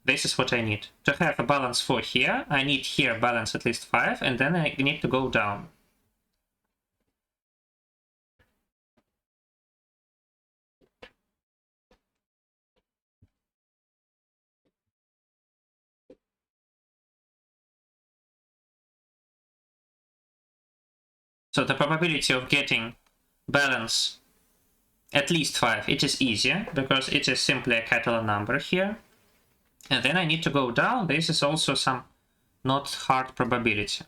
This is what I need. To have a balance 4 here, I need here balance at least 5, and then I need to go down. So the probability of getting balance at least 5, it is easier, because it is simply a Catalan number here. And then I need to go down. This is also some not hard probability.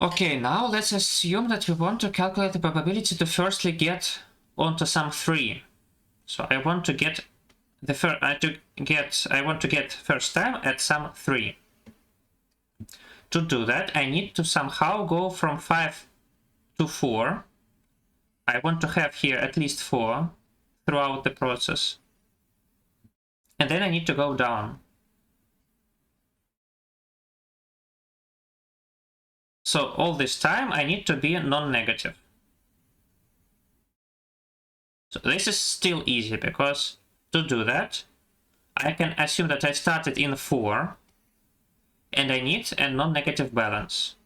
Okay, now let's assume that we want to calculate the probability to firstly get onto some 3. So I want to get the I want to get first time at some 3. To do that, I need to somehow go from 5 to 4. I want to have here at least 4 throughout the process. And then I need to go down. So all this time I need to be non-negative. So this is still easy, because to do that, I can assume that I started in 4, and I need a non-negative balance.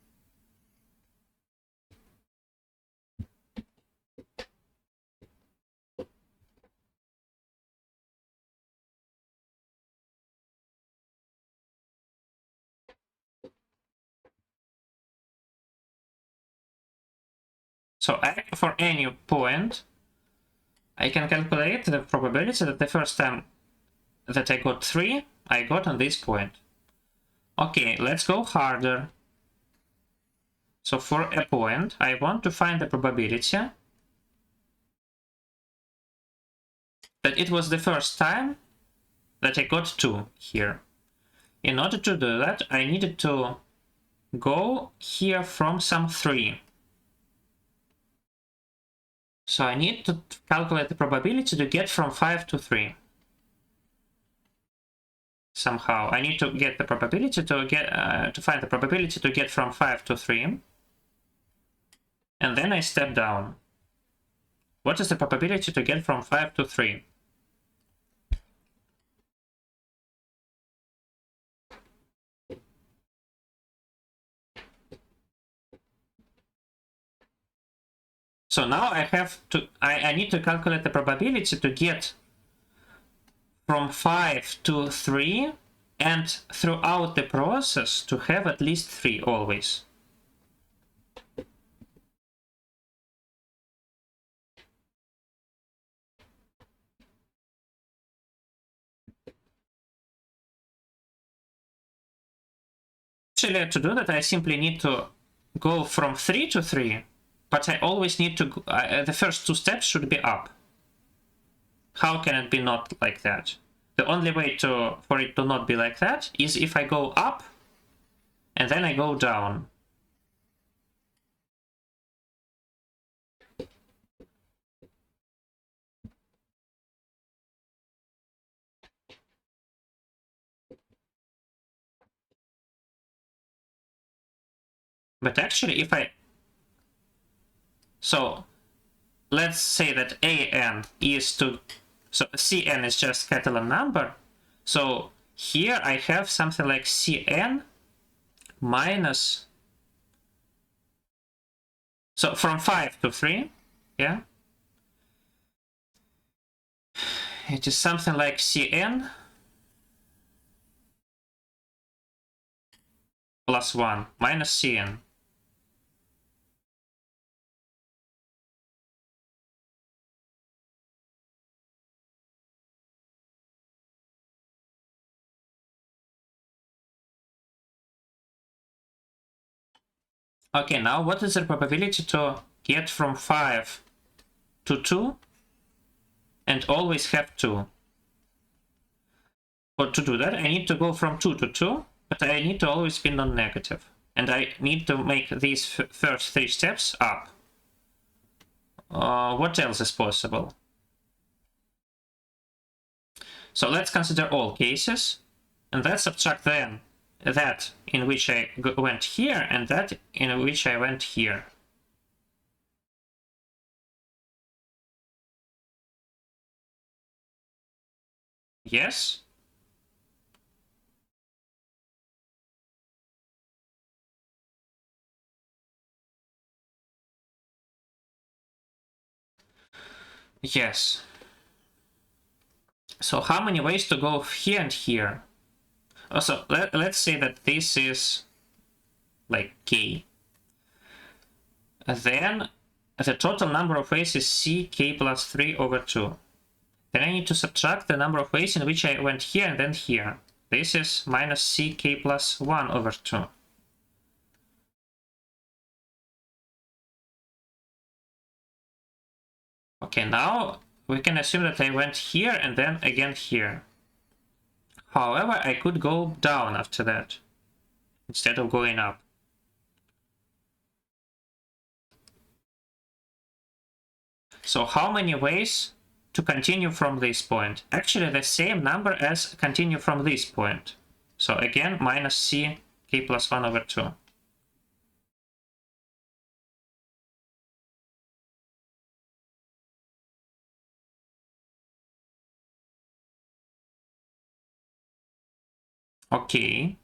So for any point, I can calculate the probability that the first time that I got 3, I got on this point. Okay, let's go harder. So for a point, I want to find the probability that it was the first time that I got 2 here. In order to do that, I needed to go here from some 3. So I need to calculate the probability to get from 5 to 3. Somehow I need to get the probability to find the probability to get from 5 to 3. and then I step down. What is the probability to get from 5 to 3? So now I have to, I need to calculate the probability to get from 5 to 3, and throughout the process to have at least 3 always. Actually, to do that, I simply need to go from 3 to 3, but I always need to, the first 2 steps should be up. How can it be not like that? The only way for it to not be like that is if I go up and then I go down. But actually, if I... So, let's say that AN is to... So, CN is just Catalan number. So, here I have something like CN minus... So, from 5 to 3, yeah? It is something like CN plus 1 minus CN. Okay, now what is the probability to get from 5 to 2 and always have 2? But to do that, I need to go from 2 to 2, but I need to always be non-negative. And I need to make these first 3 steps up. What else is possible? So let's consider all cases, and let's subtract then that in which I went here and that in which I went here. Yes? Yes. So how many ways to go here and here? Also, let's say that this is like k. Then the total number of ways is ck plus 3 over 2. Then I need to subtract the number of ways in which I went here and then here. This is minus ck plus 1 over 2. Okay, now we can assume that I went here and then again here. However, I could go down after that, instead of going up. So how many ways to continue from this point? Actually, the same number as continue from this point. So again, minus c k plus 1 over 2. Okay.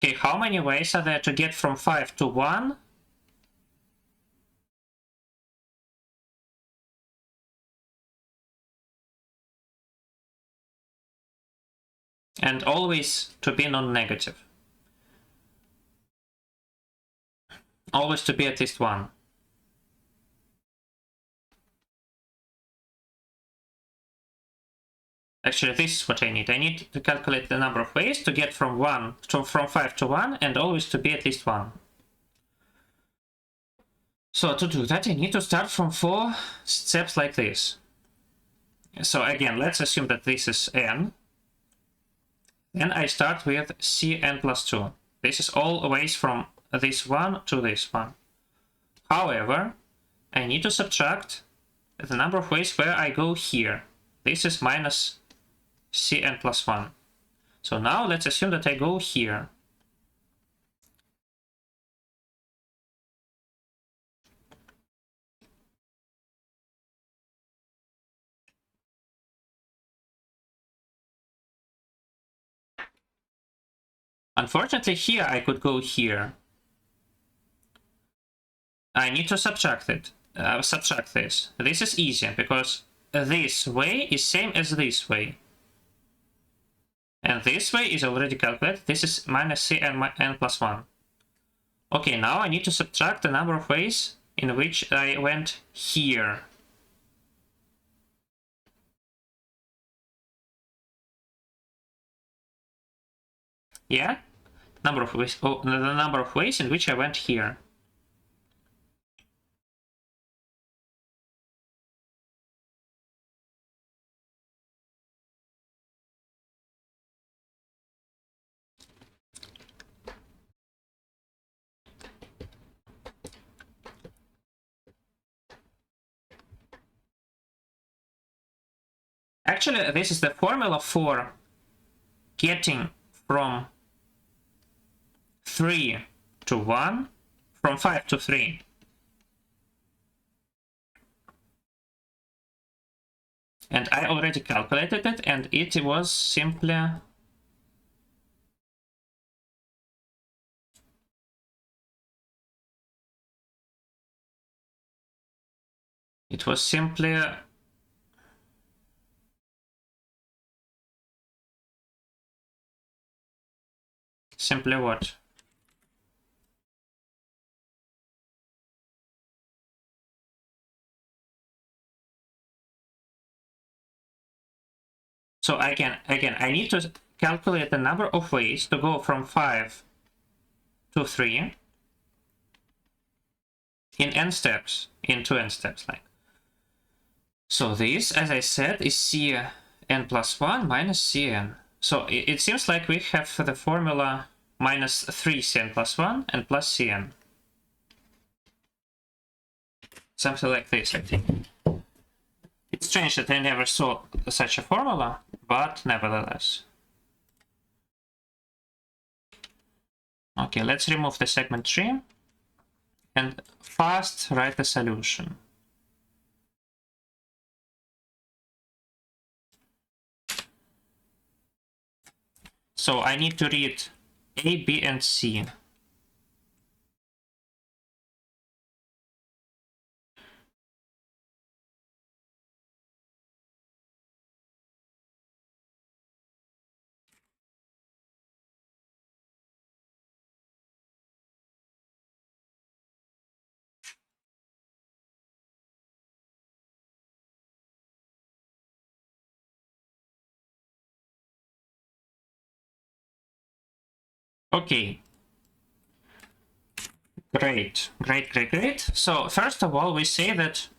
Okay, how many ways are there to get from 5 to 1? And always to be non-negative. Always to be at least 1. Actually, this is what I need. I need to calculate the number of ways to get from 5 to 1 and always to be at least 1. So to do that, I need to start from 4 steps like this. So again, let's assume that this is n. Then I start with cn plus 2. This is all ways from this one to this one. However, I need to subtract the number of ways where I go here. This is minus Cn plus 1. So now let's assume that I go here. Unfortunately, here I could go here. I need to subtract it. Subtract this. This is easy because this way is same as this way. And this way is already calculated. This is minus Cn plus 1. Okay, now I need to subtract the number of ways in which I went here. Yeah? Number of ways, oh, the number of ways in which I went here. Actually, this is the formula for getting from 3 to 1, from 5 to 3. And I already calculated it, and it was simply simply what? So again, I need to calculate the number of ways to go from 5 to 3 in n steps, in 2n steps, like. So this, as I said, is Cn plus 1 minus Cn. So it seems like we have the formula minus 3 Cn plus 1 and plus Cn. Something like this, I think. It's strange that I never saw such a formula, but nevertheless. Okay, let's remove the segment tree and fast write the solution. So I need to read A, B, and C. Okay. Great. So first of all, we say that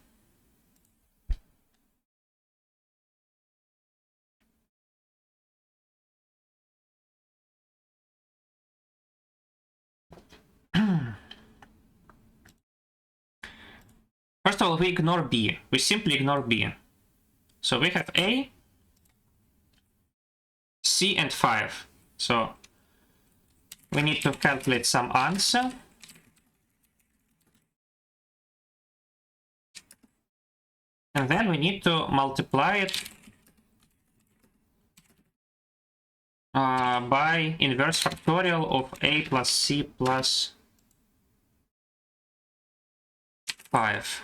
first of all, we ignore B. We simply ignore B. So we have A, C, and 5. So we need to calculate some answer. And then we need to multiply it by inverse factorial of A plus C plus 5.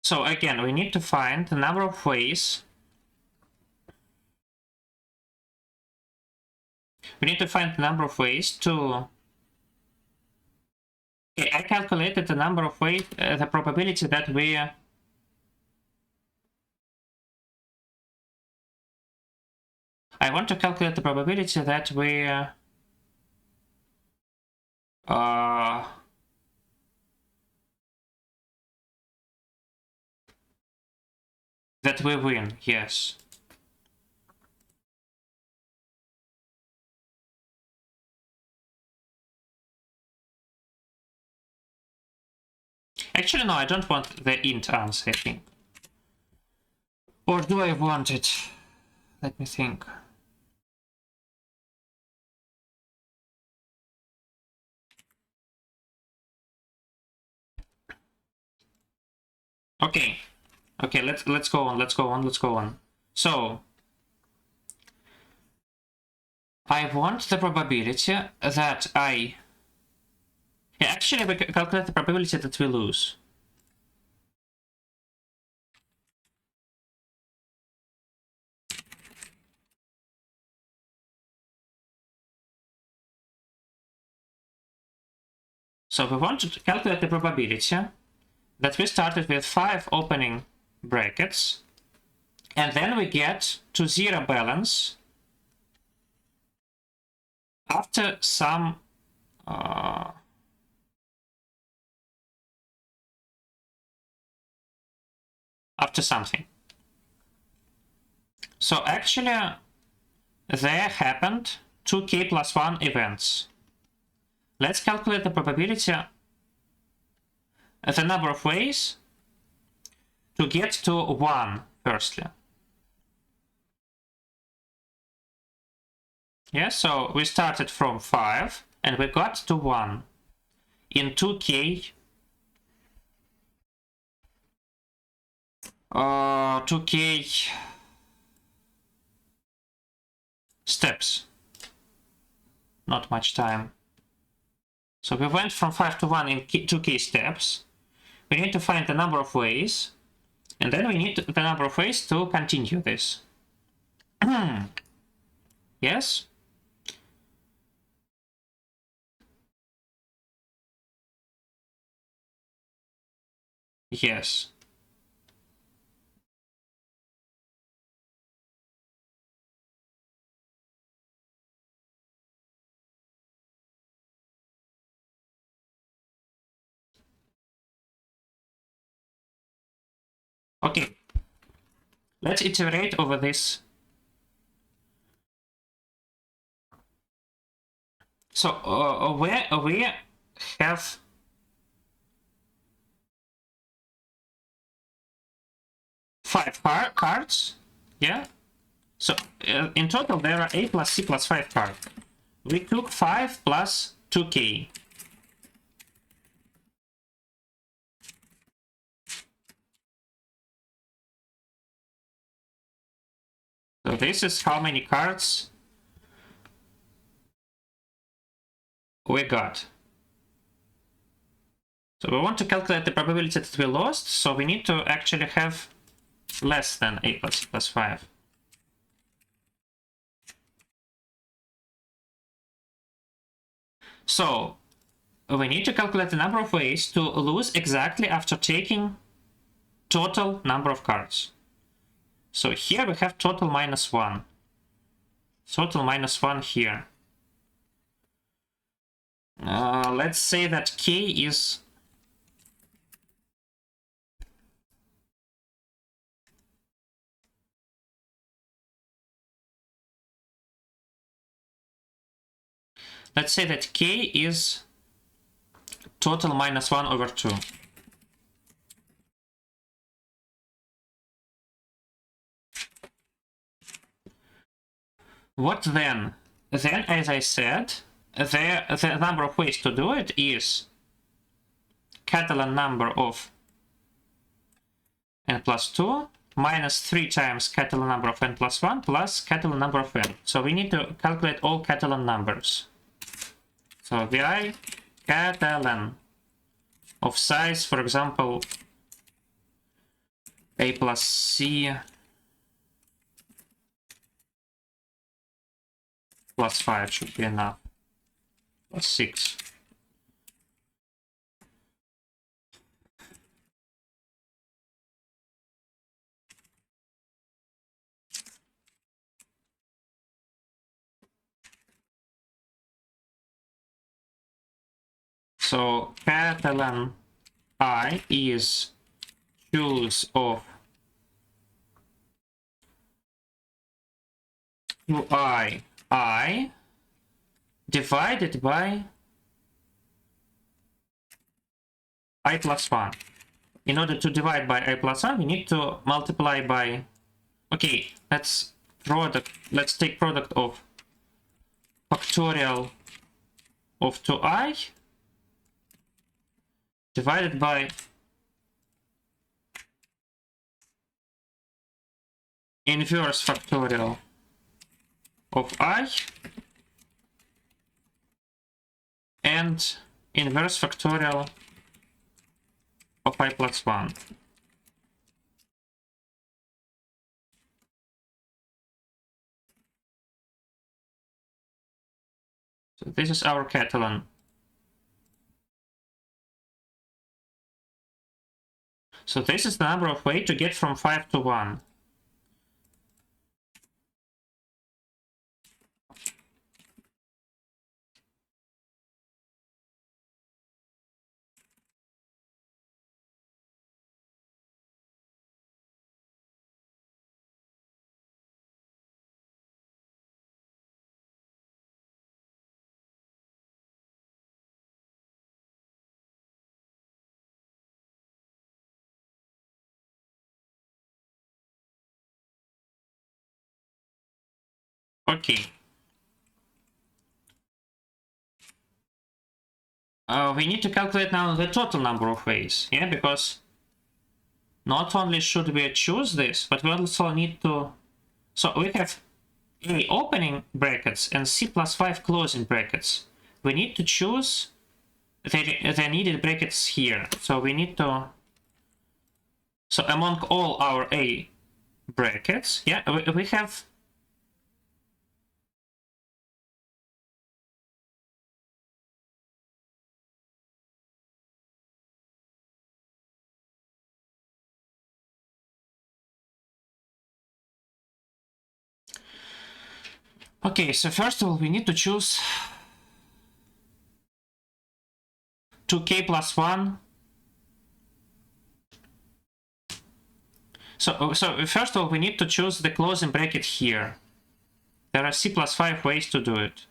So again, we need to find the number of ways. We need to find the number of ways to. Okay, I calculated the number of ways, the probability that we I want to calculate the probability that we win, yes. Actually, no, I don't want the int answer, I think. Or do I want it? Let me think. Okay. Okay, let's go on. So I want the probability that I... Yeah, actually we calculate the probability that we lose. So we want to calculate the probability that we started with 5 opening brackets, and then we get to 0 balance after some after something. So actually there happened 2k plus 1 events. Let's calculate the probability, the number of ways to get to 1 firstly. Yeah, so we started from 5 and we got to 1 in 2k 2k steps. Not much time. So we went from 5 to 1 in 2k steps. We need to find the number of ways, and then we need the number of ways to continue this. Yes? Yes. Okay. Let's iterate over this. So we have 5 cards. Yeah. So in total there are A plus C plus 5 cards. We took 5 plus 2k. So this is how many cards we got. So we want to calculate the probability that we lost, so we need to actually have less than A plus C plus 5. So we need to calculate the number of ways to lose exactly after taking total number of cards. So here we have total minus 1. Total minus 1 here. Let's say that k is... Let's say that k is total minus 1 over 2. What then? Then, as I said, the number of ways to do it is Catalan number of n plus 2 minus 3 times Catalan number of n plus 1 plus Catalan number of n. So we need to calculate all Catalan numbers. So vi Catalan of size, for example, a plus c plus 5 should be enough. Plus 6. So Catalan I is choose of 2I divided by I plus 1. In order to divide by I plus 1, we need to multiply by... Okay, let's take product of factorial of 2I divided by inverse factorial of I and inverse factorial of I plus 1. So this is our Catalan. So this is the number of ways to get from 5 to 1. Okay. We need to calculate now the total number of ways, yeah, because not only should we choose this, but we also need to... So we have A opening brackets and C plus 5 closing brackets. We need to choose the needed brackets here. So we need to... So among all our A brackets, yeah, we have... Okay, so first of all, we need to choose 2k plus 1. So first of all, we need to choose the closing bracket here. There are C plus 5 ways to do it.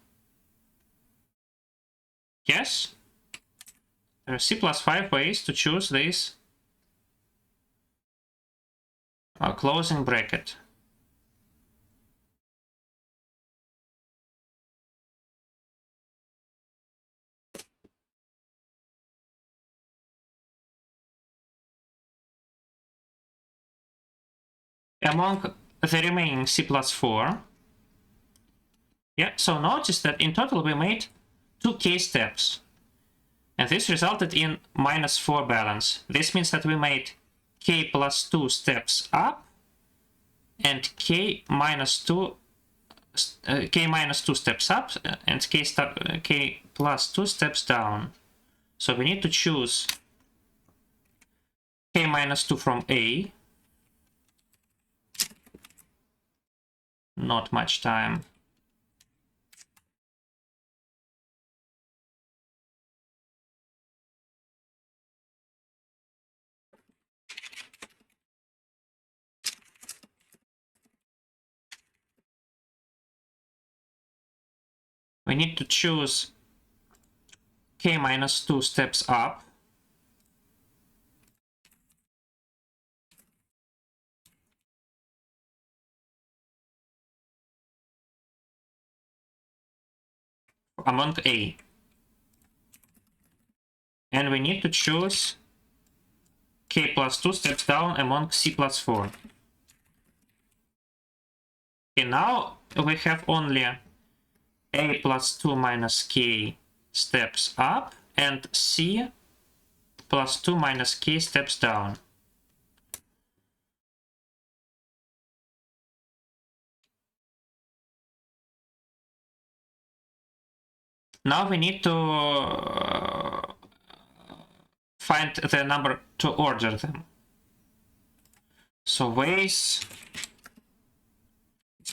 Yes? There are C plus 5 ways to choose this closing bracket. Among the remaining C plus 4. Yeah, so notice that in total we made 2k steps. And this resulted in -4 balance. This means that we made k plus 2 steps up and k minus 2 steps up and k plus 2 steps down. So we need to choose k minus 2 from A. Not much time. We need to choose k minus 2 steps up. Among A. And we need to choose k plus 2 steps down among C plus 4. Okay, now we have only A plus 2 minus k steps up and C plus 2 minus k steps down. Now we need to find the number to order them. So ways,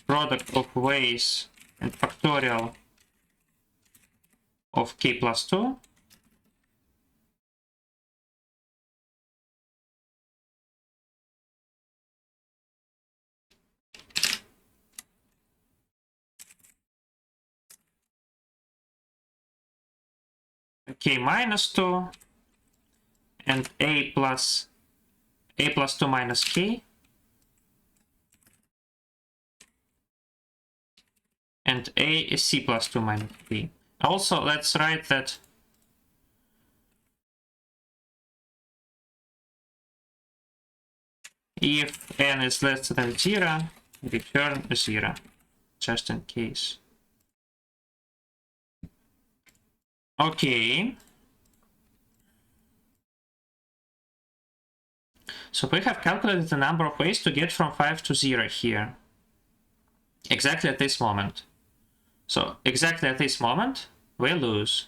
product of ways and factorial of k plus 2 k minus 2 and a plus 2 minus k and a is c plus 2 minus k. Also, let's write that if n is less than 0, return 0, just in case. Okay. So we have calculated the number of ways to get from 5 to 0 here. Exactly at this moment. So exactly at this moment, we lose.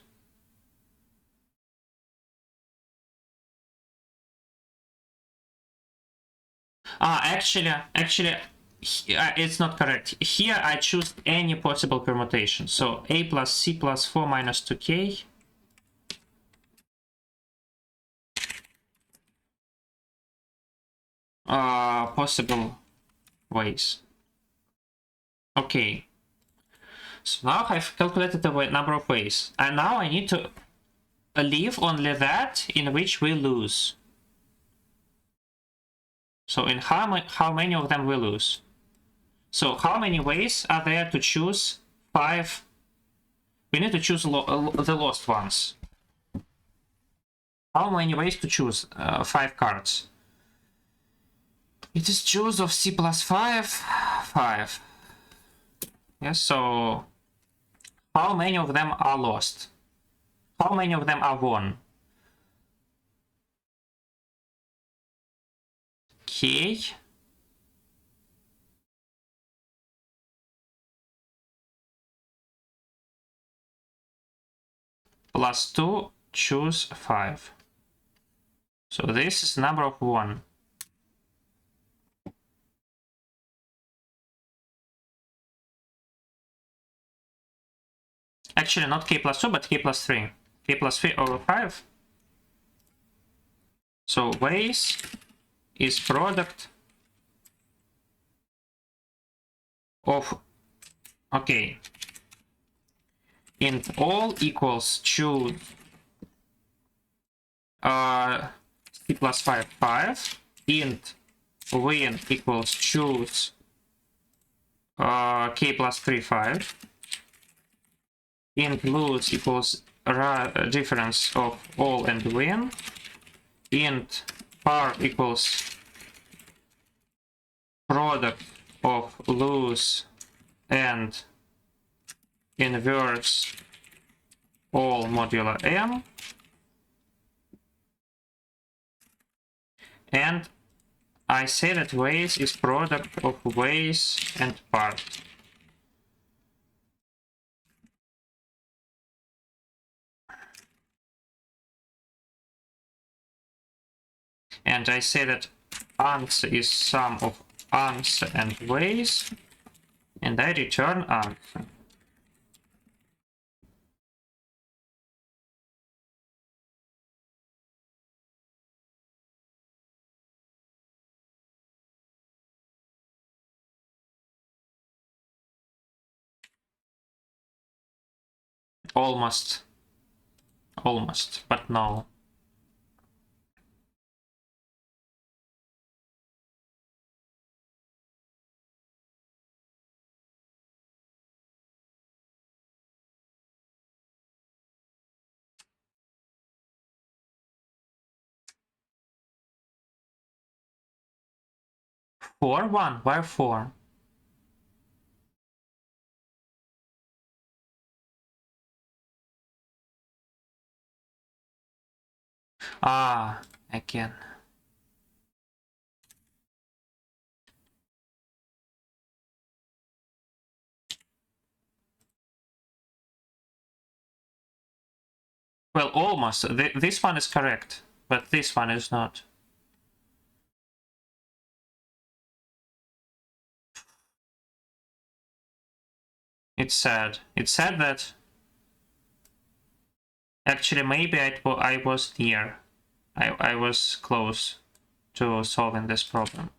Actually, it's not correct. Here I choose any possible permutation. So a plus c plus 4 minus 2k. Possible ways. Okay. So now I've calculated the number of ways. And now I need to leave only that in which we lose. So in how many of them we lose? So how many ways are there to choose 5? We need to choose the lost ones. How many ways to choose 5 cards? It is choose of c plus 5, 5. Yes, so how many of them are lost? How many of them are won? K plus 2, choose 5. So this is number of 1. Actually, not k plus 2, but k plus 3. K plus 3 over 5. So ways is product of, okay, int all equals choose c plus 5, 5. Int win equals choose k plus 3, 5. Int lose equals difference of all and win. Int par equals product of lose and inverse all modulo m. And I say that ways is product of ways and part. And I say that answer is sum of answer and ways, and I return answer. Almost, but no. Four, one, why 4? Again. Well, almost. This one is correct, but this one is not. It's sad. It's sad that actually maybe I was near. I was close to solving this problem.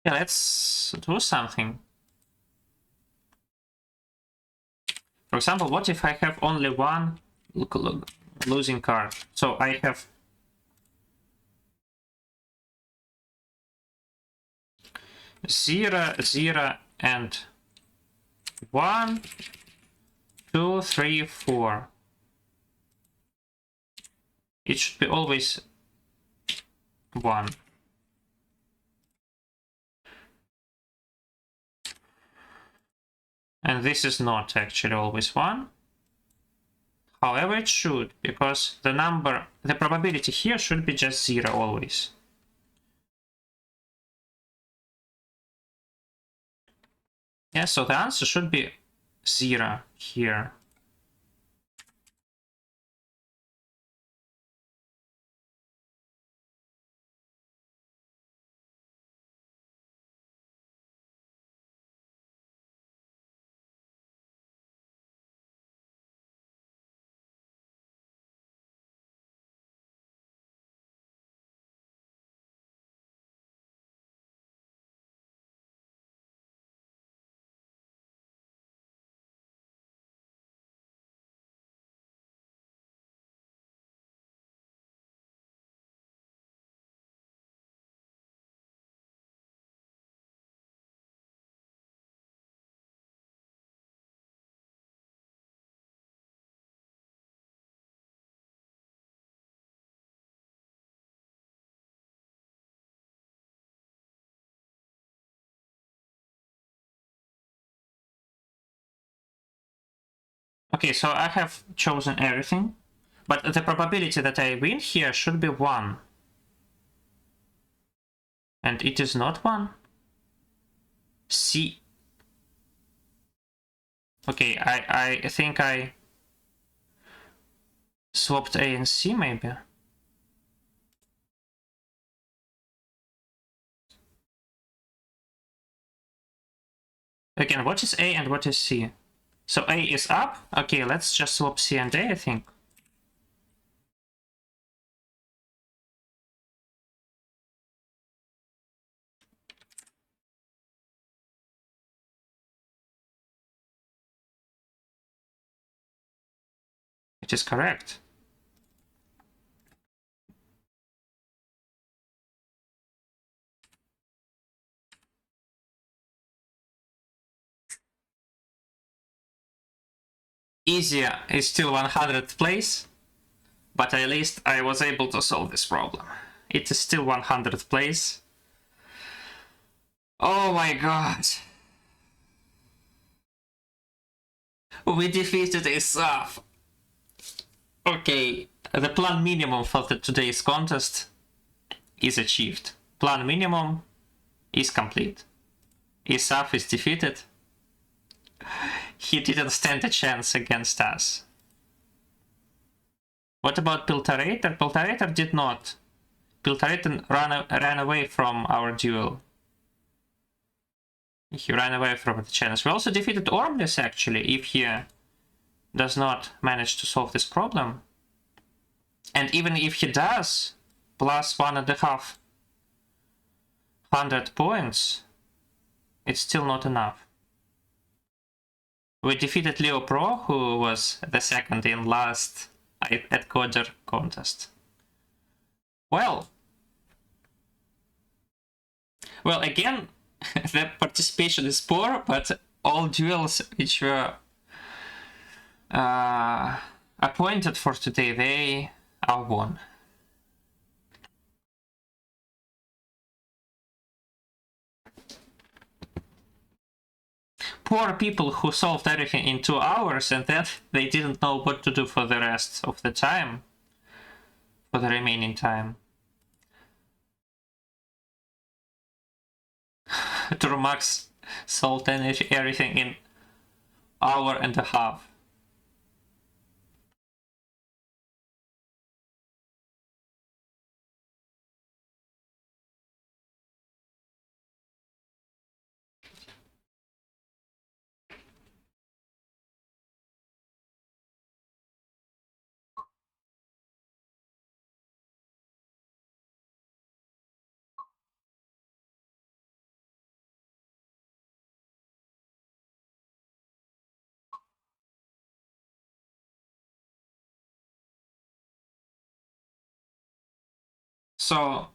Yeah, let's do something. For example, what if I have only one losing card? So I have 0, 0, and 1, 2, 3, 4. It should be always 1. And this is not actually always 1. However, it should, because the probability here should be just 0 always. Yeah, so the answer should be 0 here. Okay, so I have chosen everything, but the probability that I win here should be 1. And it is not 1. C. Okay, I think I swapped A and C maybe. Again, what is A and what is C? So A is up. Okay, let's just swap C and A, I think. It is correct. Easier is still 100th place, but at least I was able to solve this problem. It is still 100th place. Oh my god. We defeated Isaf. Okay, the plan minimum for today's contest is achieved. Plan minimum is complete. Isaf is defeated. He didn't stand a chance against us. What about Pilterator? Pilterator did not. Pilterator ran away from our duel. He ran away from the challenge. We also defeated Ormless actually, if he does not manage to solve this problem. And even if he does, plus 1,500 points, it's still not enough. We defeated Leo Pro, who was the second in last at Coder contest. Well, again, the participation is poor, but all duels which were appointed for today, they are won. Poor people who solved everything in 2 hours and then they didn't know what to do for the rest of the time, for the remaining time. Turmax solved everything in hour and a half. So,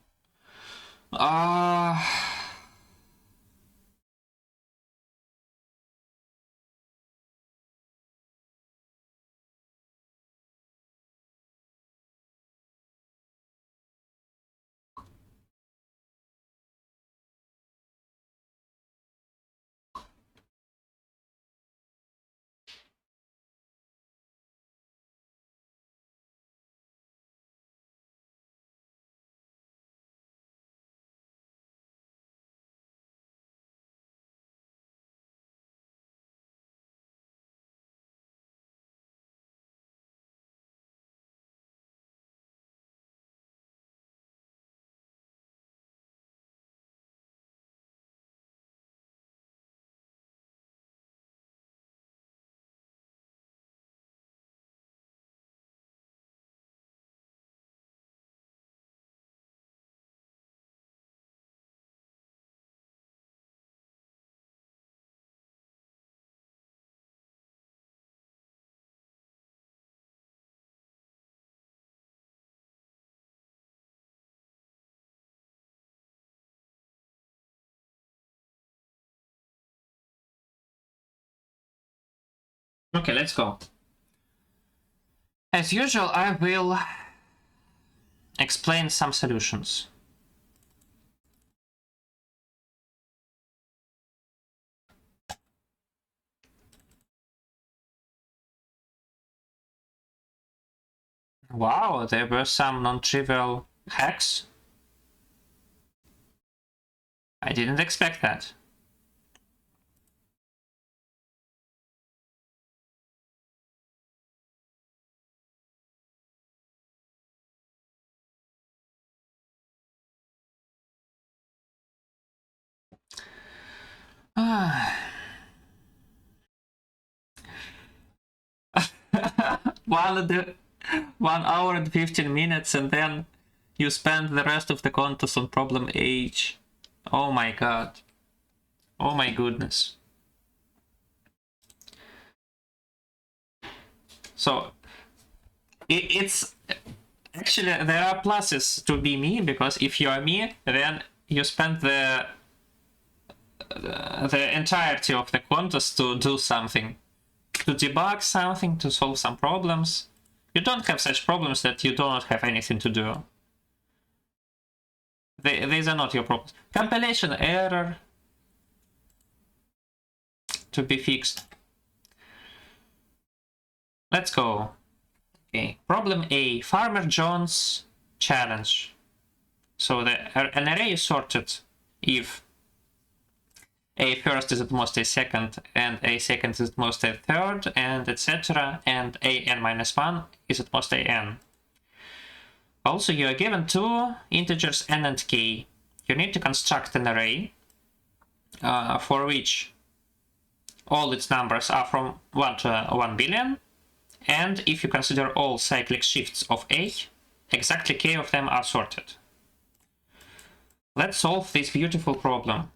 okay, let's go. As usual, I will explain some solutions. Wow, there were some non-trivial hacks. I didn't expect that. One hour and 15 minutes, and then you spend the rest of the contest on problem H. Oh my god. Oh my goodness. So, it's... Actually, there are pluses to be me, because if you are me, then you spend the entirety of the contest to do something. To debug something, to solve some problems. You don't have such problems that you do not have anything to do. These are not your problems. Compilation error to be fixed. Let's go. Okay, problem A, Farmer John's challenge. So an array is sorted if a first is at most a second, and a second is at most a third, and etc. And a n minus 1 is at most a n. Also, you are given two integers n and k. You need to construct an array for which all its numbers are from 1 to 1 billion, and if you consider all cyclic shifts of a, exactly k of them are sorted. Let's solve this beautiful problem.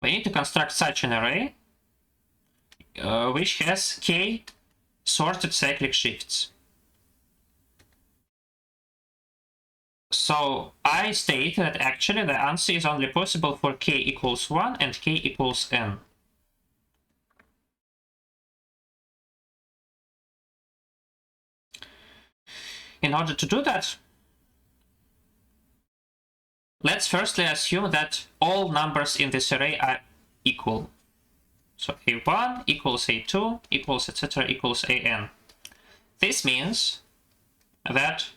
We need to construct such an array which has k sorted cyclic shifts. So I state that actually the answer is only possible for k equals 1 and k equals n. In order to do that, let's firstly assume that all numbers in this array are equal. So a1 equals a2 equals etc. equals an. This means that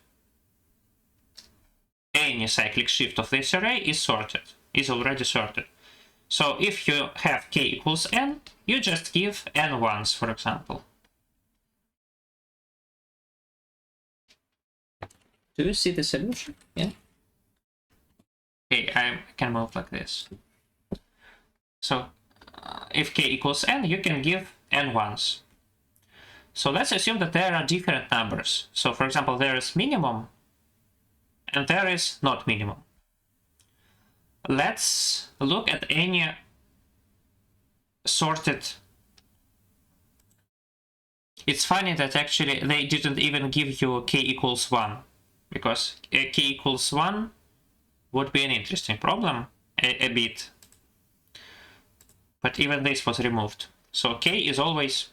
any cyclic shift of this array is already sorted. So if you have k equals n, you just give n ones, for example. Do you see the solution? Yeah. Okay, I can move like this. So if k equals n, you can give n ones. So let's assume that there are different numbers. So for example, there is minimum and there is not minimum. Let's look at any sorted It's funny that actually they didn't even give you k equals 1, because k equals 1 would be an interesting problem, a bit. But even this was removed. So k is always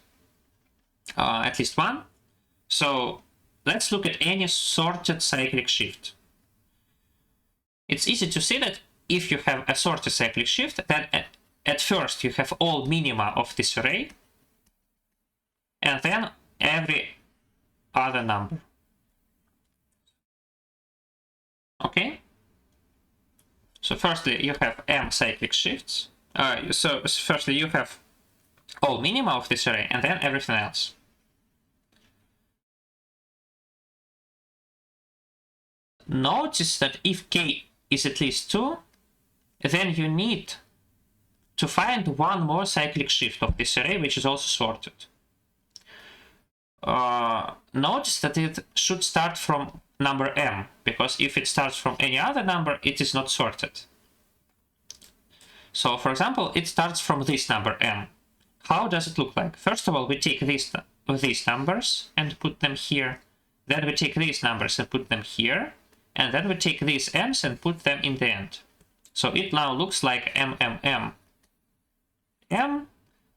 at least 1. So let's look at any sorted cyclic shift. It's easy to see that if you have a sorted cyclic shift, then at first you have all minima of this array, and then every other number. Okay? So firstly, you have m cyclic shifts. So firstly, you have all minima of this array, and then everything else. Notice that if k is at least 2, then you need to find one more cyclic shift of this array, which is also sorted. Notice that it should start from number m, because if it starts from any other number, it is not sorted. So, for example, it starts from this number m. How does it look like? First of all, we take these numbers and put them here. Then we take these numbers and put them here. And then we take these m's and put them in the end. So it now looks like m, and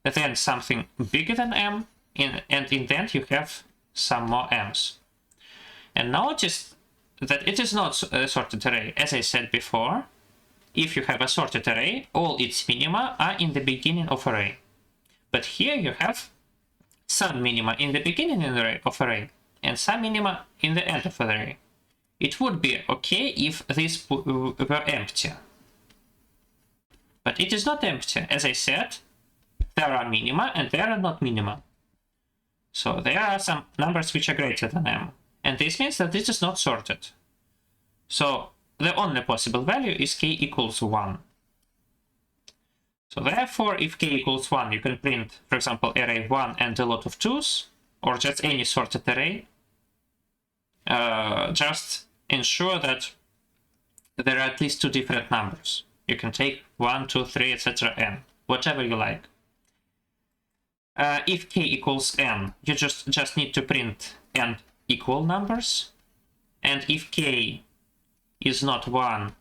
then something bigger than m, and in the end you have some more m's. And notice that it is not a sorted array. As I said before, if you have a sorted array, all its minima are in the beginning of array. But here you have some minima in the beginning of array, and some minima in the end of array. It would be okay if these were empty. But it is not empty. As I said, there are minima and there are not minima. So there are some numbers which are greater than m. And this means that this is not sorted. So the only possible value is k equals 1. So therefore, if k equals 1, you can print, for example, array 1 and a lot of 2's, or just any sorted array. Just ensure that there are at least 2 different numbers. You can take 1, 2, 3, etc. n, whatever you like. If k equals n, you just need to print n equal numbers. And if k is not 1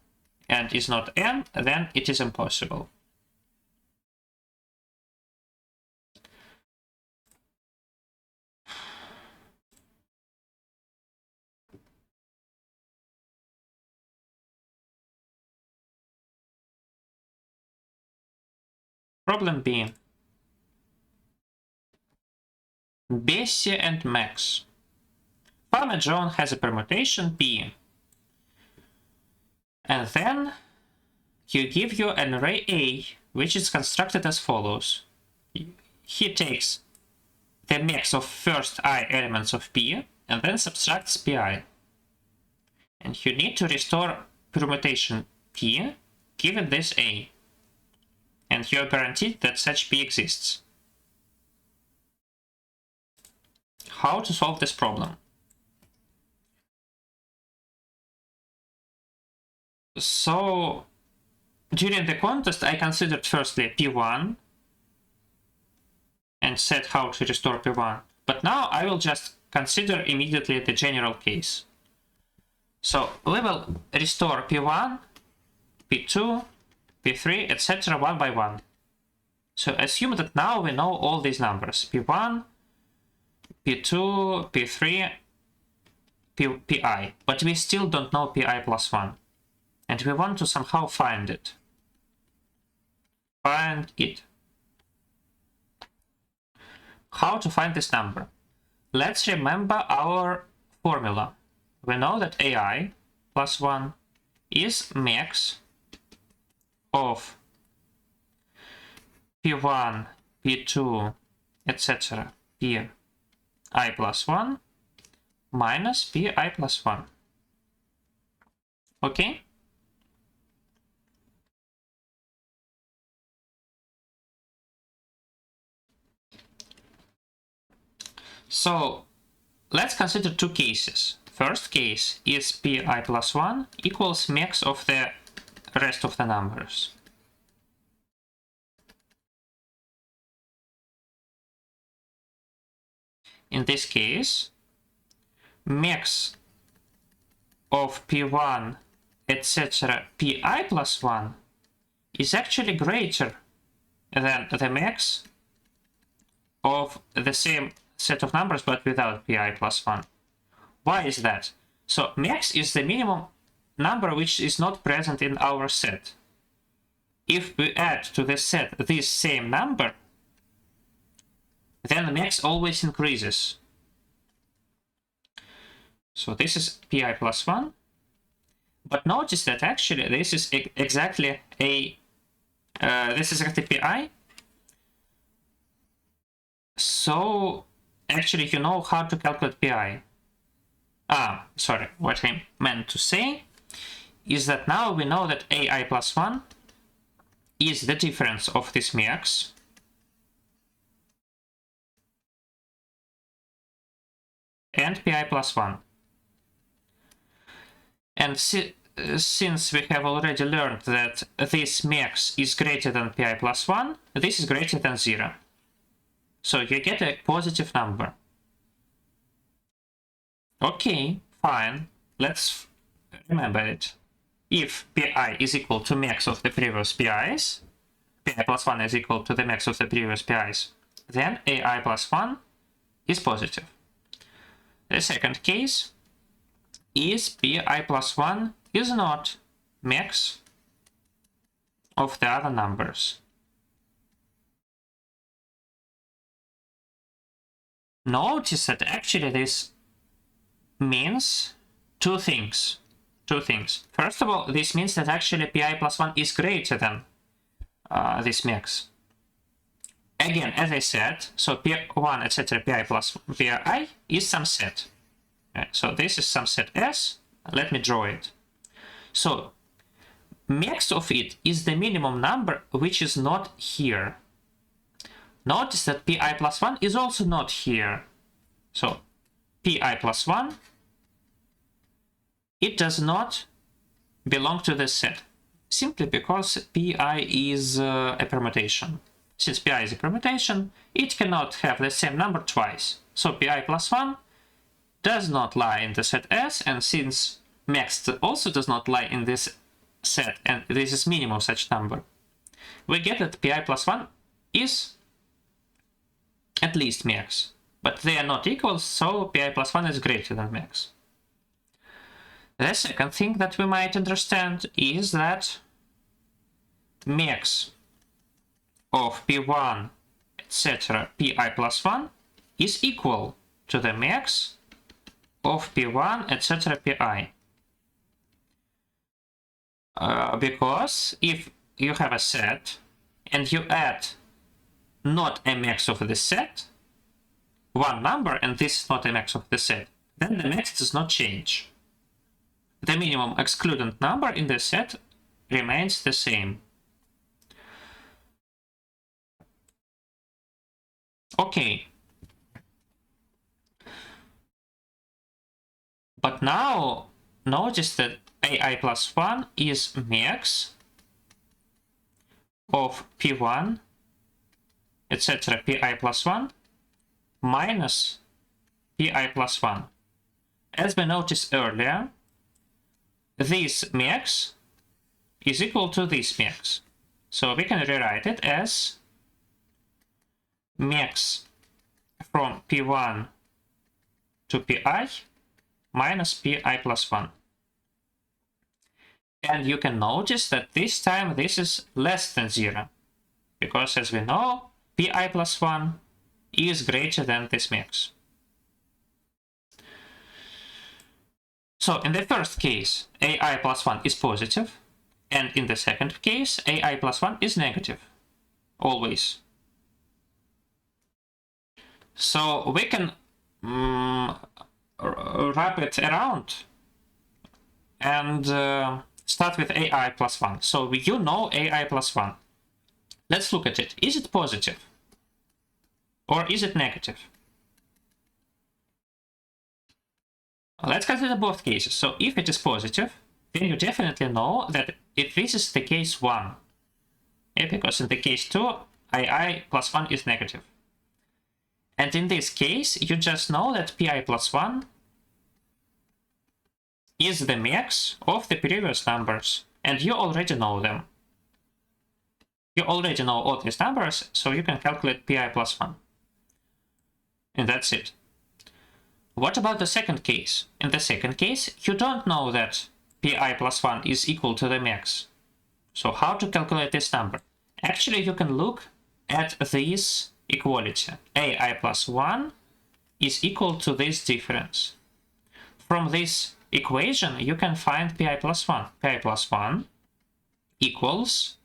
and is not n, then it is impossible. Problem B. Bessie and MEX. Farmer John has a permutation P. And then he gives you an array A, which is constructed as follows. He takes the MEX of first I elements of P, and then subtracts Pi. And you need to restore permutation P, given this A. And you are guaranteed that such P exists. How to solve this problem? So, during the contest, I considered firstly P1 and said how to restore P1. But now I will just consider immediately the general case. So we will restore P1, P2, P3, etc. one by one. So assume that now we know all these numbers. P1, P2, P3, Pi. But we still don't know Pi plus 1. And we want to somehow find it. Find it. How to find this number? Let's remember our formula. We know that AI plus 1 is MEX of P1, P2, etc. Pi plus 1 minus Pi plus 1. Okay? So let's consider 2 cases. First case is Pi plus 1 equals MEX of the rest of the numbers. in this case, MEX of P1, etc. Pi plus 1 is actually greater than the MEX of the same set of numbers but without Pi plus 1. Why is that? So MEX is the minimum number which is not present in our set. If we add to the set this same number, then the MEX always increases. So this is Pi plus 1. But notice that actually this is exactly Pi. So actually you know how to calculate Pi. Sorry, what I meant to say is that now we know that AI plus 1 is the difference of this MEX and Pi plus 1. And since we have already learned that this MEX is greater than Pi plus 1, this is greater than 0. So you get a positive number. Okay, fine. Let's remember it. If Pi is equal to MEX of the previous Pi's, Pi plus 1 is equal to the MEX of the previous Pi's, then AI plus 1 is positive. The second case is Pi plus 1 is not MEX of the other numbers. Notice that actually this means two things. First of all, this means that actually Pi plus 1 is greater than this MEX. Again, as I said, so Pi1, etc. Pi plus Pi is some set. Right, so this is some set S. Let me draw it. So MEX of it is the minimum number which is not here. Notice that Pi plus 1 is also not here. So Pi plus 1, it does not belong to this set, simply because Pi is a permutation. Since Pi is a permutation, it cannot have the same number twice. So Pi plus 1 does not lie in the set S, and since MEX also does not lie in this set, and this is minimum such number, we get that Pi plus 1 is at least MEX. But they are not equal, so Pi plus 1 is greater than MEX. The second thing that we might understand is that MEX of P1, etc. Pi plus 1 is equal to the MEX of P1, etc. Pi. Because if you have a set and you add not a MEX of the set, one number, and this is not a MEX of the set, then the MEX does not change. The minimum excluded number in the set remains the same. Okay. But now notice that AI plus 1 is MEX of P1, etc. Pi plus 1 minus Pi plus 1. As we noticed earlier, this MEX is equal to this MEX. So we can rewrite it as MEX from P1 to Pi minus Pi plus 1. And you can notice that this time this is less than 0, because as we know, Pi plus 1 is greater than this MEX. So in the first case, AI plus 1 is positive, and in the second case, AI plus 1 is negative, always. So we can wrap it around and start with AI plus 1. So you know AI plus 1. Let's look at it. Is it positive? Or is it negative? Let's consider both cases. So if it is positive, then you definitely know that this is the case 1. Yeah, because in the case 2, AI plus 1 is negative. And in this case, you just know that pi plus 1 is the max of the previous numbers, and you already know them. You already know all these numbers, so you can calculate pi plus 1. And that's it. What about the second case? In the second case, you don't know that pi plus 1 is equal to the max. So how to calculate this number? Actually, you can look at this equality. ai plus 1 is equal to this difference. From this equation, you can find pi plus 1. Pi plus 1 equals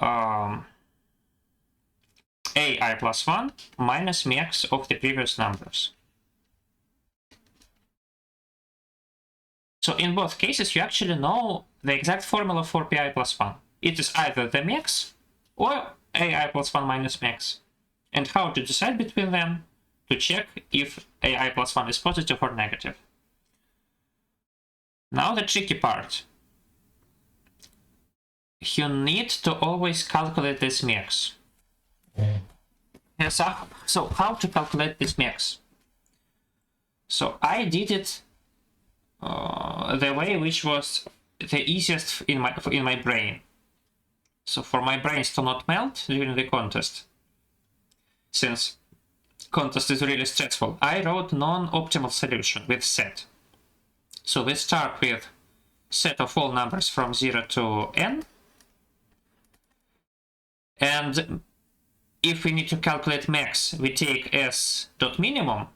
ai plus 1 minus max of the previous numbers. So in both cases, you actually know the exact formula for pi plus 1. It is either the max or ai plus 1 minus max. And how to decide between them? To check if ai plus 1 is positive or negative. Now the tricky part. You need to always calculate this max. So how to calculate this max? So I did it the way which was the easiest in my brain. So for my brains to not melt during the contest, since contest is really stressful, I wrote non-optimal solution with set. So we start with set of all numbers from 0 to n, and if we need to calculate max, we take s dot minimum,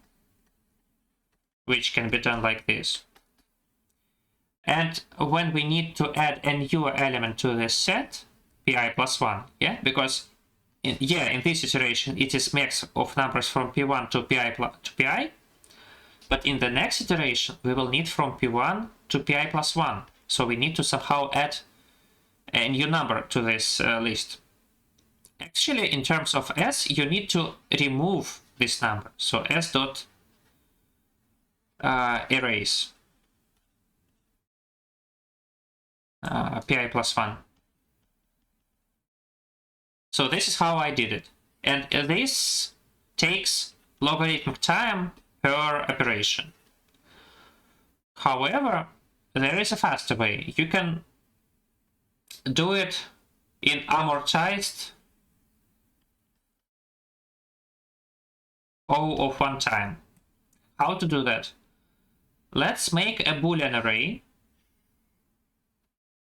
which can be done like this. And when we need to add a new element to this set, pi plus 1, yeah, because in this iteration it is max of numbers from p1 to pi, but in the next iteration we will need from p1 to pi plus 1, so we need to somehow add a new number to this list. Actually, in terms of s, you need to remove this number, so s dot erase pi plus 1. So this is how I did it. And this takes logarithmic time per operation. However, there is a faster way. You can do it in amortized O of 1 time. How to do that? Let's make a Boolean array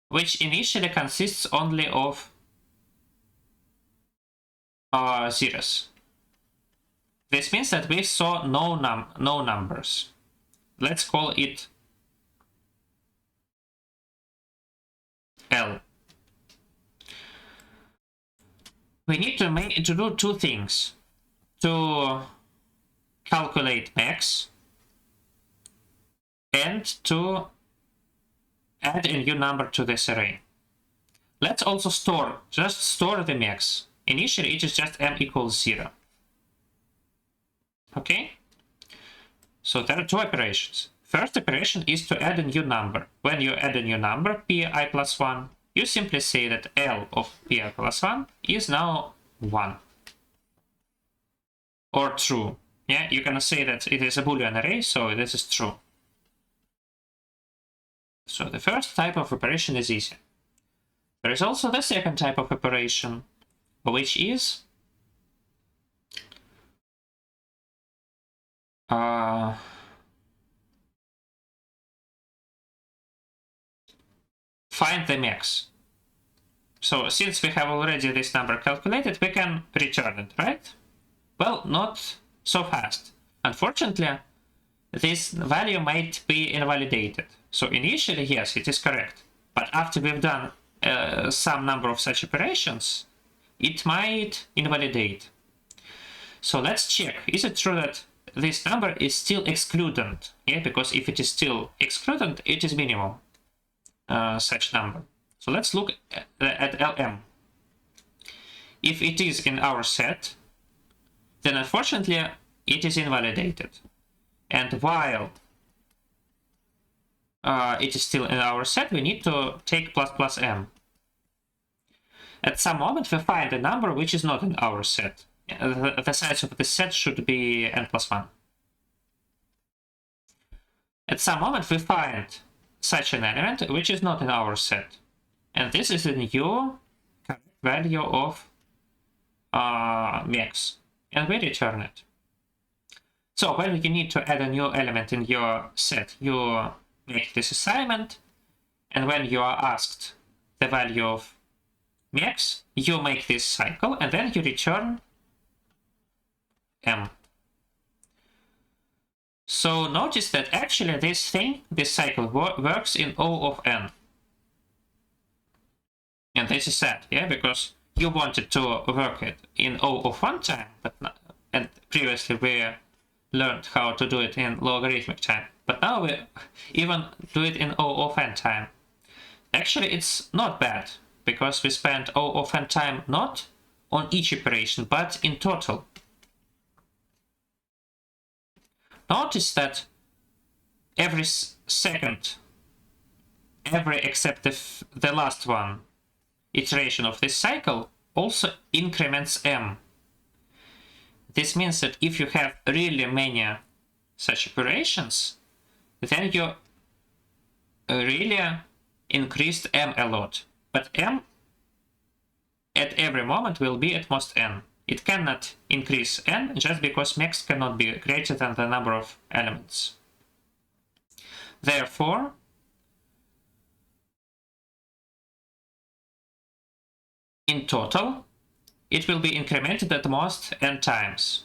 which initially consists only of zeros. This means that we saw no numbers. Let's call it L. We need to do two things: to calculate max and to add a new number to this array. Let's also store the max. Initially it is just m equals 0. Okay? So there are two operations. First operation is to add a new number. When you add a new number, pi plus 1, you simply say that L of pi plus 1 is now 1. Or true. Yeah, you can say that it is a Boolean array, so this is true. So the first type of operation is easy. There is also the second type of operation, which is find the max. So since we have already this number calculated, we can return it, right? Well, not so fast. Unfortunately, this value might be invalidated. So initially, yes, it is correct. But after we've done some number of such operations, it might invalidate. So let's check. Is it true that this number is still excludant? Yeah, because if it is still excludant, it is minimum such number. So let's look at LM. If it is in our set, then unfortunately it is invalidated. And while it is still in our set, we need to take ++m. At some moment we find a number which is not in our set. the size of the set should be n+1. At some moment we find such an element which is not in our set, and this is a new value of MEX, and we return it. So when you need to add a new element in your set, you make this assignment, and when you are asked the value of MEX, you make this cycle, and then you return M. So notice that actually this cycle works in O of n. And this is sad, yeah, because you wanted to work it in O of 1 time, but not, and previously we learned how to do it in logarithmic time, but now we even do it in O of n time. Actually, it's not bad, because we spend O of n time not on each operation, but in total. Notice that every second, every except the last one, iteration of this cycle also increments m. This means that if you have really many such operations, then you really increased m a lot. But m at every moment will be at most n. It cannot increase n just because MEX cannot be greater than the number of elements. Therefore, in total, it will be incremented at most n times.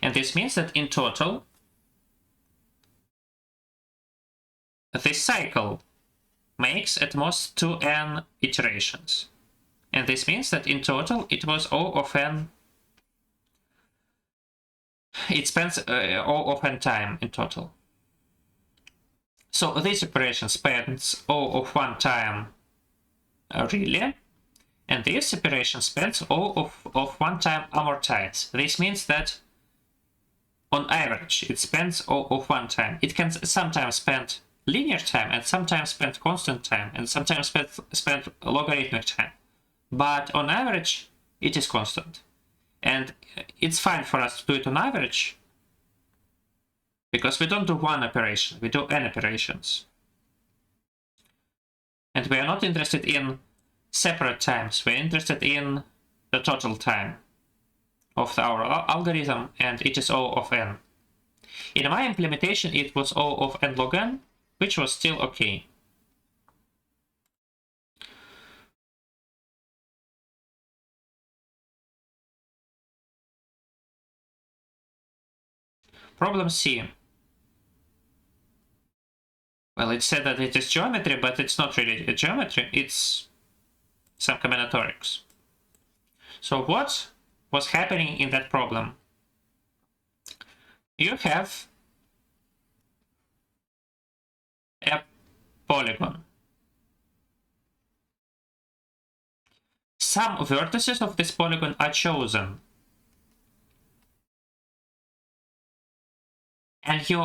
And this means that in total, this cycle makes at most 2n iterations. And this means that in total it was O of n. It spends O of n time in total. So this operation spends O of 1 time really, and this operation spends O of 1 time amortized. This means that on average it spends O of 1 time. It can sometimes spend linear time, and sometimes spend constant time, and sometimes spend logarithmic time. But on average, it is constant. And it's fine for us to do it on average, because we don't do one operation, we do n operations. And we are not interested in separate times, we're interested in the total time of our algorithm, and it is O of n. In my implementation, it was O of n log n, which was still okay. Problem C. Well, it said that it is geometry, but it's not really a geometry, it's some combinatorics. So what was happening in that problem? You have a polygon. Some vertices of this polygon are chosen. And you,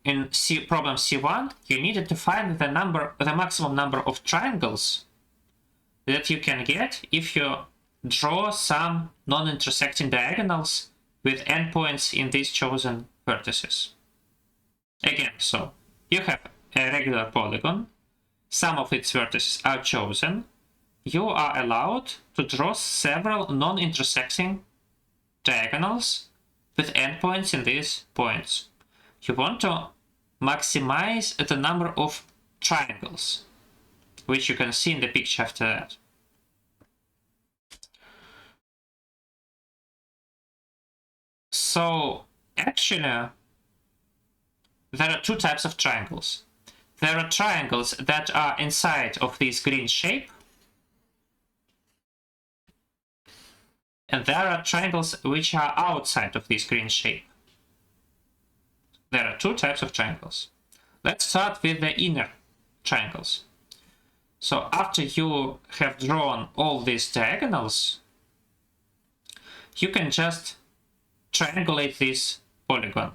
in problem C1, you needed to find the maximum number of triangles that you can get if you draw some non-intersecting diagonals with endpoints in these chosen vertices. Again, so you have a regular polygon, some of its vertices are chosen, you are allowed to draw several non-intersecting diagonals with endpoints in these points. You want to maximize the number of triangles, which you can see in the picture after that. So actually, there are two types of triangles. There are triangles that are inside of this green shape, and there are triangles which are outside of this green shape. There are two types of triangles. Let's start with the inner triangles. So after you have drawn all these diagonals, you can just triangulate this polygon.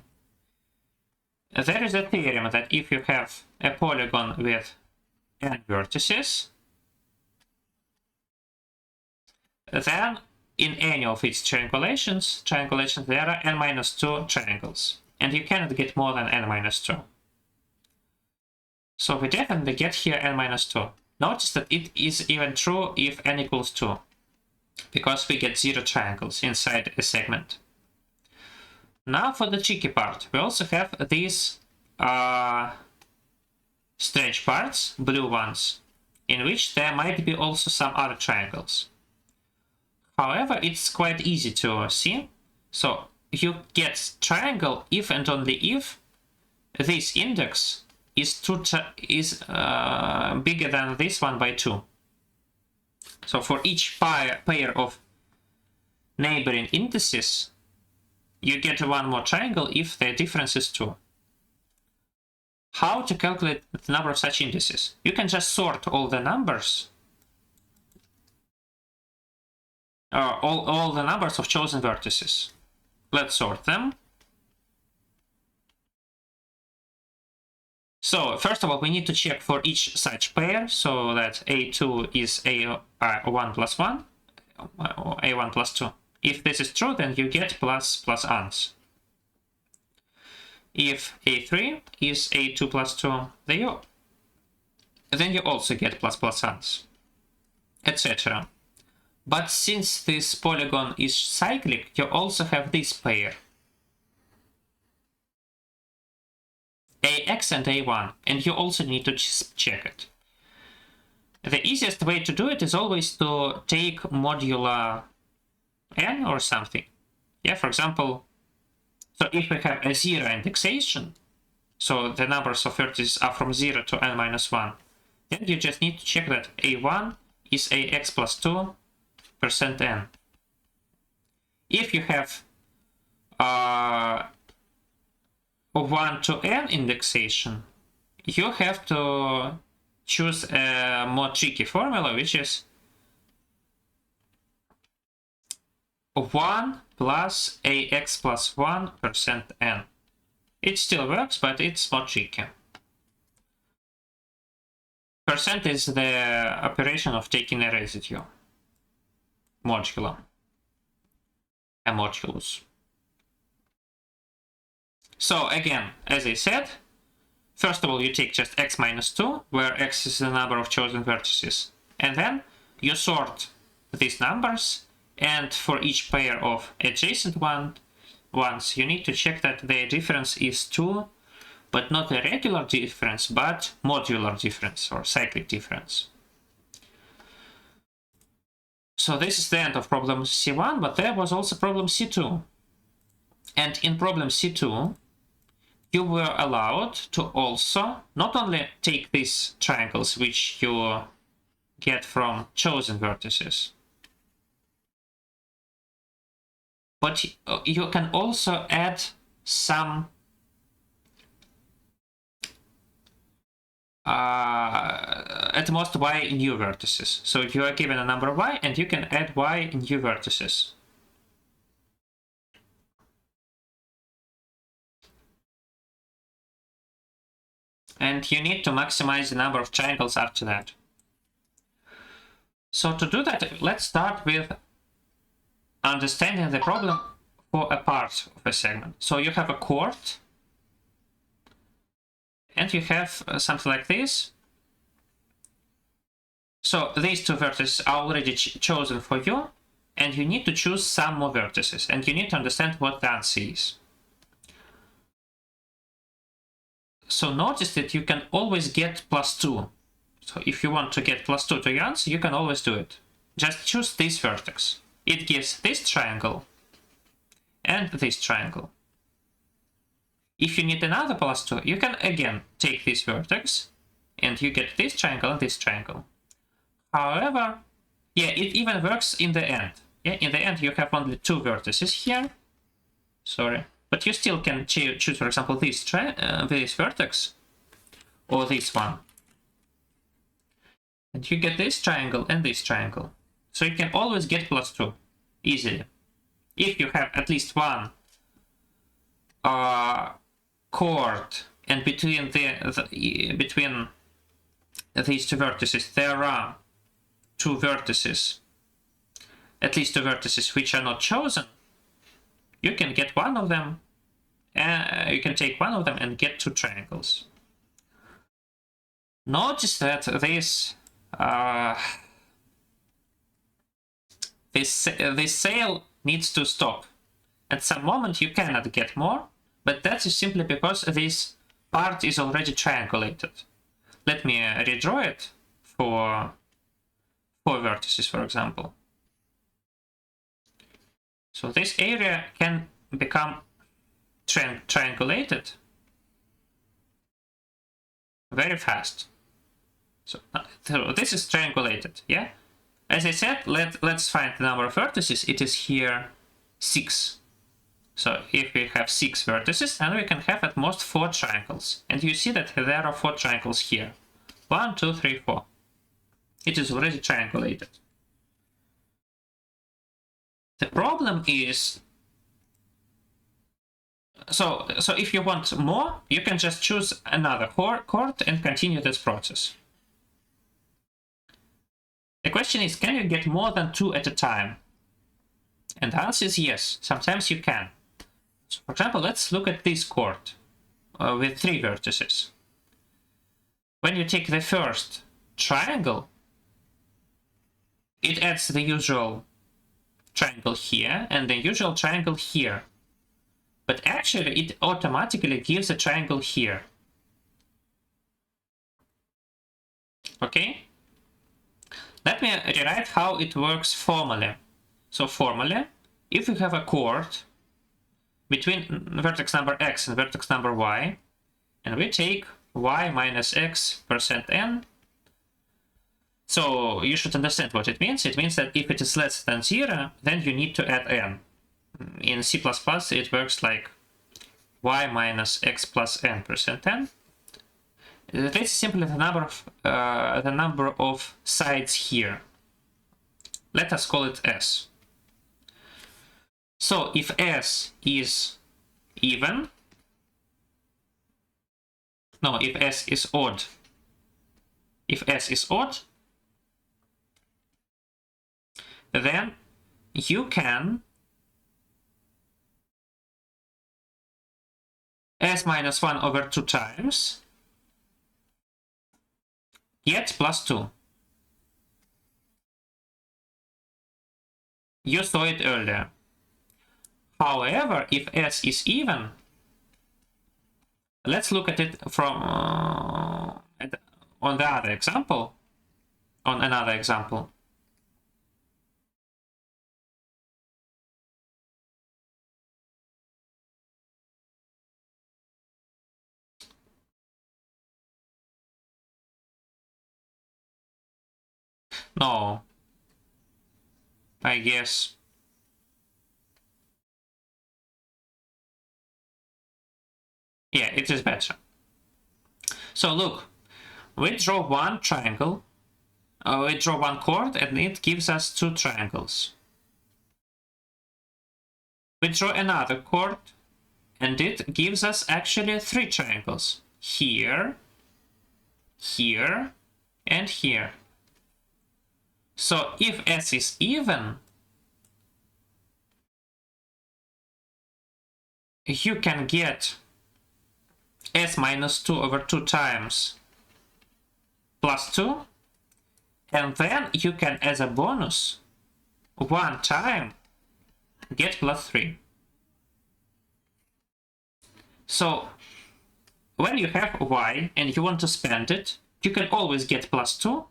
There is a theorem that if you have a polygon with n vertices, then in any of its triangulations, there are n-2 triangles, and you cannot get more than n-2. So we definitely get here n-2. Notice that it is even true if n equals 2, because we get 0 triangles inside a segment. Now for the tricky part, we also have these strange parts, blue ones, in which there might be also some other triangles. However, it's quite easy to see. So you get triangle if and only if this index is bigger than this one by 2. So for each pair of neighboring indices, you get one more triangle if the difference is 2. How to calculate the number of such indices? You can just sort all the numbers, all the numbers of chosen vertices. Let's sort them. So first of all, we need to check for each such pair, so that A2 is A1 plus 1, or A1 plus 2. If this is true, then you get plus uns. If A3 is A2 plus 2, then you also get plus uns, etc. But since this polygon is cyclic, you also have this pair, AX and A1, and you also need to check it. The easiest way to do it is always to take modular n or something. Yeah, for example, so if we have a 0 indexation, so the numbers of vertices are from 0 to n-1, then you just need to check that A1 is AX plus 2 %n. If you have 1 to n indexation, you have to choose a more tricky formula, which is 1 plus AX plus 1 %n. It still works, but it's more tricky. Percent is the operation of taking a residue. Modulo. A modulus. So again, as I said, first of all you take just x minus 2, where x is the number of chosen vertices, and then you sort these numbers, and for each pair of adjacent ones you need to check that the difference is 2, but not a regular difference, but modular difference or cyclic difference. So this is the end of problem C1, but there was also problem C2. And in problem C2, you were allowed to also not only take these triangles which you get from chosen vertices, but you can also add some at most y new vertices. So you are given a number y and you can add y new vertices. And you need to maximize the number of triangles after that. So to do that, let's start with understanding the problem for a part of a segment. So you have a chord, and you have something like this. So these two vertices are already chosen for you, and you need to choose some more vertices, and you need to understand what the answer is. So notice that you can always get +2. So if you want to get +2 to your answer, you can always do it. Just choose this vertex. It gives this triangle and this triangle. If you need another +2, you can again take this vertex and you get this triangle and this triangle. However, yeah, it even works in the end. Yeah, in the end you have only 2 vertices here. Sorry. But you still can choose, for example, this vertex or this one. And you get this triangle and this triangle. So you can always get +2 easily. If you have at least one chord, and between these two vertices there are 2 vertices at least two vertices which are not chosen, you can get one of them, you can take one of them and get two triangles. Notice that this sale needs to stop. At some moment you cannot get more, but that is simply because this part is already triangulated. Let me redraw it for 4 vertices, for example. So this area can become triangulated very fast. So this is triangulated, yeah? As I said, let's find the number of vertices. It is here 6. So if we have 6 vertices, then we can have at most 4 triangles. And you see that there are 4 triangles here. 1, 2, 3, 4. It is already triangulated. The problem is, so if you want more, you can just choose another chord and continue this process. The question is, can you get more than 2 at a time? And the answer is yes, sometimes you can. So for example, let's look at this chord with 3 vertices. When you take the first triangle, it adds the usual triangle here and the usual triangle here. But actually it automatically gives a triangle here. Okay? Let me rewrite how it works formally. So formally, if you have a chord between vertex number x and vertex number y, and we take y minus x %n, so you should understand what it means. It means that if it is less than 0, then you need to add n. In C++, it works like y minus x plus n %n. This is simply the number of sides here. Let us call it s. So if s is even, no, if s is odd, then you can s minus 1 over 2 times get plus 2. You saw it earlier. However, if s is even, let's look at it from on another example. No, I guess. Yeah, it is better. So look, we draw one triangle, we draw one chord, and it gives us 2 triangles. We draw another chord, and it gives us actually 3 triangles. Here, here, and here. So if s is even, you can get s minus 2 over 2 times plus 2, and then you can, as a bonus, one time get plus 3. So when you have y and you want to spend it, you can always get plus 2,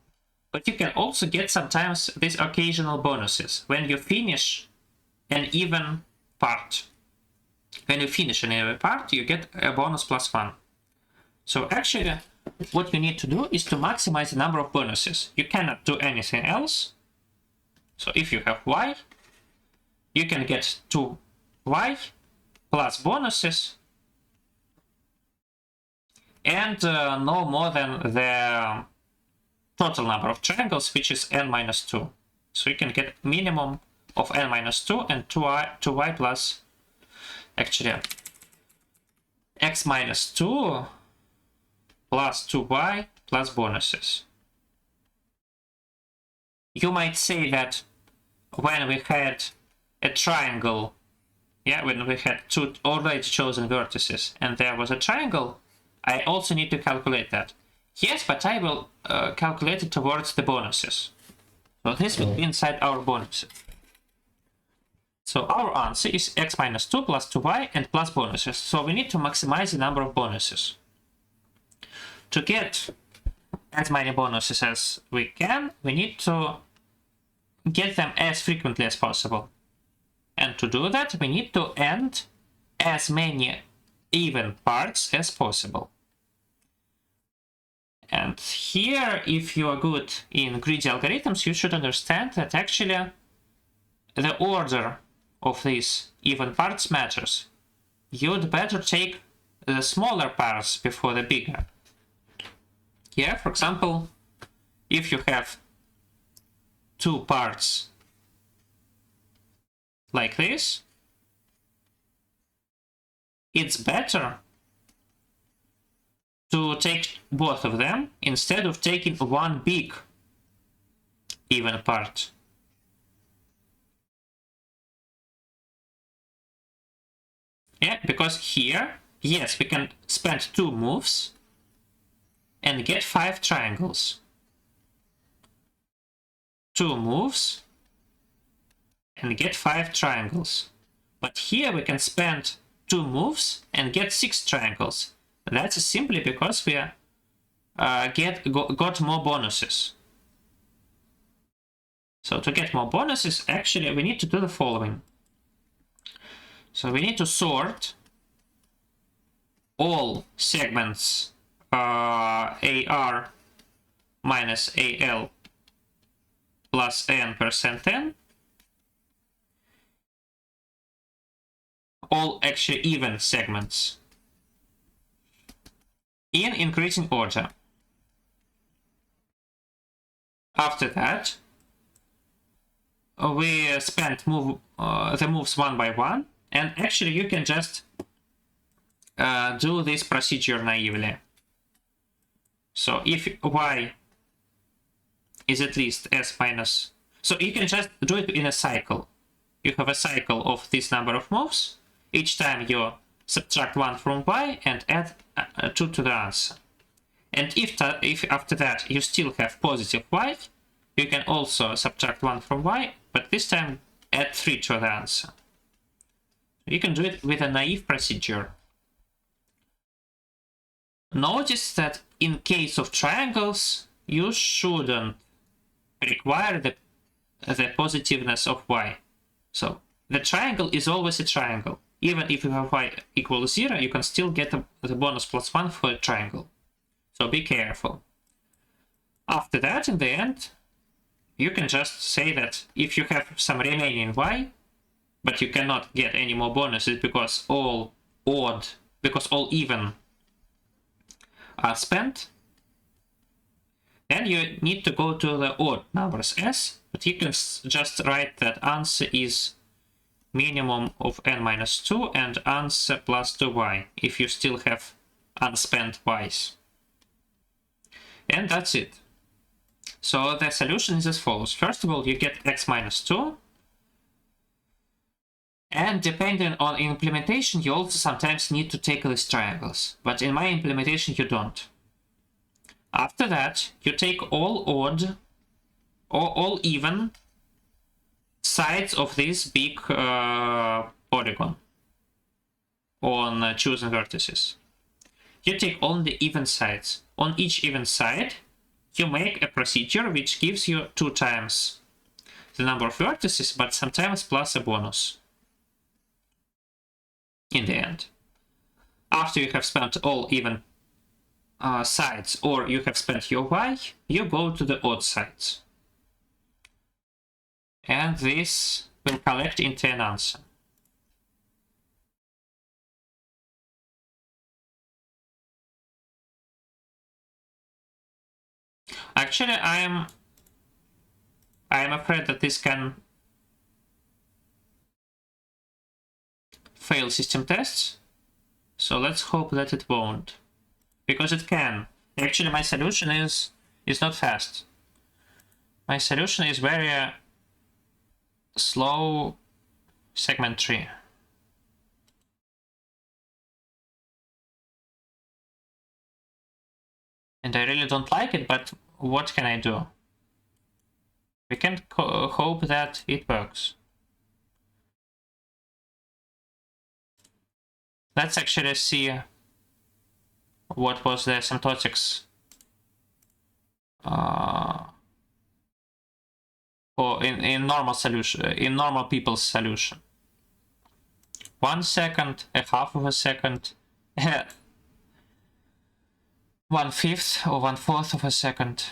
but you can also get sometimes these occasional bonuses when you finish an even part. When you finish an even part, you get a bonus plus 1. So actually, what you need to do is to maximize the number of bonuses. You cannot do anything else. So if you have y, you can get 2y plus bonuses and no more than the total number of triangles, which is n minus 2. So you can get minimum of n minus 2 and 2y plus, actually, x minus 2 plus 2y plus bonuses. You might say that when we had a triangle, yeah, when we had two already chosen vertices and there was a triangle, I also need to calculate that. Yes, but I will calculate it towards the bonuses. So this will be inside our bonuses. So our answer is x minus 2 plus 2y and plus bonuses. So we need to maximize the number of bonuses. To get as many bonuses as we can, we need to get them as frequently as possible. And to do that, we need to end as many even parts as possible. And here, if you are good in greedy algorithms, you should understand that actually the order of these even parts matters. You'd better take the smaller parts before the bigger. Here, for example, if you have two parts like this, it's better to take both of them instead of taking one big even part. Yeah, because here, yes, we can spend 2 moves and get 5 triangles. 2 moves and get 5 triangles. But here we can spend 2 moves and get 6 triangles. That's simply because we got more bonuses. So to get more bonuses, actually we need to do the following. So we need to sort all segments AR minus AL plus N percent N, all actually even segments, in increasing order. After that, we spend the moves one by one, and actually you can just do this procedure naively. So if y is at least s minus, so you can just do it in a cycle. You have a cycle of this number of moves. Each time you subtract 1 from y and add 2 to the answer. And if after that you still have positive y, you can also subtract 1 from y, but this time add 3 to the answer. You can do it with a naive procedure. Notice that in case of triangles, you shouldn't require the positiveness of y. So the triangle is always a triangle. Even if you have y equals 0, you can still get the bonus plus 1 for a triangle. So be careful. After that, in the end, you can just say that if you have some remaining y, but you cannot get any more bonuses because all even are spent, then you need to go to the odd numbers s, but you can just write that answer is minimum of n minus 2 and answer plus 2y if you still have unspent y's. And that's it. So the solution is as follows. First of all, you get x minus 2. And depending on implementation, you also sometimes need to take these triangles. But in my implementation, you don't. After that, you take all odd or all even sides of this big polygon on chosen vertices. You take only even sides. On each even side, you make a procedure which gives you 2 times the number of vertices, but sometimes plus a bonus in the end. After you have spent all even sides, or you have spent your y, you go to the odd sides. And this will collect into an answer. Actually, I am afraid that this can fail system tests. So let's hope that it won't, because it can. Actually, my solution is not fast. My solution is very slow segment tree. And I really don't like it, but what can I do? We can hope that it works. Let's actually see what was the asymptotics or in normal solution, in normal people's solution. 1 second, a half of a second, 1/5 or 1/4 of a second.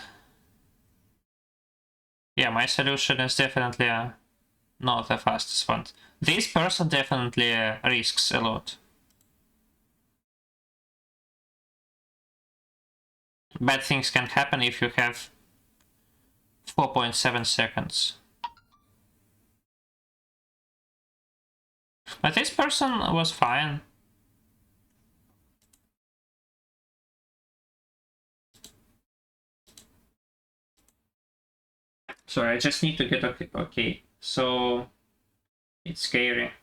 Yeah, my solution is definitely not the fastest one. This person definitely risks a lot. Bad things can happen if you have 4.7 seconds. But this person was fine. Sorry, I just need to get okay. So it's scary.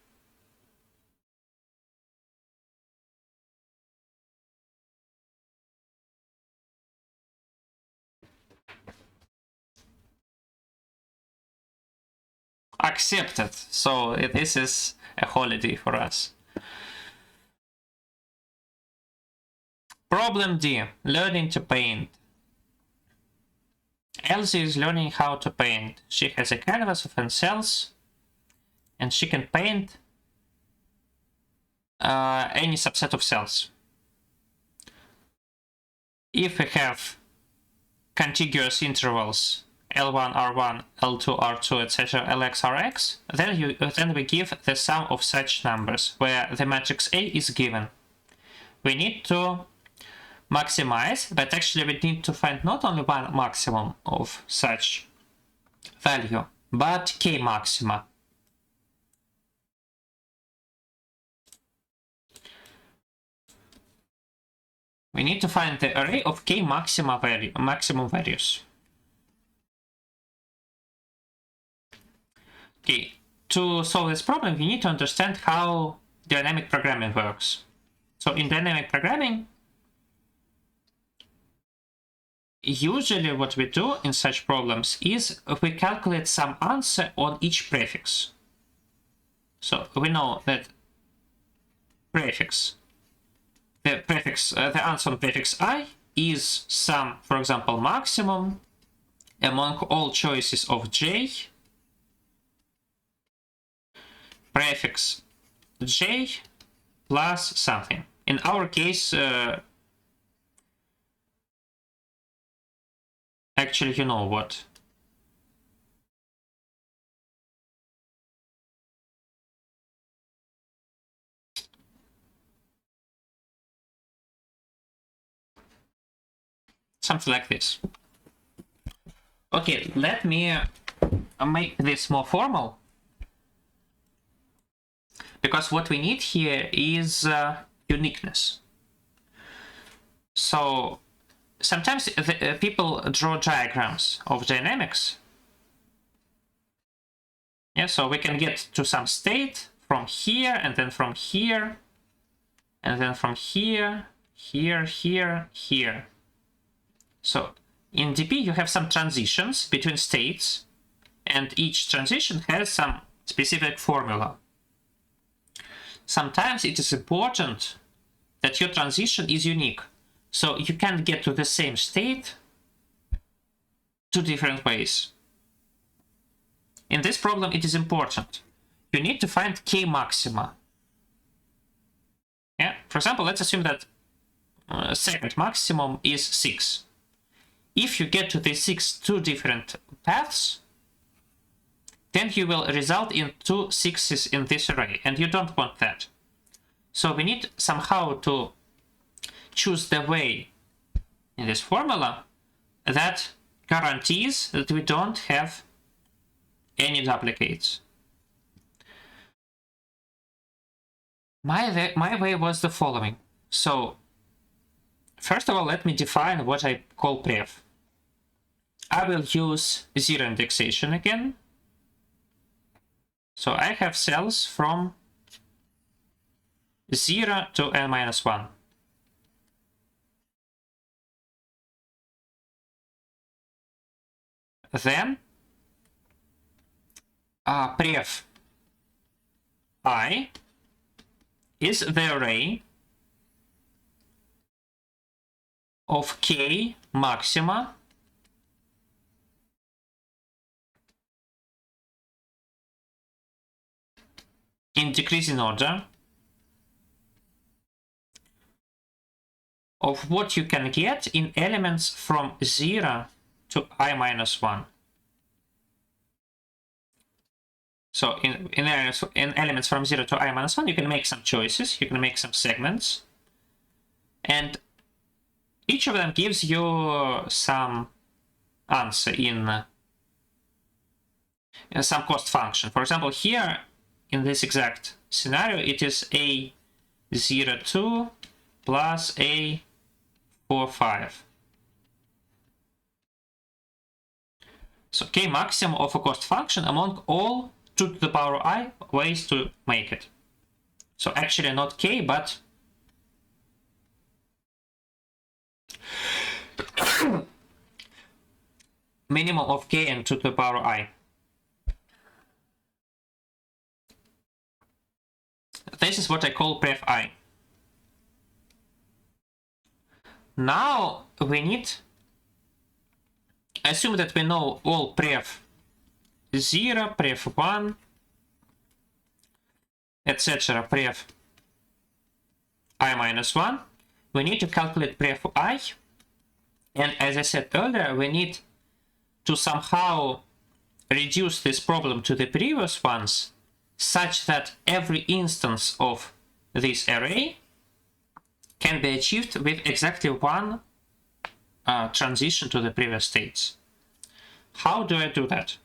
Accepted. So this is a holiday for us. Problem D, learning to paint. Elsie is learning how to paint. She has a canvas of n cells, and she can paint any subset of cells. If we have contiguous intervals L1, R1, L2, R2, etc., Lx, Rx, then we give the sum of such numbers, where the matrix A is given. We need to maximize, but actually we need to find not only one maximum of such value, but k maxima. We need to find the array of k maximum values. Okay, to solve this problem, we need to understand how dynamic programming works. So in dynamic programming, usually what we do in such problems is we calculate some answer on each prefix. So we know that the answer on prefix I is some, for example, maximum among all choices of j, prefix j plus something. In our case, actually, you know what? Something like this. Okay, let me make this more formal. Because what we need here is uniqueness. So sometimes people draw diagrams of dynamics. Yeah, so we can get to some state from here, and then from here, and then from here, here, here, here. So in DP you have some transitions between states, and each transition has some specific formula. Sometimes it is important that your transition is unique, so you can get to the same state two different ways. In this problem it is important. You need to find k maxima. Yeah, for example, let's assume that second maximum is 6. If you get to the 6 two different paths, then you will result in 2 6s in this array, and you don't want that. So we need somehow to choose the way in this formula that guarantees that we don't have any duplicates. My way was the following. So first of all, let me define what I call pref. I will use zero indexation again. So I have cells from 0 to n-1. Then pref I is the array of k maxima in decreasing order of what you can get in elements from 0 to i-1. So in elements from 0 to i-1, you can make some choices, you can make some segments, and each of them gives you some answer in some cost function. For example, here in this exact scenario, it is a02 plus a45. So k maximum of a cost function among all 2 to the power I ways to make it. So actually not k, but minimum of k and 2 to the power I. This is what I call pref I. Now we need, assume that we know all pref 0, pref 1, etc. pref i-1. We need to calculate pref I, and as I said earlier, we need to somehow reduce this problem to the previous ones such that every instance of this array can be achieved with exactly one transition to the previous states. How do I do that?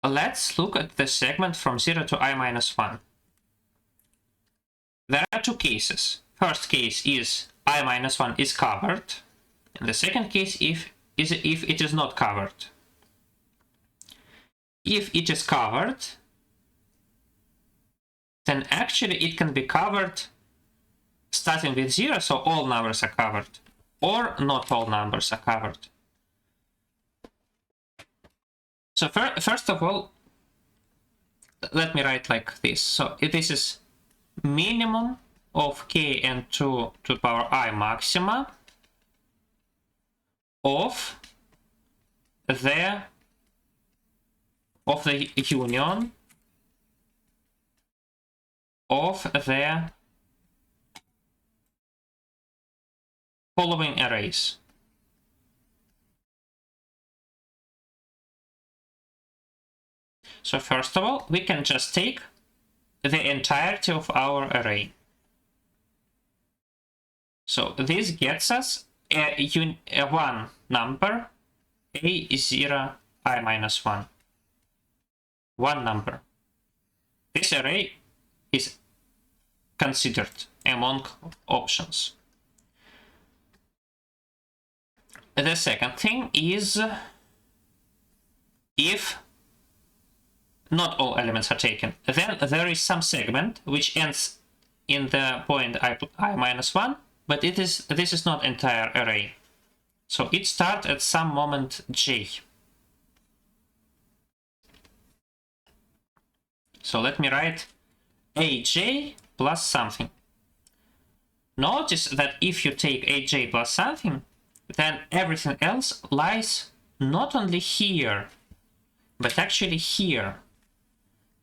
Let's look at the segment from 0 to i-1. There are two cases. First case is i-1 is covered, and the second case if it is not covered. If it is covered, then actually it can be covered starting with 0, so all numbers are covered, or not all numbers are covered. So first of all, let me write like this. So this is minimum of k and 2 to the power I maxima of the union of the following arrays. So first of all, we can just take the entirety of our array. So this gets us a one number, a0 i-1. One number. This array is considered among options. The second thing is if not all elements are taken, then there is some segment which ends in the point i-1, but this is not entire array. So it starts at some moment j. So let me write aj plus something. Notice that if you take aj plus something, then everything else lies not only here, but actually here.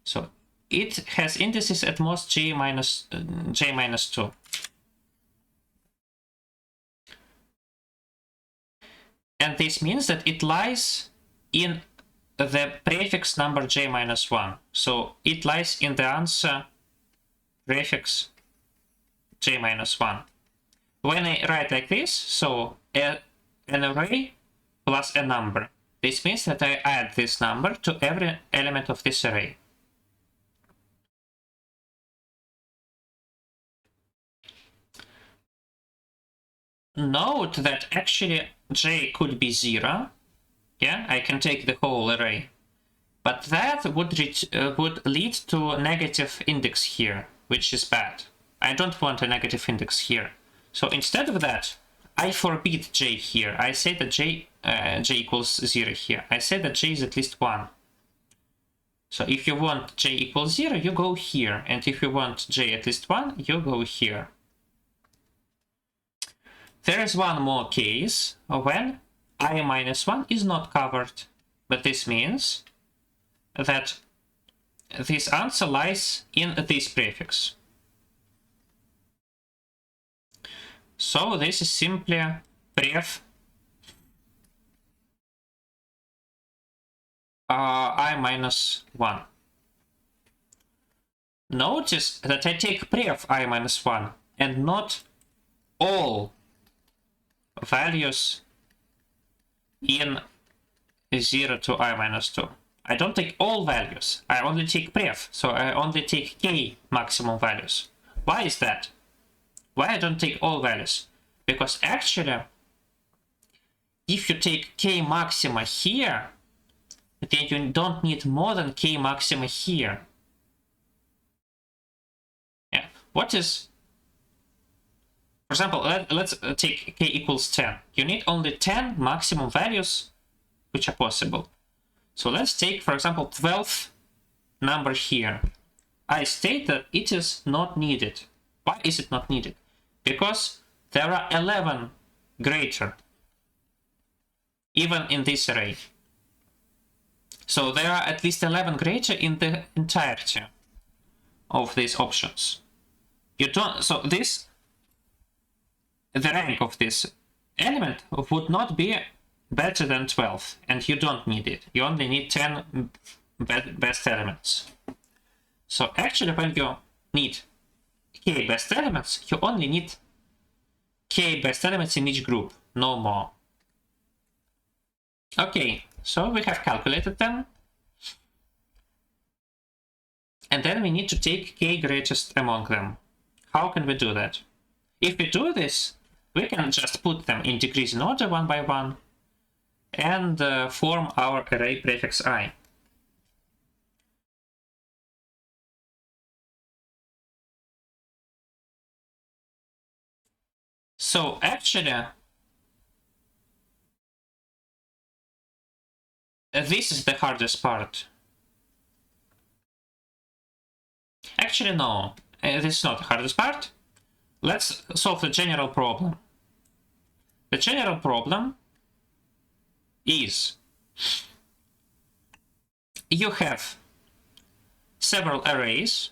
So it has indices at most j minus 2. And this means that it lies in the prefix number j minus 1. So it lies in the answer prefix j minus 1. When I write like this, so an array plus a number. This means that I add this number to every element of this array. Note that actually j could be 0. Yeah, I can take the whole array. But that would lead to a negative index here, which is bad. I don't want a negative index here. So instead of that, I forbid j here. I say that j equals 0 here. I say that j is at least 1. So if you want j equals 0, you go here. And if you want j at least 1, you go here. There is one more case when I minus 1 is not covered. But this means that this answer lies in this prefix. So this is simply pref I minus 1. Notice that I take pref I minus 1 and not all values in 0 to I minus 2. I don't take all values, I only take pref, so I only take k maximum values. Why is that? Why I don't take all values? Because actually, if you take k maxima here, then you don't need more than k maxima here. Yeah. What is, for example, let's take k equals 10. You need only 10 maximum values which are possible. So let's take, for example, 12th number here. I state that it is not needed. Why is it not needed? Because there are 11 greater, even in this array. So there are at least 11 greater in the entirety of these options. You don't, so this, the rank of this element would not be better than 12, and you don't need it. You only need 10 best elements. So actually, when you need k best elements, you only need k best elements in each group, no more. Okay, so we have calculated them. And then we need to take k greatest among them. How can we do that? If we do this, we can just put them in decreasing order one by one and form our array prefix I. So actually, this is the hardest part. Actually, no, this is not the hardest part. Let's solve the general problem. The general problem is you have several arrays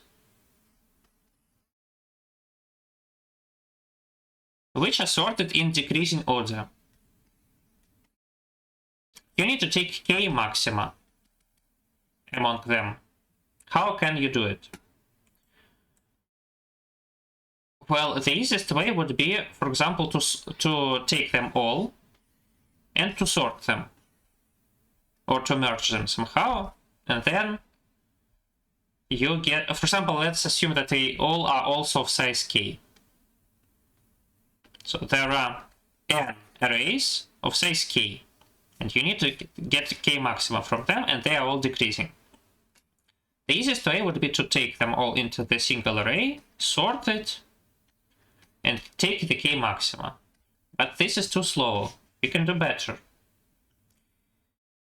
which are sorted in decreasing order. You need to take k maxima among them. How can you do it? Well, the easiest way would be, for example, to take them all and to sort them, or to merge them somehow, and then you get, for example, let's assume that they all are also of size k. So there are n arrays of size k, and you need to get k maxima from them, and they are all decreasing. The easiest way would be to take them all into the single array, sort it, and take the k maxima. But this is too slow. We can do better.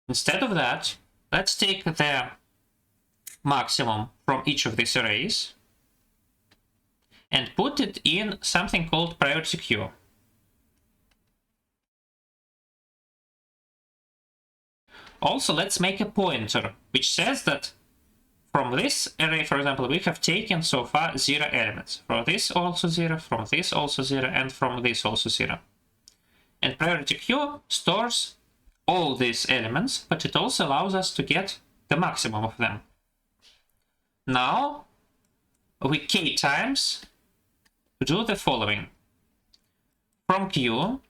Instead of that, let's take the maximum from each of these arrays and put it in something called priority queue. Also, let's make a pointer which says that from this array, for example, we have taken so far 0 elements. From this also 0, from this also 0, and from this also 0. And priority queue stores all these elements, but it also allows us to get the maximum of them. Now, we k times do the following. From queue,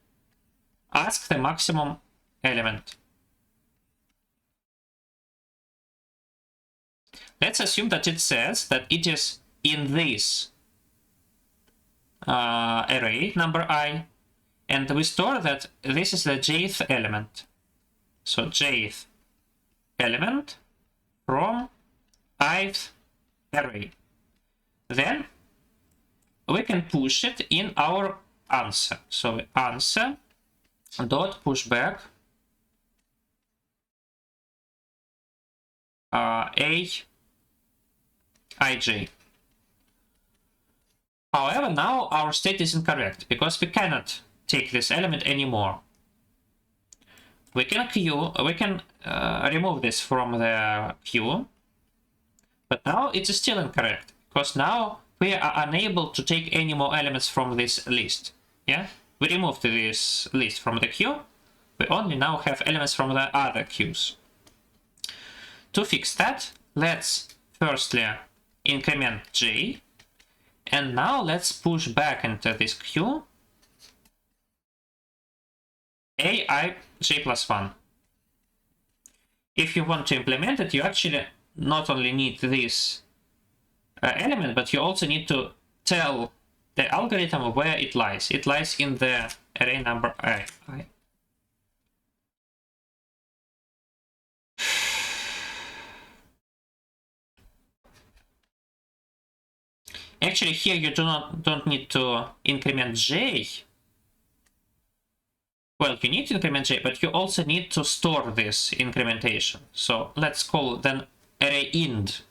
ask the maximum element. Let's assume that it says that it is in this array, number I, and we store that this is the jth element. So jth element from ith array. Then we can push it in our answer. So answer dot pushback ij. However, now our state is incorrect because we cannot take this element anymore. We can remove this from the queue, but now it is still incorrect because now we are unable to take any more elements from this list. Yeah, we removed this list from the queue. We only now have elements from the other queues. To fix that, let's firstly increment j, and now let's push back into this queue aij+1. If you want to implement it, you actually not only need this element, but you also need to tell the algorithm where it lies. It lies in the array number I. Actually, here you don't need to increment j. Well, you need to increment j, but you also need to store this incrementation. So let's call then array int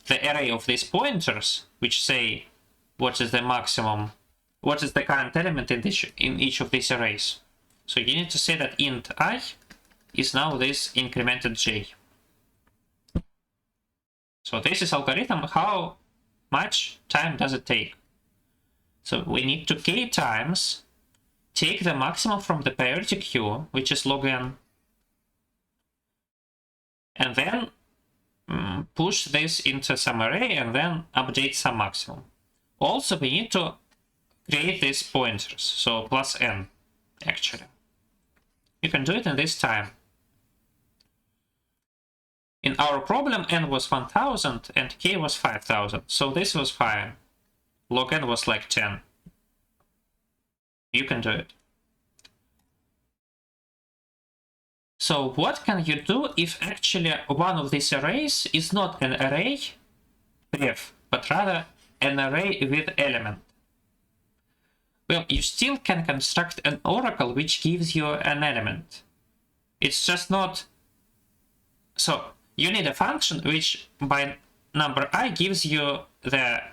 the array of these pointers, which say what is the maximum, what is the current element in each of these arrays. So you need to say that int I is now this incremented j. So this is algorithm. How much time does it take? So we need to k times take the maximum from the priority queue, which is log n, and then push this into some array and then update some maximum. Also, we need to create these pointers, so plus n, actually. You can do it in this time. In our problem, n was 1000 and k was 5000, so this was fine. Log n was like 10. You can do it. So what can you do if actually one of these arrays is not an array pref, but rather an array with element? Well, you still can construct an oracle which gives you an element. It's just not... So you need a function which by number I gives you the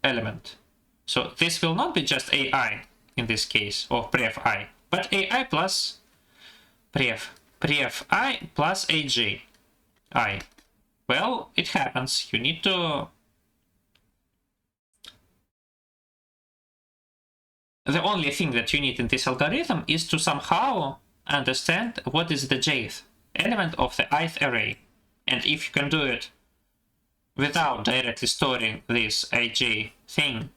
element. So this will not be just AI in this case, or pref I, but AI plus pref I plus aj I. Well, it happens. You need to... The only thing that you need in this algorithm is to somehow understand what is the jth element of the ith array. And if you can do it without directly storing this aj thing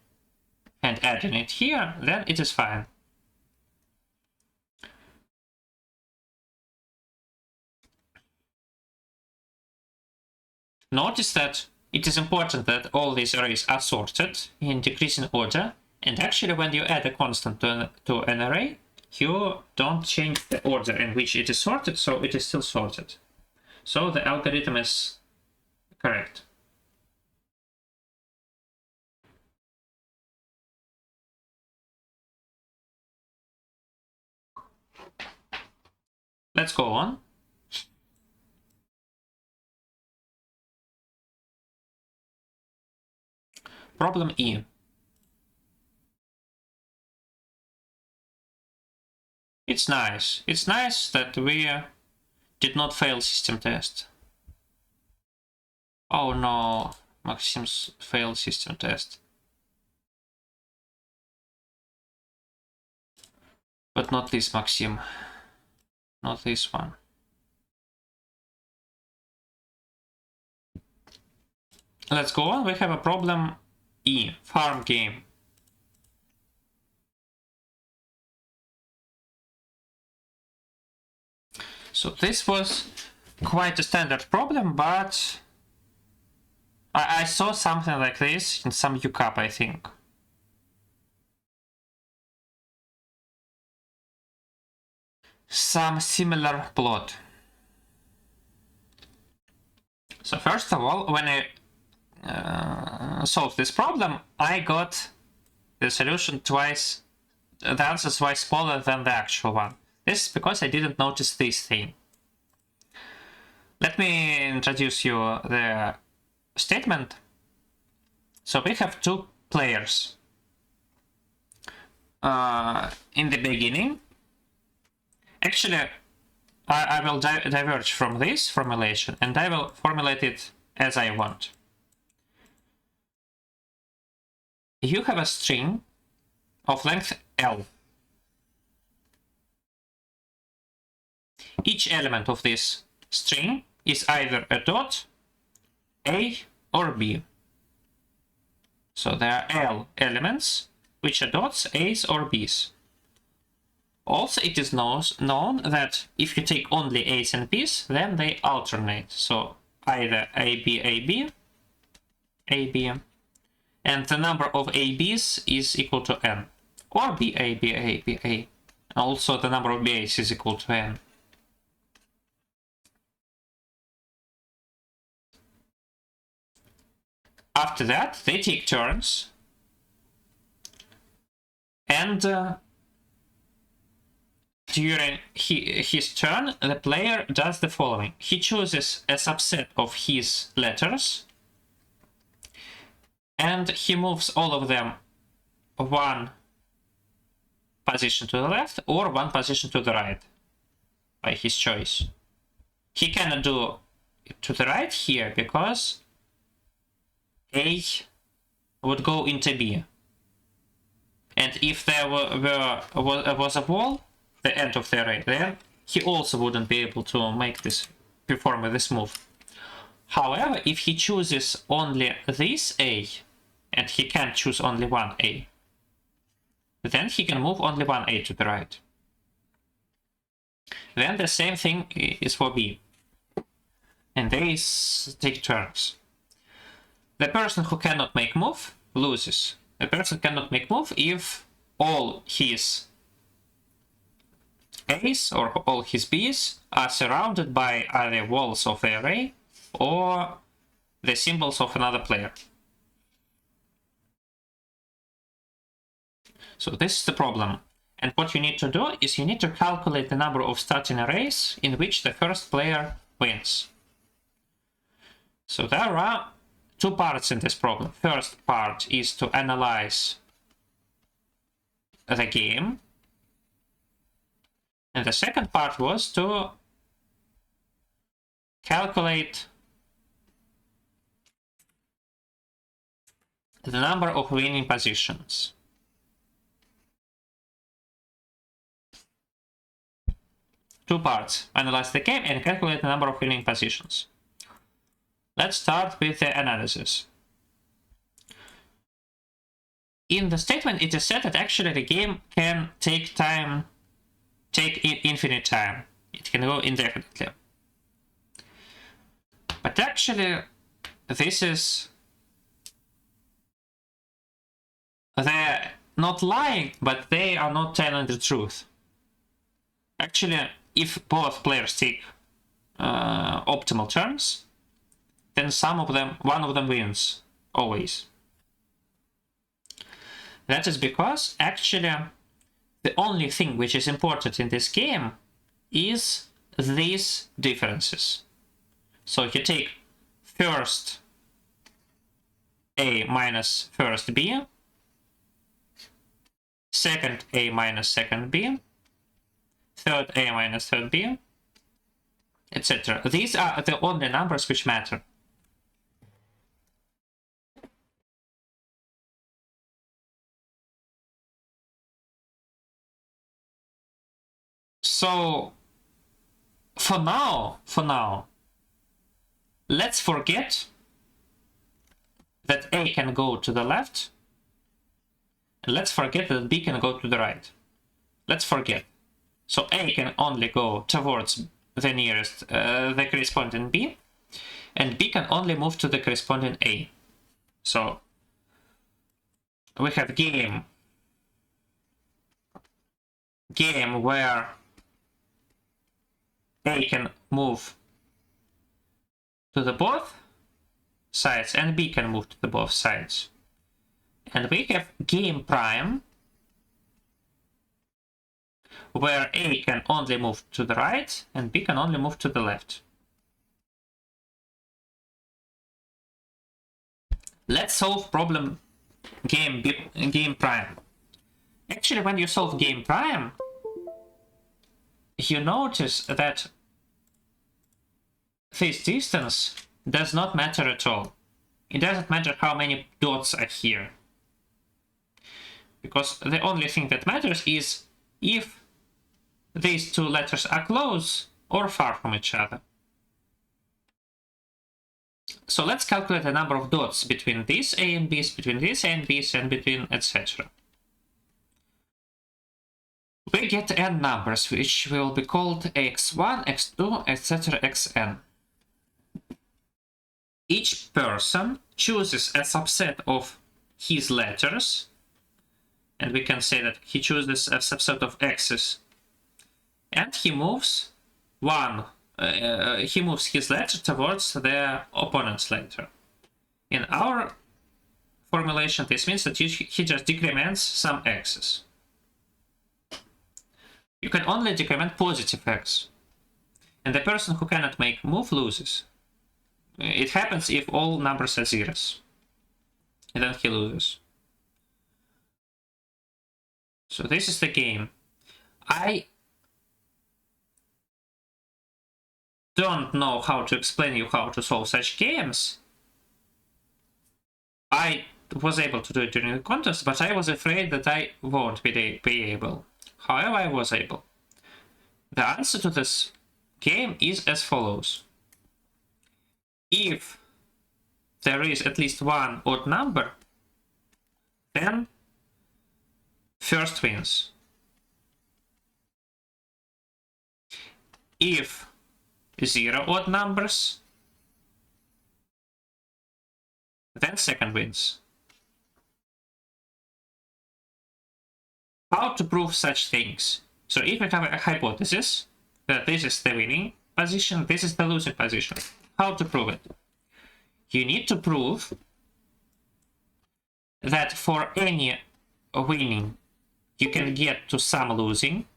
and adding it here, then it is fine. Notice that it is important that all these arrays are sorted in decreasing order, and actually when you add a constant to an array, you don't change the order in which it is sorted, so it is still sorted. So the algorithm is correct. Let's go on. Problem E. It's nice. It's nice that we did not fail system test. Oh no, Maxim's failed system test. But not this Maxim. Not this one. Let's go on. We have a problem E, farm game. So this was quite a standard problem, but I saw something like this in some UCAP, I think. Some similar plot. So first of all, when I solved this problem, I got the solution twice, the answer twice smaller than the actual one. This is because I didn't notice this thing. Let me introduce you the statement. So we have two players. In the beginning, actually, I will diverge from this formulation and I will formulate it as I want. You have a string of length L. Each element of this string is either a dot, A, or B. So there are L elements, which are dots, A's, or B's. Also, it is known that if you take only A's and B's, then they alternate. So either AB, AB, AB, and the number of AB's is equal to n, or BA, BA, BA. Also, the number of BA's is equal to n. After that, they take turns, and during his turn, the player does the following. He chooses a subset of his letters, and he moves all of them one position to the left or one position to the right by his choice. He cannot do it to the right here because A would go into B. And if there was a wall, the end of the array there, he also wouldn't be able to perform this move. However, if he chooses only this A, and he can choose only one A, then he can move only one A to the right. Then the same thing is for B. And they take turns. The person who cannot make move loses. The person cannot make move if all his A's or all his B's are surrounded by either walls of the array or the symbols of another player. So this is the problem. And what you need to do is you need to calculate the number of starting arrays in which the first player wins. So there are two parts in this problem. First part is to analyze the game. And the second part was to calculate the number of winning positions. Two parts. Analyze the game and calculate the number of winning positions. Let's start with the analysis. In the statement, it is said that actually the game can take infinite time. It can go indefinitely. But actually, this is... They're not lying, but they are not telling the truth. Actually, if both players take optimal turns, then one of them wins, always. That is because, actually, the only thing which is important in this game is these differences. So you take first A minus first B, second A minus second B, third A minus third B, etc. These are the only numbers which matter. So for now, let's forget that A can go to the left, and let's forget that B can go to the right. Let's forget. So A can only go towards the nearest, the corresponding B, and B can only move to the corresponding A. So we have game where A can move to the both sides and B can move to the both sides. And we have game prime, where A can only move to the right and B can only move to the left. Let's solve problem game prime. Actually, when you solve game prime, you notice that this distance does not matter at all. It doesn't matter how many dots are here. Because the only thing that matters is if these two letters are close or far from each other. So let's calculate the number of dots between these A and B's, between these A and B's, and between etc. We get n numbers, which will be called x1, x2, etc., xn. Each person chooses a subset of his letters, and we can say that he chooses a subset of x's, and he moves his letter towards the opponent's letter. In our formulation, this means that he just decrements some x's. You can only decrement positive x, and the person who cannot make move loses. It happens if all numbers are zeros, and then he loses. So this is the game. I don't know how to explain you how to solve such games. I was able to do it during the contest, but I was afraid that I won't be able. However, I was able. The answer to this game is as follows. If there is at least one odd number, then first wins. If 0 odd numbers, then second wins. How to prove such things? So if we have a hypothesis that this is the winning position, this is the losing position, how to prove it? You need to prove that for any winning you can get to some losing,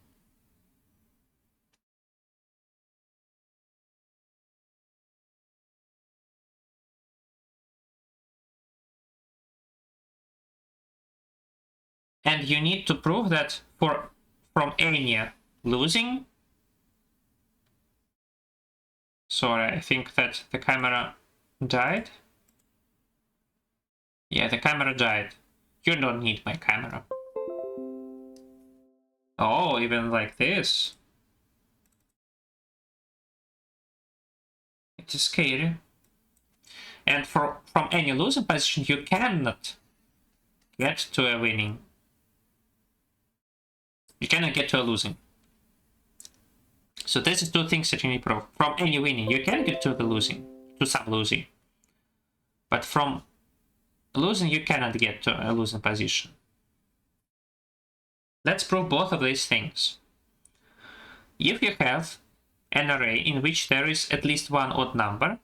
and you need to prove that from any losing. Sorry, I think that the camera died. Yeah, the camera died. You don't need my camera. Oh, even like this. It is scary. And from any losing position, you cannot get to a winning. You cannot get to a losing. So this is two things that you need to prove. From any winning, you can get to the losing, to some losing. But from losing, you cannot get to a losing position. Let's prove both of these things. If you have an array in which there is at least one odd number,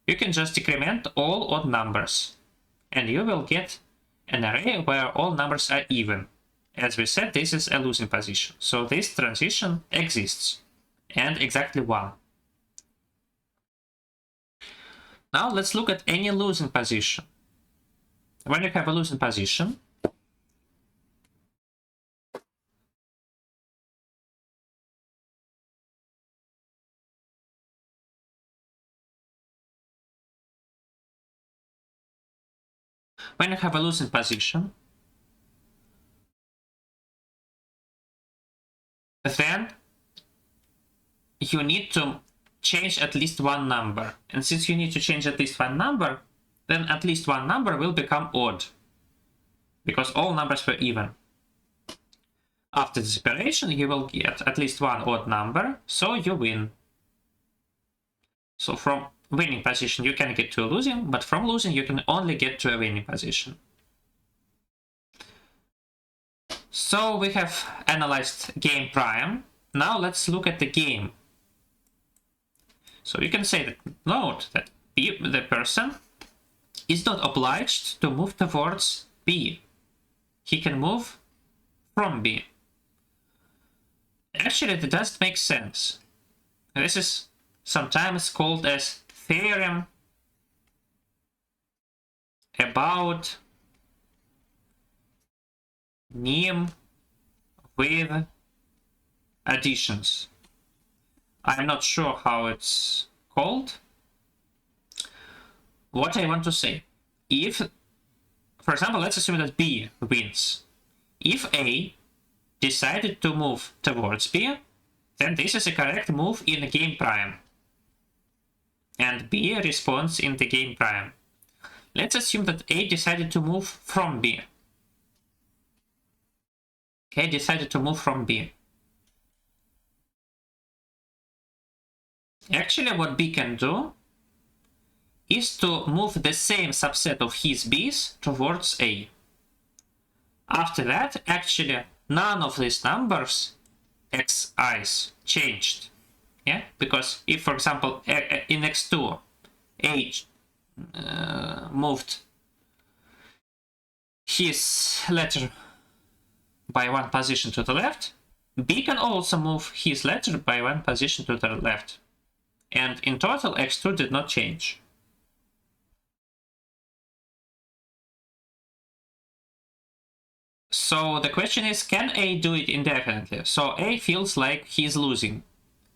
you can just decrement all odd numbers, and you will get an array where all numbers are even. As we said, this is a losing position. So this transition exists, and exactly 1. Now let's look at any losing position. When you have a losing position, then you need to change at least one number. And since you need to change at least one number, then at least one number will become odd, because all numbers were even. After this operation, you will get at least one odd number, so you win. So from winning position, you can get to a losing, but from losing, you can only get to a winning position. So we have analyzed game prime. Now let's look at the game. So you can say that, note that the person is not obliged to move towards B. He can move from B. Actually, it does make sense. This is sometimes called as theorem about name with additions. I'm not sure how it's called. What I want to say, if, for example, let's assume that B wins. If A decided to move towards B, then this is a correct move in the game prime. And B responds in the game prime. Let's assume that A decided to move from B. A decided to move from B. Actually, what B can do is to move the same subset of his B's towards A. After that, actually, none of these numbers, xi's, changed. Yeah, because if, for example, in x2, A moved his letter by one position to the left, B can also move his letter by one position to the left. And in total, x2 did not change. So the question is, can A do it indefinitely? So A feels like he's losing.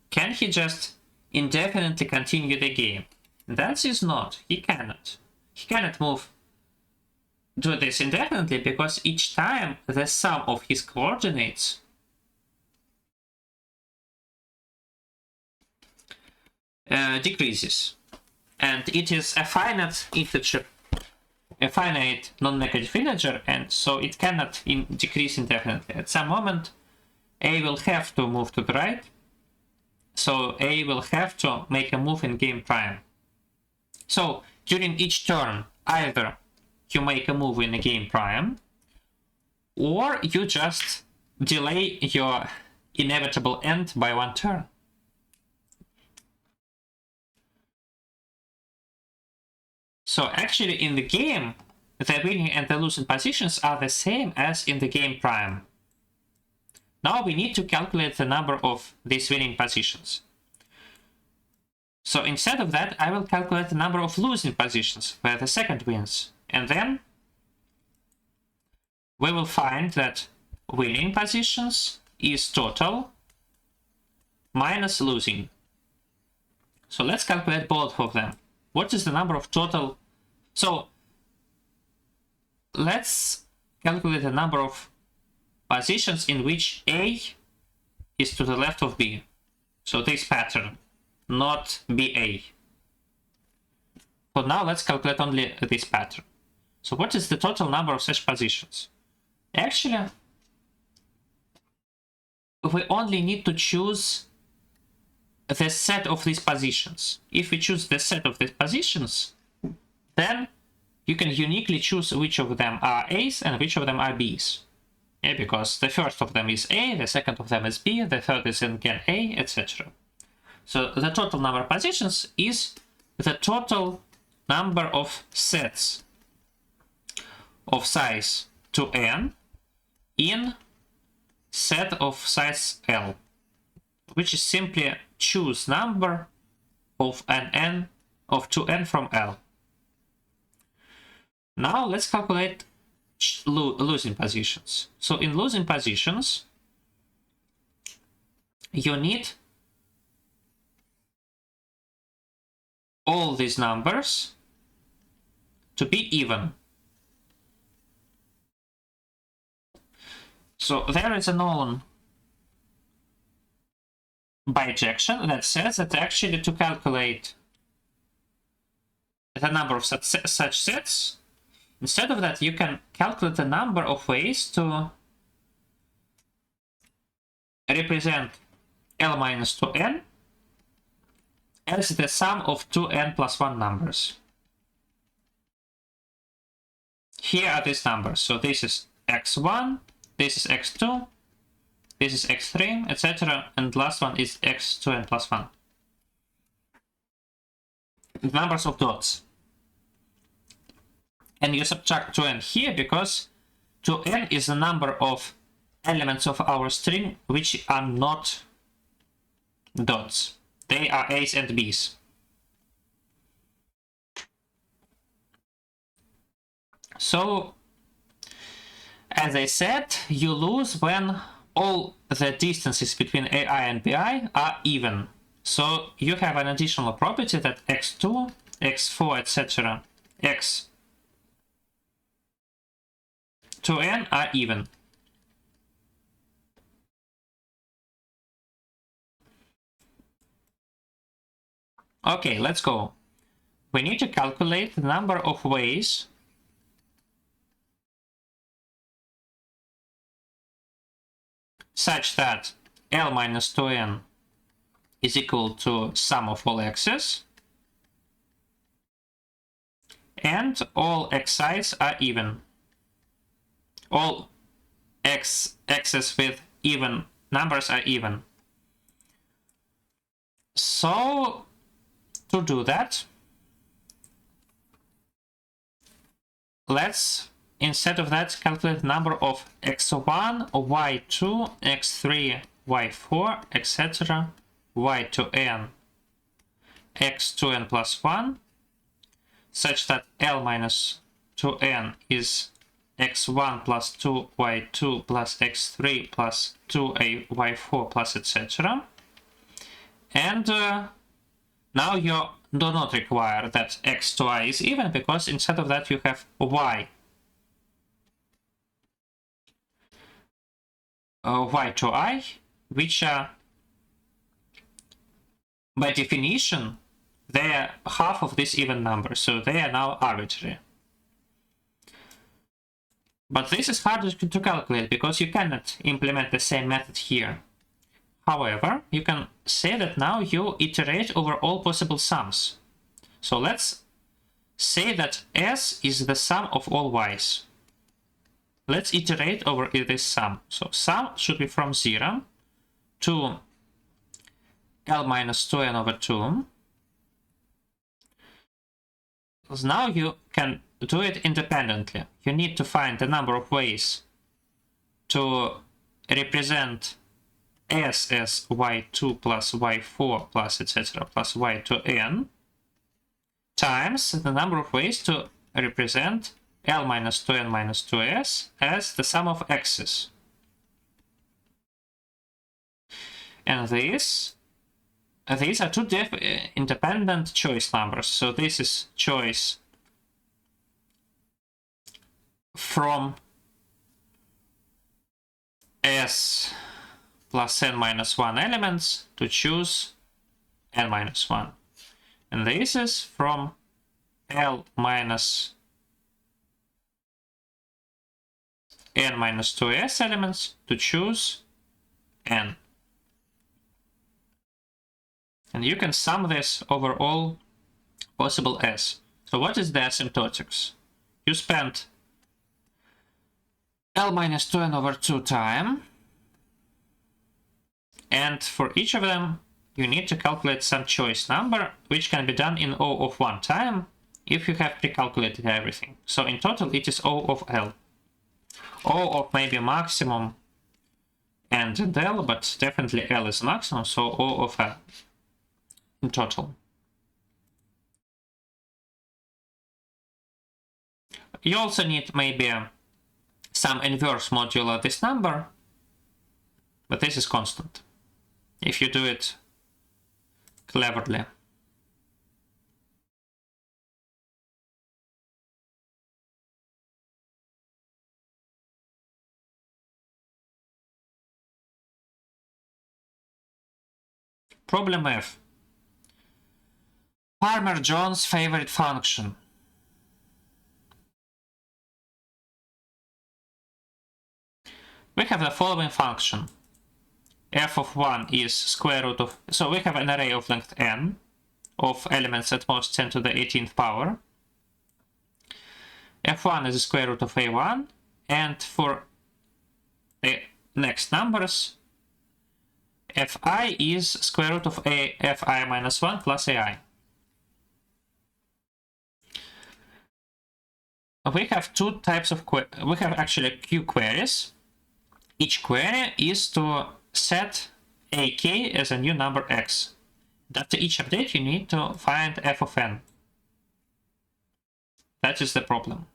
Can he just indefinitely continue the game? The answer is not. He cannot. He cannot do this indefinitely because each time the sum of his coordinates decreases. And it is a finite integer, a finite non-negative integer, and so it cannot decrease indefinitely. At some moment, A will have to move to the right, so A will have to make a move in game prime. So during each turn, either you make a move in the game prime, or you just delay your inevitable end by one turn. So actually in the game, the winning and the losing positions are the same as in the game prime. Now we need to calculate the number of these winning positions. So instead of that, I will calculate the number of losing positions where the second wins. And then we will find that winning positions is total minus losing. So let's calculate both of them. What is the number of total? So let's calculate the number of positions in which A is to the left of B. So this pattern, not BA. For now, let's calculate only this pattern. So what is the total number of such positions? Actually, we only need to choose the set of these positions. If we choose the set of these positions, then you can uniquely choose which of them are A's and which of them are B's. Yeah, because the first of them is A, the second of them is B, the third is again A, etc. So the total number of positions is the total number of sets of size 2n in set of size L, which is simply choose number of an n of 2n from L. Now let's calculate losing positions. So in losing positions, you need all these numbers to be even. So there is a known bijection that says that actually to calculate the number of such sets, instead of that, you can calculate the number of ways to represent L minus 2n as the sum of 2n plus 1 numbers. Here are these numbers. So this is x1, this is x2, this is x3, etc. And last one is x2n plus 1. numbers of dots. And you subtract 2n here because 2n is the number of elements of our string which are not dots. They are A's and B's. So, as I said, you lose when all the distances between AI and BI are even. So you have an additional property that x2, x4, etc., x2n are even. Okay, let's go. We need to calculate the number of ways such that L minus 2n is equal to sum of all x's, and all xi's are even. All x's with even numbers are even. So, to do that, let's, instead of that, calculate the number of x1, y2, x3, y4, etc., y2n, x2n plus 1, such that L minus 2n is x1 plus 2, y2 plus x3 plus 2a, y4 plus etc. And now you do not require that x to I is even, because instead of that you have y. Y to I, which are, by definition, they are half of this even number, so they are now arbitrary. But this is harder to calculate because you cannot implement the same method here. However, you can say that now you iterate over all possible sums. So let's say that S is the sum of all y's. Let's iterate over this sum. So sum should be from 0 to L minus 2n over 2. So now you can do it independently. You need to find the number of ways to represent S as y2 plus y4 plus etc. plus y to n times the number of ways to represent L minus 2n minus 2s as the sum of x's. And these are two independent choice numbers. So this is choice from S plus n minus 1 elements to choose n minus 1. And this is from L minus n minus 2s elements to choose n. And you can sum this over all possible s. So what is the asymptotics? You spend L minus 2n over 2 time, and for each of them you need to calculate some choice number, which can be done in O of 1 time if you have pre-calculated everything. So in total it is O of L. O of maybe maximum and L, but definitely L is maximum, so O of L in total. You also need maybe some inverse modulo of this number, but this is constant if you do it cleverly. Problem F. Farmer-Jones favorite function. We have the following function. F of 1 is square root of... So we have an array of length n of elements at most 10 to the 18th power. F1 is the square root of a1, and for the next numbers, fi is square root of a fi minus 1 plus ai. we have two types of we have actually Q queries. Each query is to set a k as a new number x. After each update, you need to find f of n. That is the problem.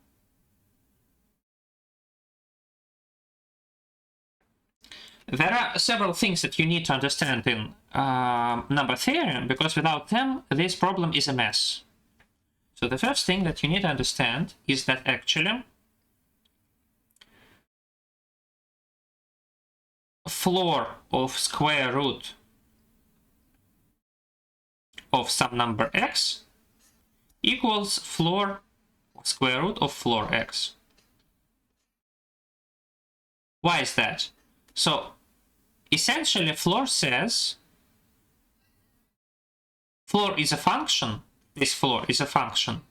There are several things that you need to understand in number theory, because without them, this problem is a mess. So the first thing that you need to understand is that actually floor of square root of some number x equals floor of square root of floor x. Why is that? So essentially floor says floor is a function, this floor is a function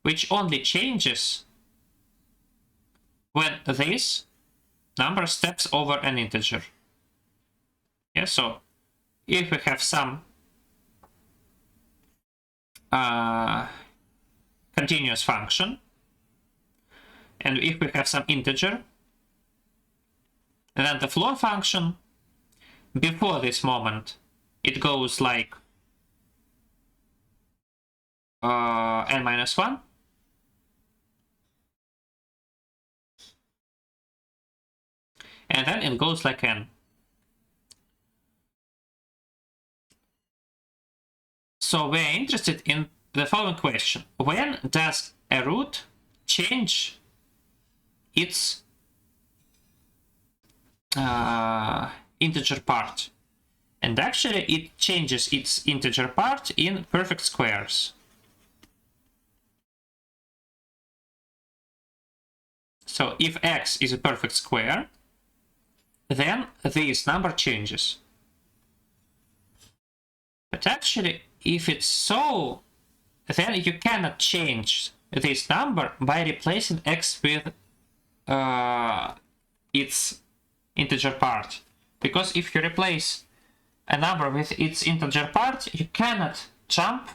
which only changes when this number steps over an integer. Yeah, so if we have some continuous function, and if we have some integer, then the floor function before this moment it goes like n minus 1, and then it goes like n. So we're interested in the following question: when does a root change its integer part? And actually it changes its integer part in perfect squares. So if x is a perfect square, then this number changes. But actually, if it's so, then you cannot change this number by replacing x with its integer part. Because if you replace a number with its integer part, you cannot jump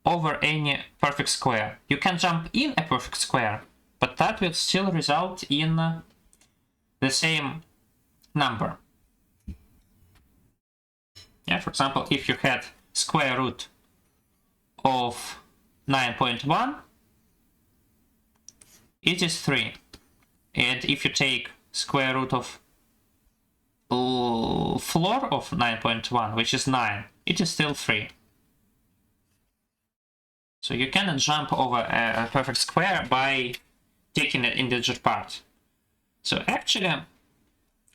over any perfect square. You can jump in a perfect square, but that will still result in the same number. Yeah, for example, if you had square root of 9.1, it is 3. And if you take square root of floor of 9.1, which is 9, it is still 3. So you cannot jump over a perfect square by taking an integer part. So actually,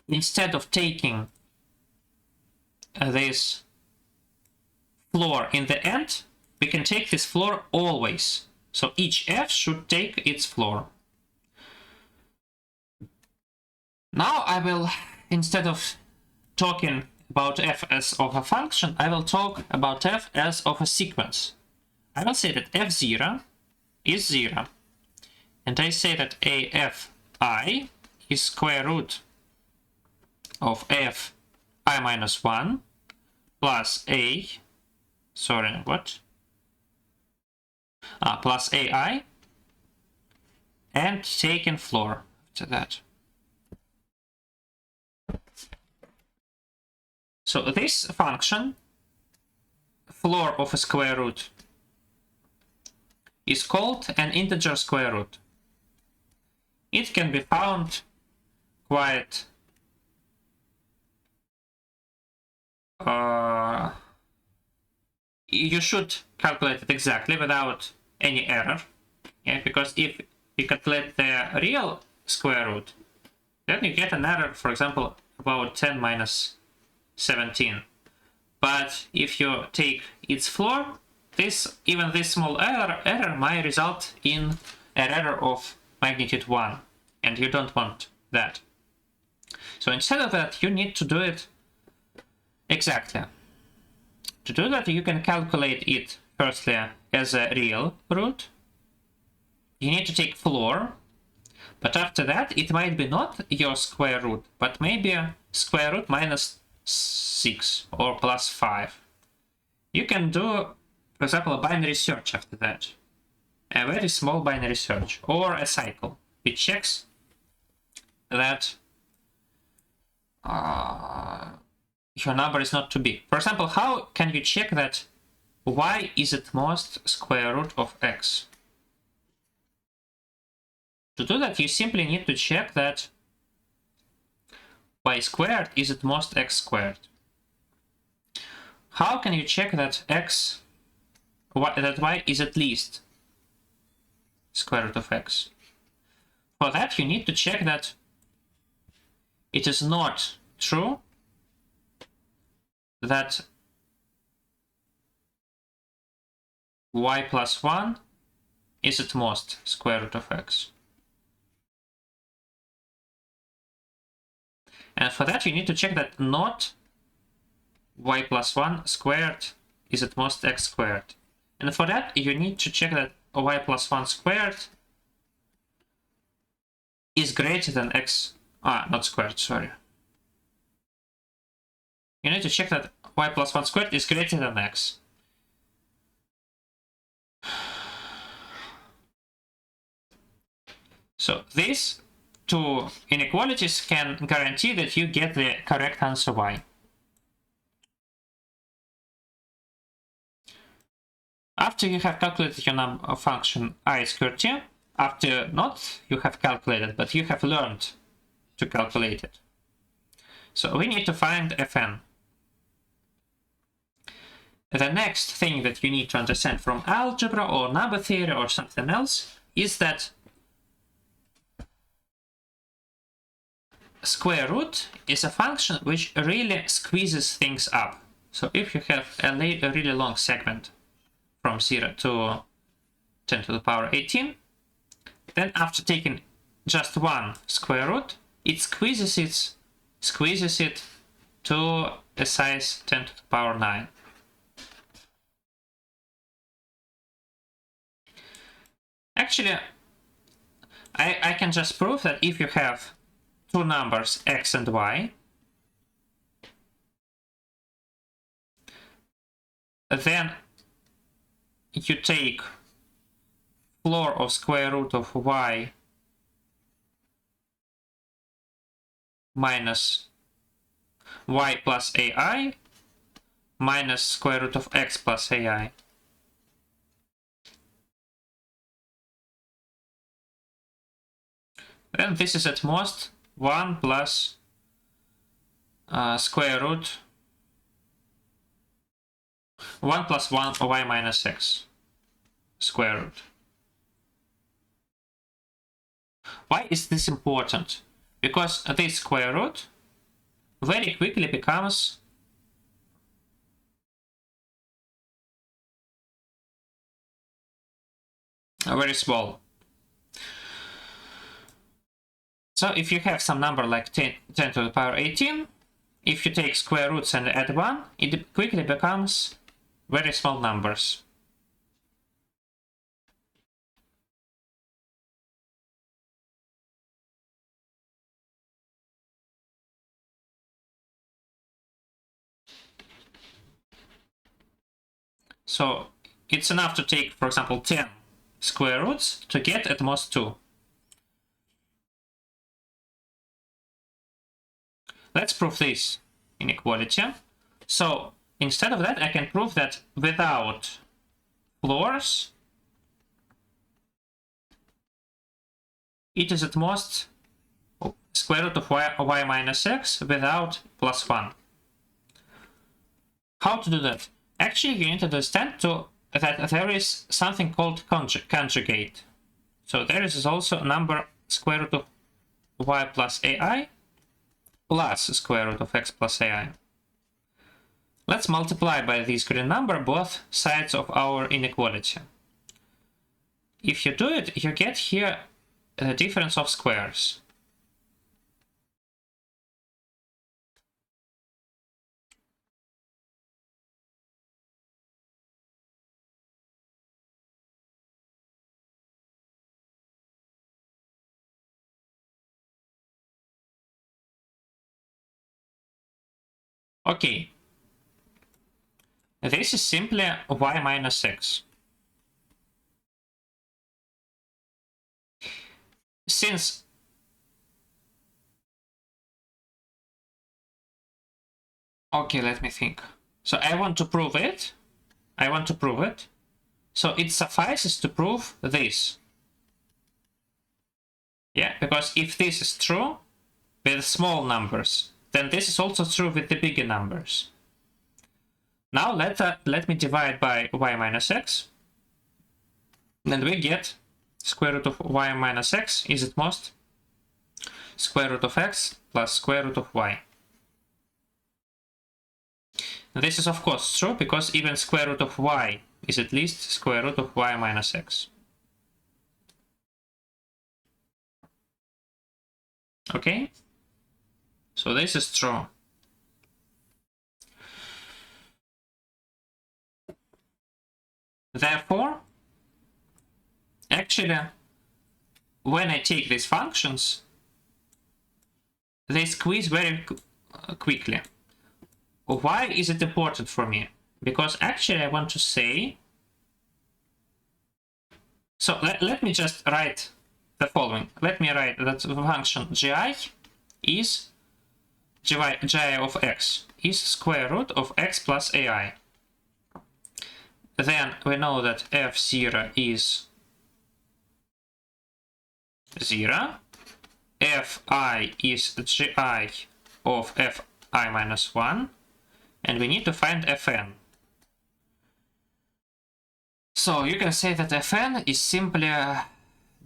instead of taking this floor in the end, we can take this floor always. So each f should take its floor. Now I will, instead of talking about f as of a function, I will talk about f as of a sequence. I will say that f0 is 0. And I say that afi is square root of fi minus 1 plus plus ai, and taken floor to that. So this function, floor of a square root, is called an integer square root. It can be found quite you should calculate it exactly without any error, yeah, because if you calculate the real square root, then you get an error, for example, about 10 minus 17. But if you take its floor, even this small error might result in an error of magnitude 1, and you don't want that. So instead of that, you need to do it exactly. To do that, you can calculate it firstly as a real root. You need to take floor, but after that, it might be not your square root, but maybe square root minus 6 or plus 5. You can do, for example, a binary search after that. a very small binary search or a cycle. It checks that your number is not too big. For example, how can you check that y is at most square root of x? To do that, you simply need to check that y squared is at most x squared. How can you check that that y is at least square root of x? For that, you need to check that it is not true that y plus 1 is at most square root of x. And for that, you need to check that not y plus 1 squared is at most x squared. And for that, you need to check that y plus 1 squared is greater than x. Not squared, sorry. You need to check that y plus 1 squared is greater than x. So these two inequalities can guarantee that you get the correct answer y. After you have calculated your number function I squared t, after not you have calculated, but you have learned to calculate it. So we need to find fn. The next thing that you need to understand from algebra or number theory or something else is that square root is a function which really squeezes things up. So if you have a really long segment from 0 to 10 to the power 18, then after taking just one square root, it squeezes it to a size 10 to the power 9. Actually, I can just prove that if you have two numbers x and y, then you take floor of square root of y minus y plus ai minus square root of x plus ai. Then this is at most 1 plus square root 1 plus 1 y minus x square root. Why is this important? Because this square root very quickly becomes very small. So if you have some number like 10 to the power 18, if you take square roots and add 1, it quickly becomes very small numbers. So it's enough to take, for example, 10 square roots to get at most 2. Let's prove this inequality. So instead of that, I can prove that without floors, it is at most square root of y minus x without plus 1. How to do that? Actually, you need to understand that there is something called conjugate. So there is also a number square root of y plus ai plus square root of x plus ai. Let's multiply by this green number both sides of our inequality. If you do it, you get here the difference of squares. Okay, this is simply y minus x. since okay, let me think. So I want to prove it. So it suffices to prove this. Yeah, because if this is true with small numbers, then this is also true with the bigger numbers. Now let me divide by y minus x, and we get square root of y minus x is at most square root of x plus square root of y. And this is of course true because even square root of y is at least square root of y minus x. Okay, so this is true. Therefore, actually, when I take these functions, they squeeze very quickly. Why is it important for me? Because actually I want to say, so let me just write the following. Let me write that the function gi is gi of x is square root of x plus ai. Then we know that f0 is 0, fi is gi of fi minus 1, and we need to find fn. So you can say that fn is simply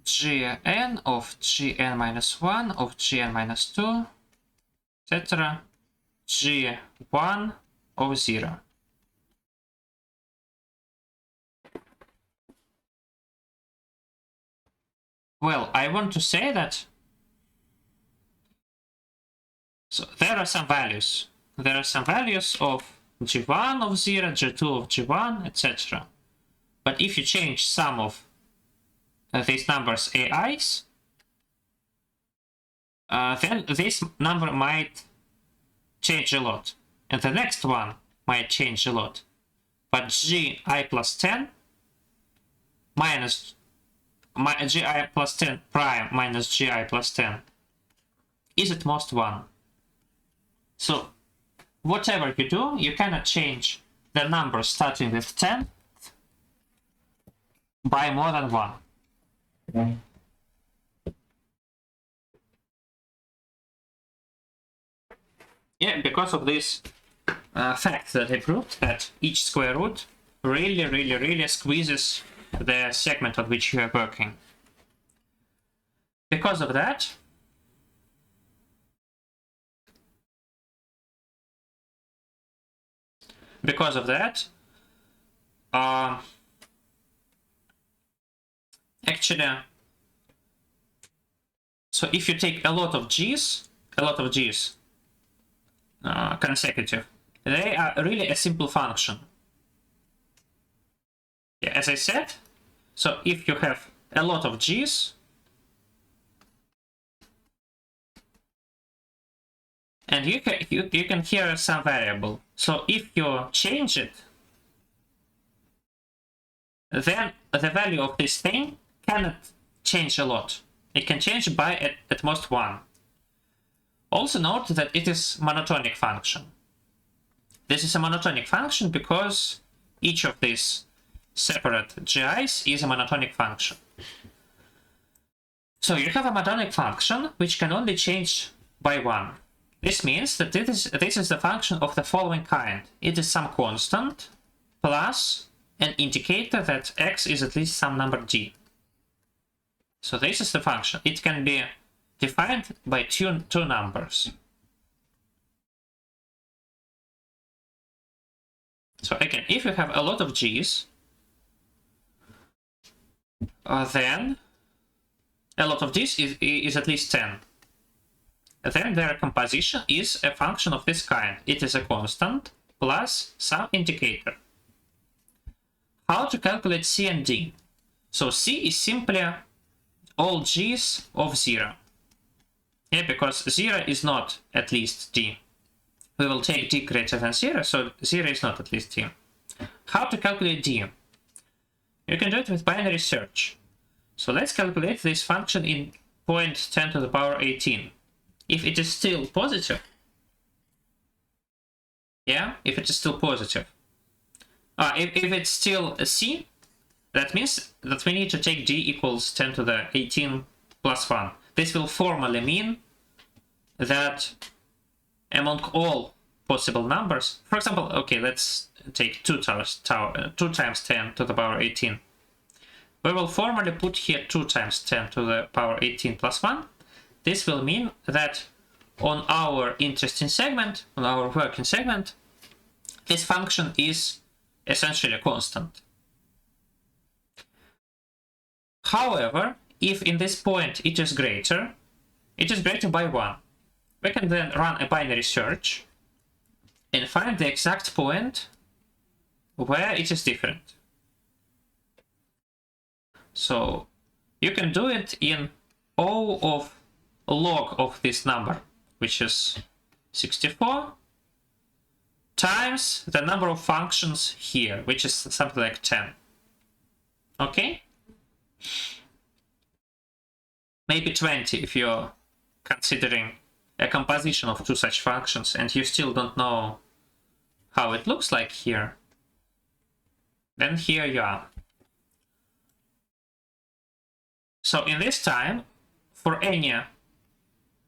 gn of gn minus 1 of gn minus 2, etc. g1 of 0. Well, I want to say that so there are some values. There are some values of g1 of 0, g2 of g1, etc. But if you change some of these numbers AIs, then this number might change a lot. And the next one might change a lot. But gi plus 10 minus gi plus 10 prime minus gi plus 10 is at most 1. So whatever you do, you cannot change the number starting with 10 by more than 1. Yeah, because of this fact that I proved that each square root really squeezes the segment on which you are working. Because of that, actually, so if you take a lot of g's consecutive, they are really a simple function. Yeah, as I said, so if you have a lot of g's, and you can hear some variable. So if you change it, then the value of this thing cannot change a lot. It can change by at most 1. Also note that it is monotonic function. This is a monotonic function because each of these separate gi's is a monotonic function. So you have a monotonic function which can only change by 1. This means that this is the function of the following kind. It is some constant plus an indicator that x is at least some number d. So this is the function. It can be defined by two numbers. So again, if you have a lot of g's, then a lot of this is at least 10. Then their composition is a function of this kind. It is a constant plus some indicator. How to calculate C and D? So C is simply all g's of 0. Yeah, because 0 is not at least D. We will take D greater than 0, so 0 is not at least D. How to calculate D? You can do it with binary search. So let's calculate this function in 0.10 to the power 18. If it is still positive, yeah, if it is still positive, if it's still a C, that means that we need to take d equals 10 to the 18 plus 1. This will formally mean that among all possible numbers, for example, okay, let's take 2 times 10 to the power 18. We will formally put here 2 times 10 to the power 18 plus 1. This will mean that on our interesting segment, on our working segment, this function is essentially a constant. However, if in this point it is greater by 1, we can then run a binary search and find the exact point where it is different. So you can do it in O of log of this number, which is 64, times the number of functions here, which is something like 10. Okay? Maybe 20 if you're considering a composition of two such functions and you still don't know how it looks like here. Then here you are. So in this time, for any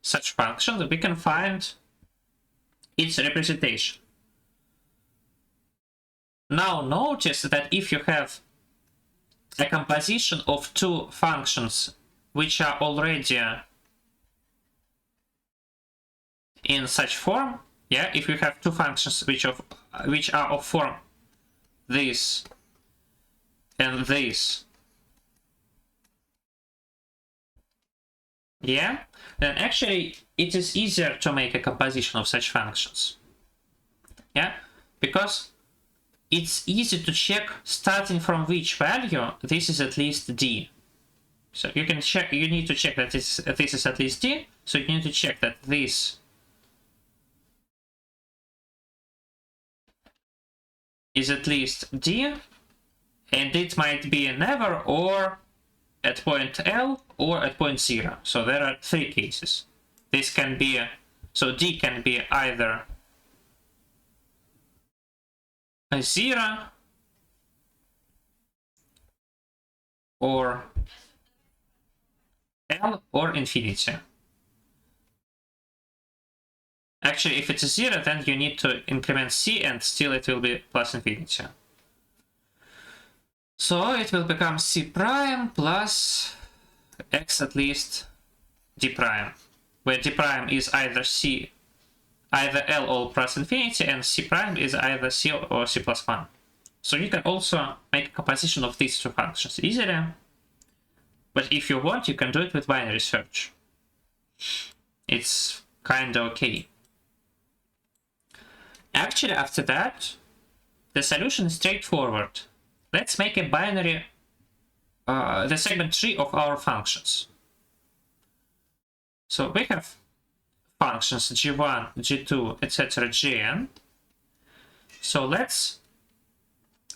such function, we can find its representation. Now notice that if you have a composition of two functions which are already in such form, yeah, if you have two functions which are of form this and this, yeah, then actually it is easier to make a composition of such functions, yeah, because it's easy to check starting from which value this is at least d. So you can check, you need to check that this is at least d, so you need to check that this is at least d, and it might be never or at point L or at point 0. So there are three cases. This can be, so d can be either a 0 or L or infinity. Actually, if it's a 0, then you need to increment c and still it will be plus infinity. So it will become c prime plus x at least d prime, where d prime is either c, either L or plus infinity, and c prime is either c or c plus 1. So you can also make a composition of these two functions easily, but if you want, you can do it with binary search. It's kinda okay. Actually, after that, the solution is straightforward. Let's make a binary, the segment tree of our functions. So we have functions g1, g2, etc., gn. So let's,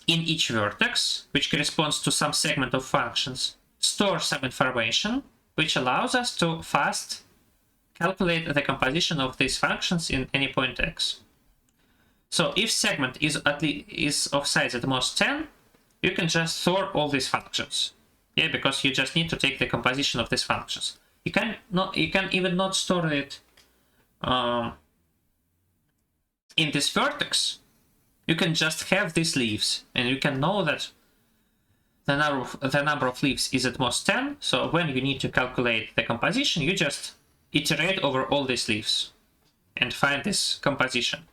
in each vertex, which corresponds to some segment of functions, store some information which allows us to fast calculate the composition of these functions in any point x. So if segment is of size at most 10, you can just store all these functions. Yeah, because you just need to take the composition of these functions. You can even not store it in this vertex. You can just have these leaves, and you can know that the number of leaves is at most 10. So when you need to calculate the composition, you just iterate over all these leaves and find this composition.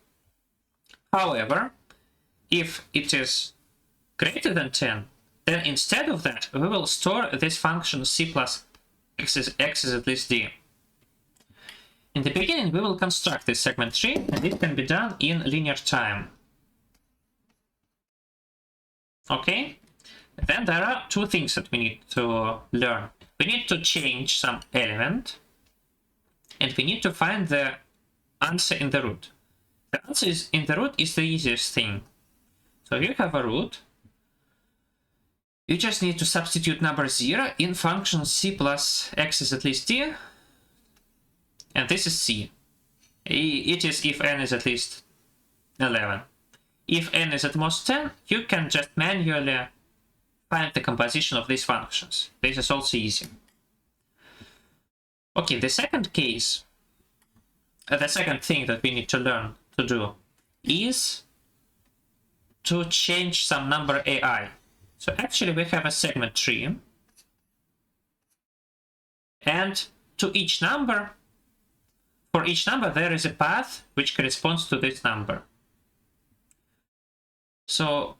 However, if it is greater than 10, then instead of that, we will store this function c plus x is at least d. In the beginning, we will construct this segment tree, and it can be done in linear time. Okay? Then there are two things that we need to learn. We need to change some element, and we need to find the answer in the root. The answer in the root is the easiest thing. So you have a root, You just need to substitute number 0 in function c plus x is at least d, and this is c. It is if n is at least 11. If n is at most 10, you can just manually find the composition of these functions. This is also easy. Okay, the second case, the second thing that we need to learn to do is to change some number AI. So actually we have a segment tree, and to each number, for each number there is a path which corresponds to this number. So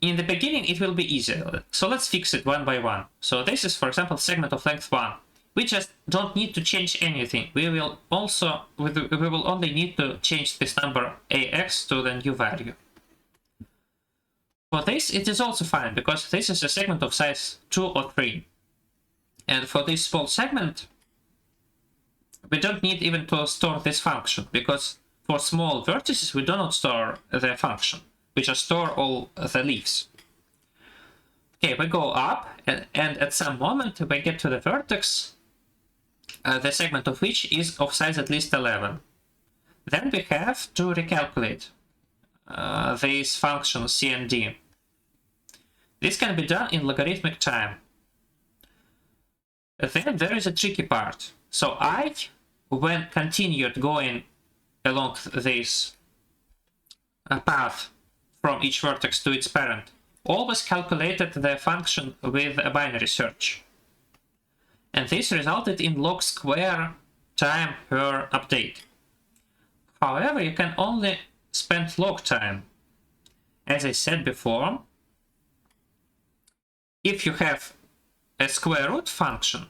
in the beginning it will be easy. So let's fix it one by one. So this is, for example, segment of length 1. We just don't need to change anything. We will only need to change this number ax to the new value. For this, it is also fine, because this is a segment of size 2 or 3. And for this small segment, we don't need even to store this function, because for small vertices, we do not store the function. We just store all the leaves. Okay, we go up, and at some moment, we get to the vertex, the segment of which is of size at least 11. Then we have to recalculate these functions c and d. This can be done in logarithmic time. Then there is a tricky part. So I, when continued going along this path from each vertex to its parent, always calculated the function with a binary search. And this resulted in log square time per update. However, you can only spend log time. As I said before, if you have a square root function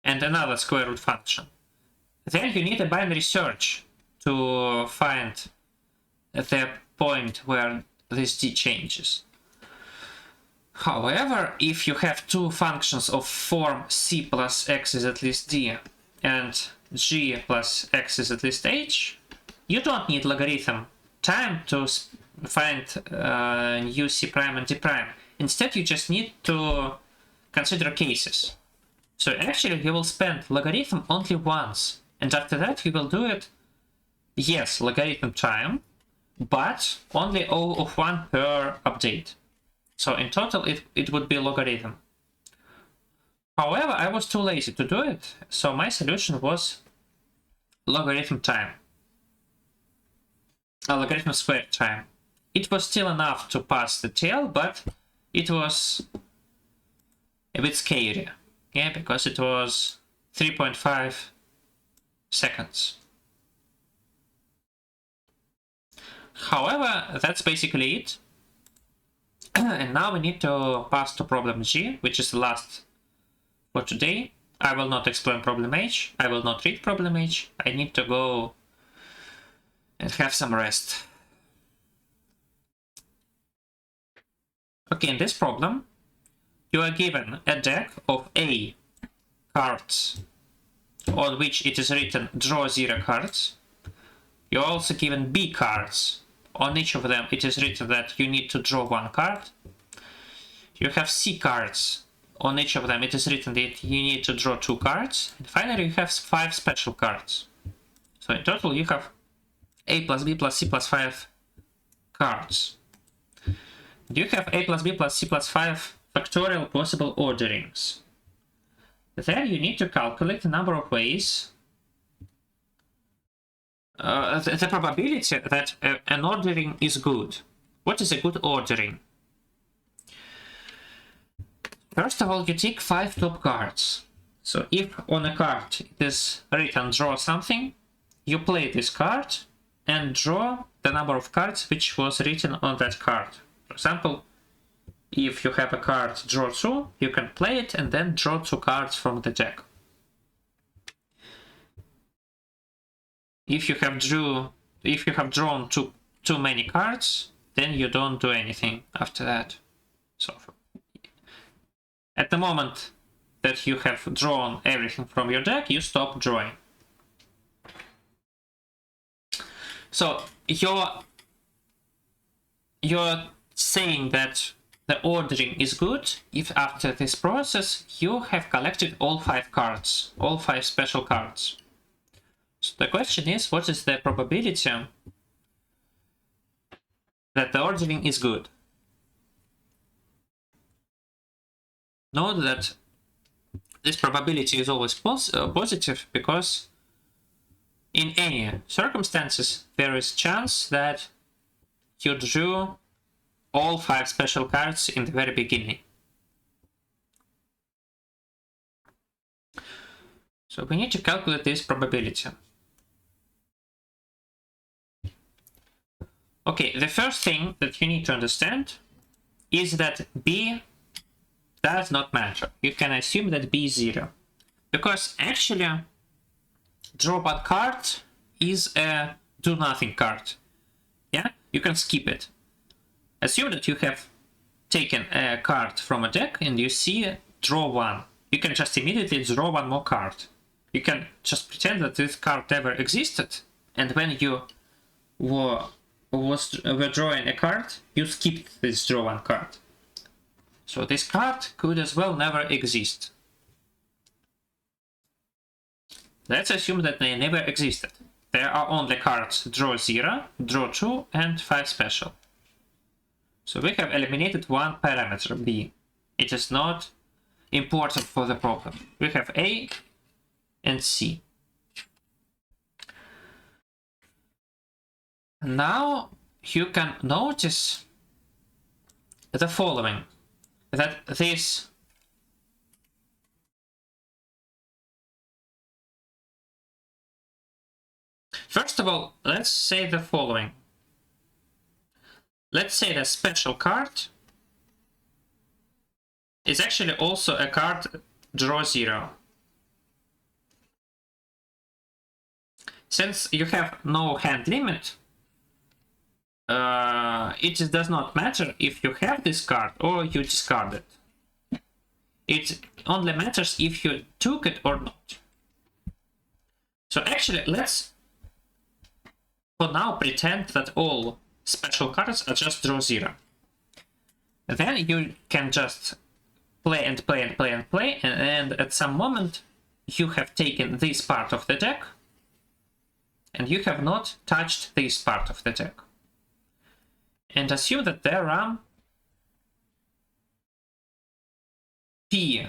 and another square root function, then you need a binary search to find the point where this d changes. However, if you have two functions of form c plus x is at least d and g plus x is at least h, you don't need logarithm time to find new c prime and d prime. Instead, you just need to consider cases. So actually, you will spend logarithm only once, and after that you will do it, yes, logarithm time, but only O of 1 per update. So in total, it would be logarithm. However, I was too lazy to do it, so my solution was logarithm time. Logarithm squared time. It was still enough to pass the tail, but it was a bit scary, yeah, because it was 3.5 seconds. However, that's basically it. And now we need to pass to problem G, which is the last for today. I will not explain problem H. I will not read problem H. I need to go and have some rest. Okay, in this problem, you are given a deck of A cards on which it is written draw 0 cards. You're also given B cards. On each of them it is written that you need to draw 1 card. You have C cards. On each of them it is written that you need to draw 2 cards. And finally you have 5 special cards. So in total you have A plus B plus C plus 5 cards. You have A plus B plus C plus 5 factorial possible orderings. Then you need to calculate the number of ways, the probability that an ordering is good. What is a good ordering? First of all, you take 5 top cards. So if on a card it is written draw something, you play this card and draw the number of cards which was written on that card. For example, if you have a card draw 2, you can play it and then draw 2 cards from the deck. If you have drawn too many cards, then you don't do anything after that. So at the moment that you have drawn everything from your deck, you stop drawing. So you're saying that the ordering is good if after this process you have collected all 5 cards, all 5 special cards. So the question is, what is the probability that the ordering is good? Note that this probability is always positive, because in any circumstances there is chance that you drew all 5 special cards in the very beginning. So we need to calculate this probability. Okay, the first thing that you need to understand is that B does not matter. You can assume that B is 0. Because actually, draw one card is a do nothing card. Yeah, you can skip it. Assume that you have taken a card from a deck and you see draw one. You can just immediately draw one more card. You can just pretend that this card never existed, and when you were drawing a card, you skipped this draw one card. So this card could as well never exist. Let's assume that they never existed. There are only cards draw 0, draw 2, and 5 special. So we have eliminated one parameter, B. It is not important for the problem. We have A and C. Now you can notice the following, that this first of all, let's say the following. Let's say the special card is actually also a card draw 0. Since you have no hand limit, it does not matter if you have this card or you discard it. It only matters if you took it or not. So actually, let's for now pretend that all special cards are just draw 0. Then you can just play and play and play and play, and at some moment you have taken this part of the deck and you have not touched this part of the deck. And assume that there are P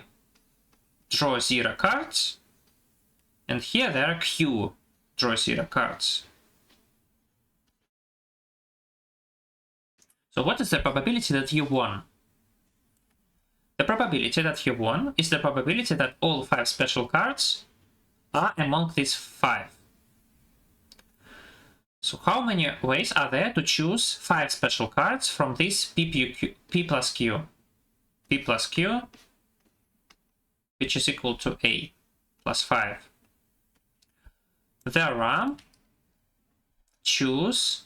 draw 0 cards, and here there are Q draw 0 cards. So what is the probability that you won? The probability that you won is the probability that all 5 special cards are among these 5. So how many ways are there to choose 5 special cards from this P plus Q? P plus Q, which is equal to A plus 5. There are choose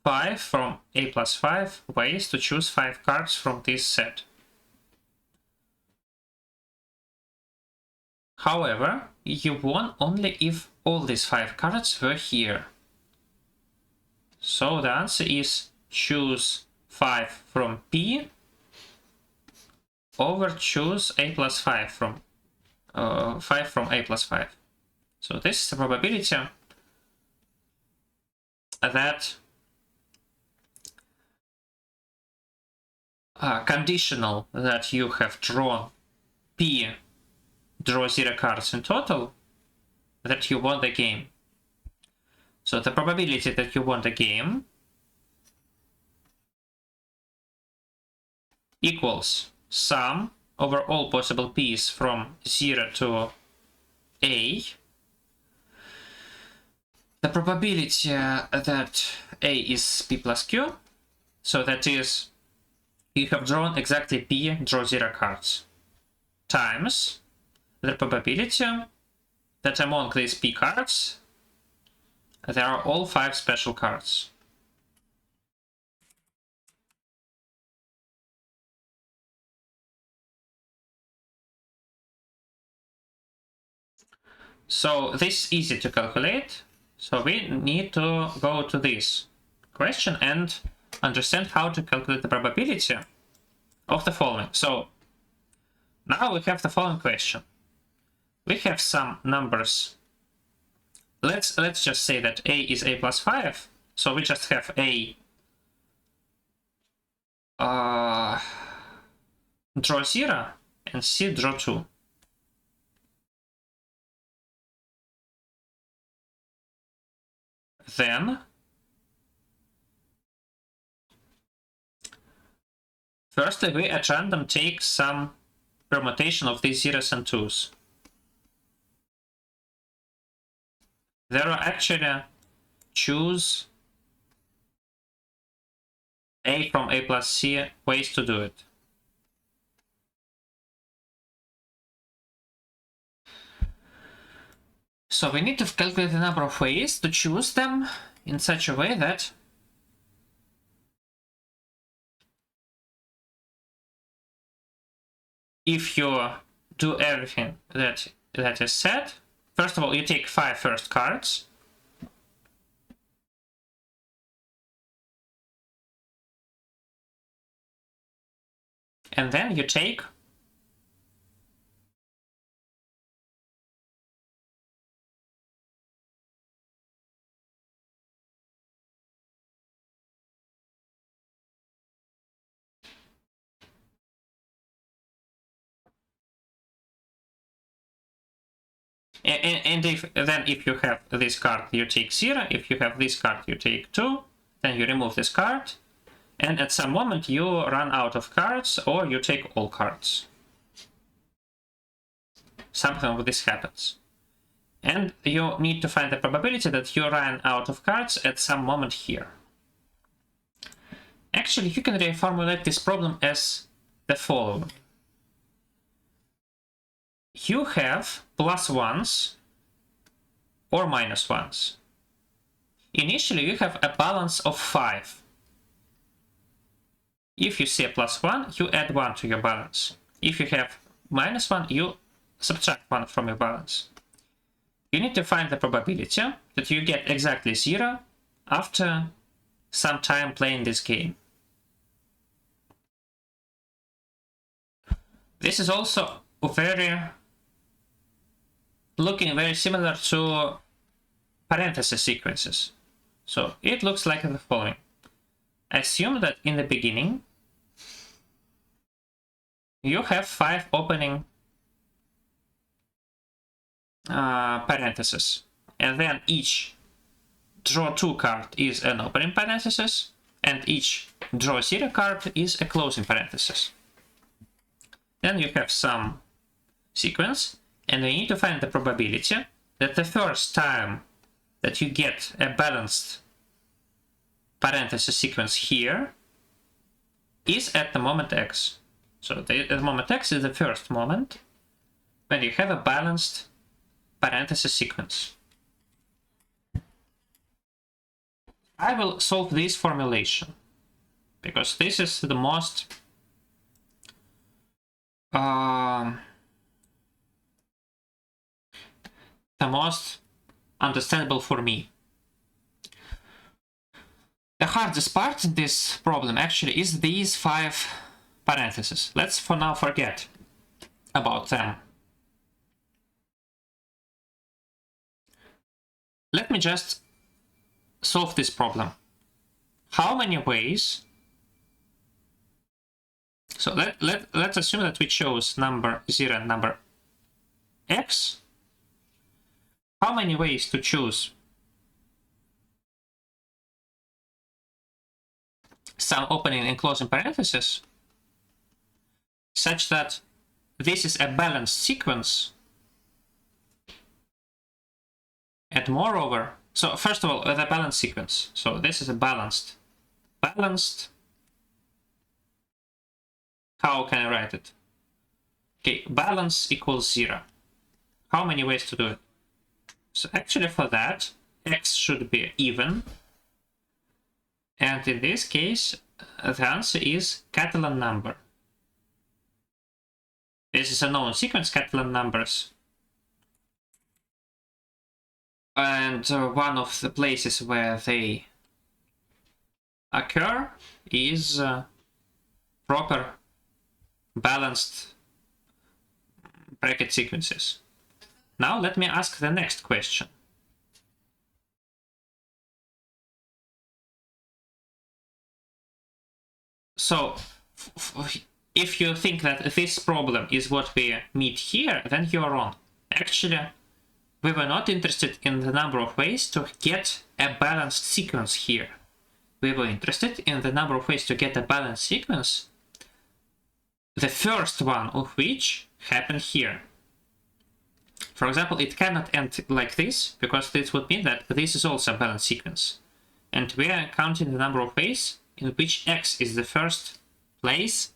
5 from A plus 5 ways to choose 5 cards from this set. However, you won only if all these 5 cards were here. So the answer is choose 5 from P over choose A plus 5 from 5 from A plus 5. So this is the probability that conditional that you have drawn P draw 0 cards in total, that you won the game. So the probability that you won the game equals sum over all possible P's from 0 to A. The probability that A is P plus Q, so that is you have drawn exactly P draw 0 cards, times the probability that among these P cards there are all 5 special cards. So this is easy to calculate. So we need to go to this question and understand how to calculate the probability of the following. So now we have the following question. We have some numbers. Let's just say that a is a plus 5. So we just have a draw 0 and c draw 2. Then firstly we at random take some permutation of these zeros and 2s. There are actually choose a from a plus c ways to do it. So we need to calculate the number of ways to choose them in such a way that if you do everything that is said, first of all, you take 5 first cards. And then you take and if you have this card, you take 0. If you have this card, you take 2. Then you remove this card. And at some moment you run out of cards, or you take all cards. Something of this happens. And you need to find the probability that you run out of cards at some moment here. Actually, you can reformulate this problem as the following. You have plus 1s or minus 1s. Initially, you have a balance of 5. If you see a plus 1, you add 1 to your balance. If you have minus 1, you subtract 1 from your balance. You need to find the probability that you get exactly 0 after some time playing this game. This is also looking very similar to parenthesis sequences. So it looks like the following. Assume that in the beginning you have 5 opening parentheses, and then each draw 2 card is an opening parenthesis, and each draw 0 card is a closing parenthesis. Then you have some sequence, and we need to find the probability that the first time that you get a balanced parenthesis sequence here is at the moment x. So the moment x is the first moment when you have a balanced parenthesis sequence. I will solve this formulation because this is the most understandable for me. The hardest part in this problem actually is these 5 parentheses. Let's for now forget about them. Let me just solve this problem. How many ways? So let's assume that we chose number 0 and number x. How many ways to choose some opening and closing parentheses such that this is a balanced sequence? And moreover, so first of all, the balanced sequence. So this is a balanced. How can I write it? Okay, balance equals 0. How many ways to do it? So actually for that, x should be even. And in this case, the answer is Catalan number. This is a known sequence, Catalan numbers. And one of the places where they occur is proper balanced bracket sequences. Now let me ask the next question. So if you think that this problem is what we meet here, then you're wrong. Actually, we were not interested in the number of ways to get a balanced sequence here. We were interested in the number of ways to get a balanced sequence, the first one of which happened here. For example, it cannot end like this, because this would mean that this is also a balanced sequence. And we are counting the number of ways in which X is the first place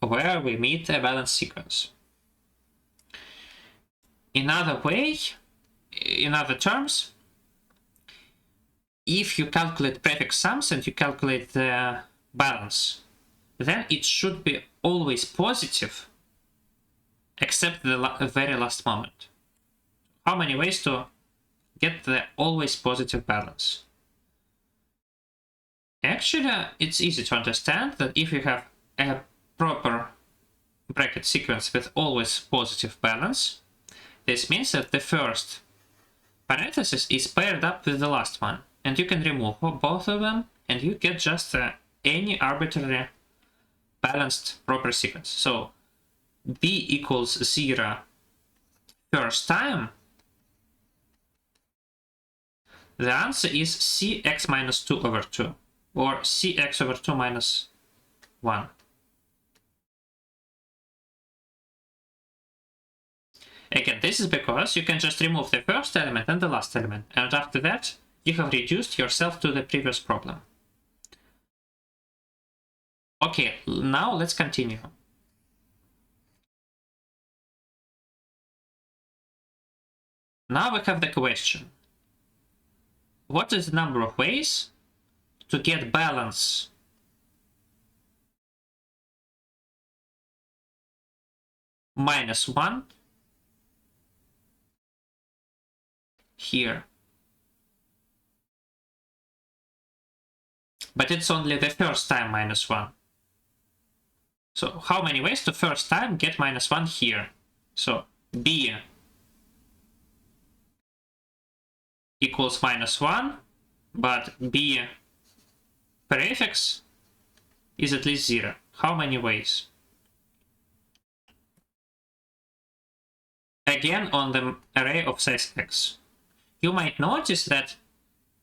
where we meet a balanced sequence. In other terms, if you calculate prefix sums and you calculate the balance, then it should be always positive, except the very last moment. How many ways to get the always positive balance? Actually, it's easy to understand that if you have a proper bracket sequence with always positive balance, this means that the first parenthesis is paired up with the last one, and you can remove both of them, and you get just any arbitrary balanced proper sequence. So b equals 0 first time, the answer is cx minus 2 over 2, or cx over 2 minus 1. Again, this is because you can just remove the first element and the last element, and after that you have reduced yourself to the previous problem. Okay, now let's continue. Now we have the question. What is the number of ways to get balance minus 1 here? But it's only the first time minus 1. So how many ways to first time get minus 1 here? So b equals minus 1, but b prefix is at least 0. How many ways? Again, on the array of size x. You might notice that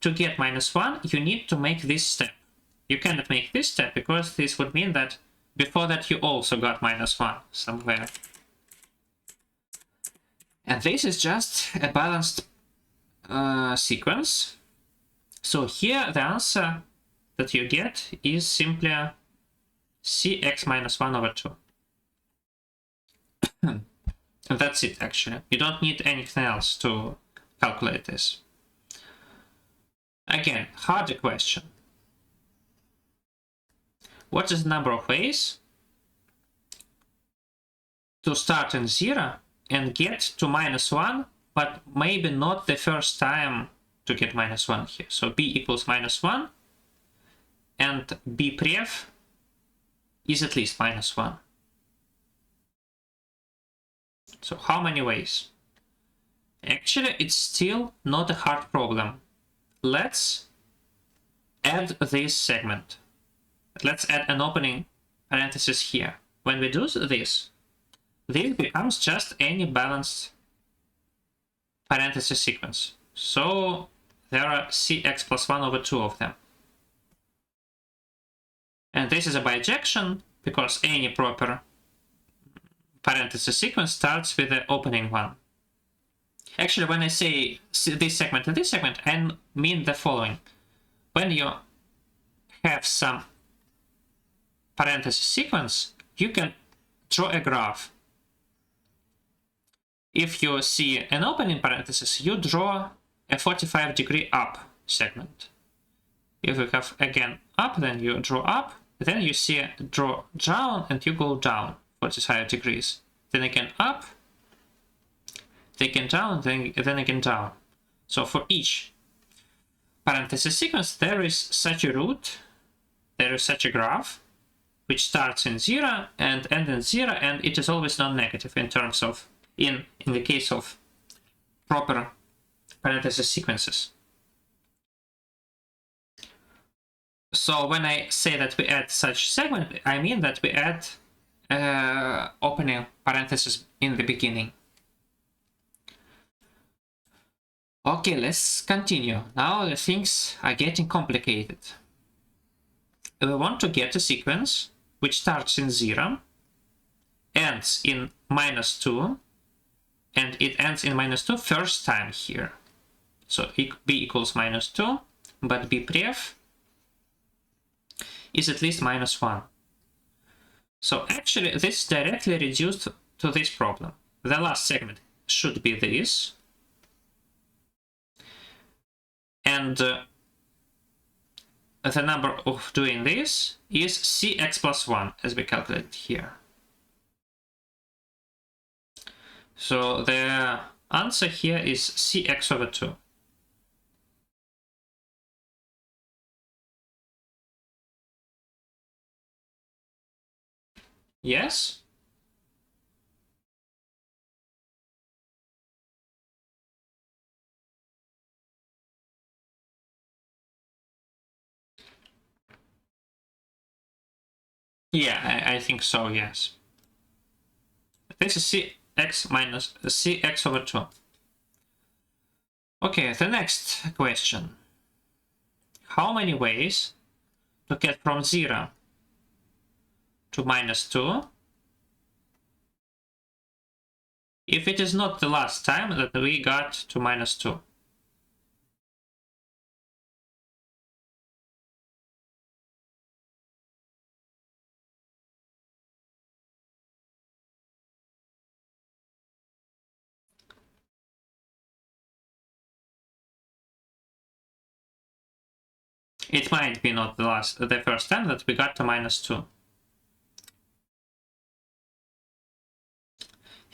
to get minus 1, you need to make this step. You cannot make this step because this would mean that before that you also got minus 1 somewhere. And this is just a balanced sequence. So here the answer that you get is simply cx minus 1 over 2. And that's it, actually. You don't need anything else to calculate this. Again, harder question. What is the number of ways to start in 0 and get to minus 1, but maybe not the first time to get minus 1 here? So b equals minus 1, and b pref is at least minus 1. So how many ways? Actually, it's still not a hard problem. Let's add this segment. Let's add an opening parenthesis here. When we do this becomes just any balanced parenthesis sequence. So there are cx plus 1 over 2 of them. And this is a bijection because any proper parenthesis sequence starts with the opening one. Actually, when I say this segment and this segment, I mean the following. When you have some parenthesis sequence, you can draw a graph. If you see an opening parenthesis, you draw a 45-degree up segment. If you have again up, then you draw up, then you see draw down, and you go down 45 degrees. Then again up, then again down, then again down. So for each parenthesis sequence, there is such a root, there is such a graph, which starts in 0 and ends in 0, and it is always non-negative in terms of, in the case of proper parenthesis sequences. So when I say that we add such segment, I mean that we add opening parenthesis in the beginning. Okay, let's continue. Now the things are getting complicated. We want to get a sequence which starts in 0, ends in -2, and it ends in -2 first time here. So b equals -2, but b pref is at least -1. So actually this is directly reduced to this problem. The last segment should be this. And the number of doing this is cx plus 1, as we calculated here. So the answer here is cx over 2. Yes? Yeah, I think so, yes. This is cx minus cx over 2. Okay, the next question. How many ways to get from 0 to -2 if it is not the last time that we got to -2? It might be not the first time that we got to -2.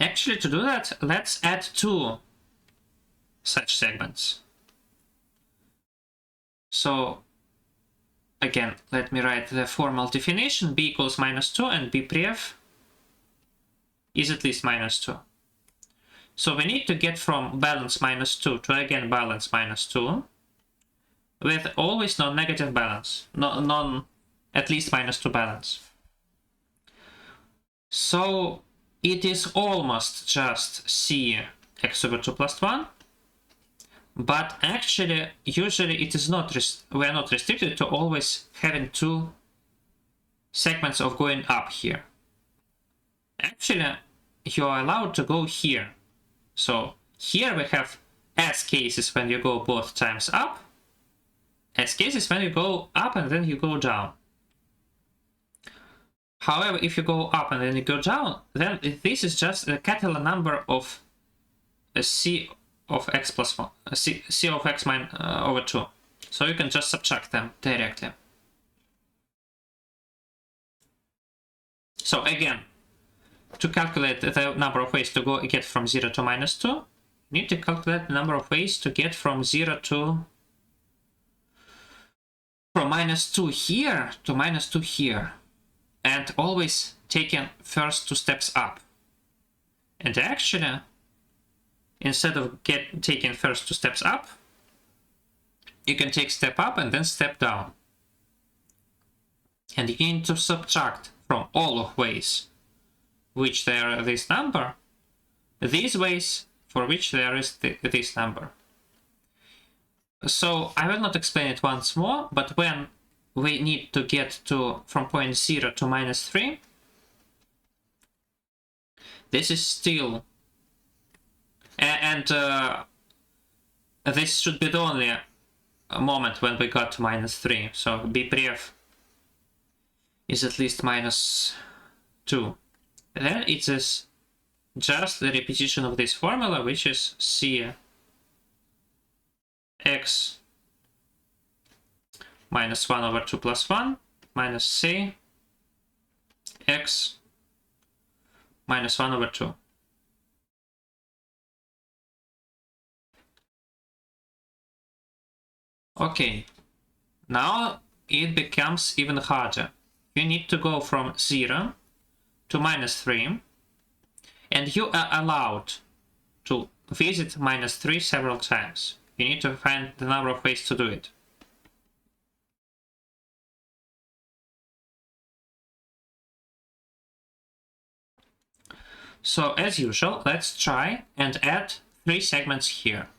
Actually, to do that, let's add 2 such segments. So again, let me write the formal definition. B equals -2 and b pref is at least -2. So we need to get from balance -2 to again balance -2 with always non-negative balance, at least -2 balance. So it is almost just cx over 2 plus 1, but actually, usually it is not, we are not restricted to always having 2 segments of going up here. Actually, you are allowed to go here. So here we have S cases when you go both times up, S cases when you go up and then you go down. However, if you go up and then you go down, then this is just the Catalan number of c of x plus 1, c of x over 2. So you can just subtract them directly. So again, to calculate the number of ways to get from 0 to -2, you need to calculate the number of ways to get from 0 to -2 here to -2 here, and always taking first 2 steps up. And actually, instead of taking first 2 steps up, you can take step up and then step down. And you need to subtract from all of ways which there is this number, these ways for which there is this number. So I will not explain it once more, but when we need to get from point 0 to -3, this is still, and this should be the only moment when we got to -3. So b pref is at least -2. Then it is just the repetition of this formula, which is c x -1 over 2 plus 1 minus c x -1 over 2. Okay, now it becomes even harder. you need to go from 0 to -3, and you are allowed to visit -3 several times. You need to find the number of ways to do it. So as usual, let's try and add 3 segments here.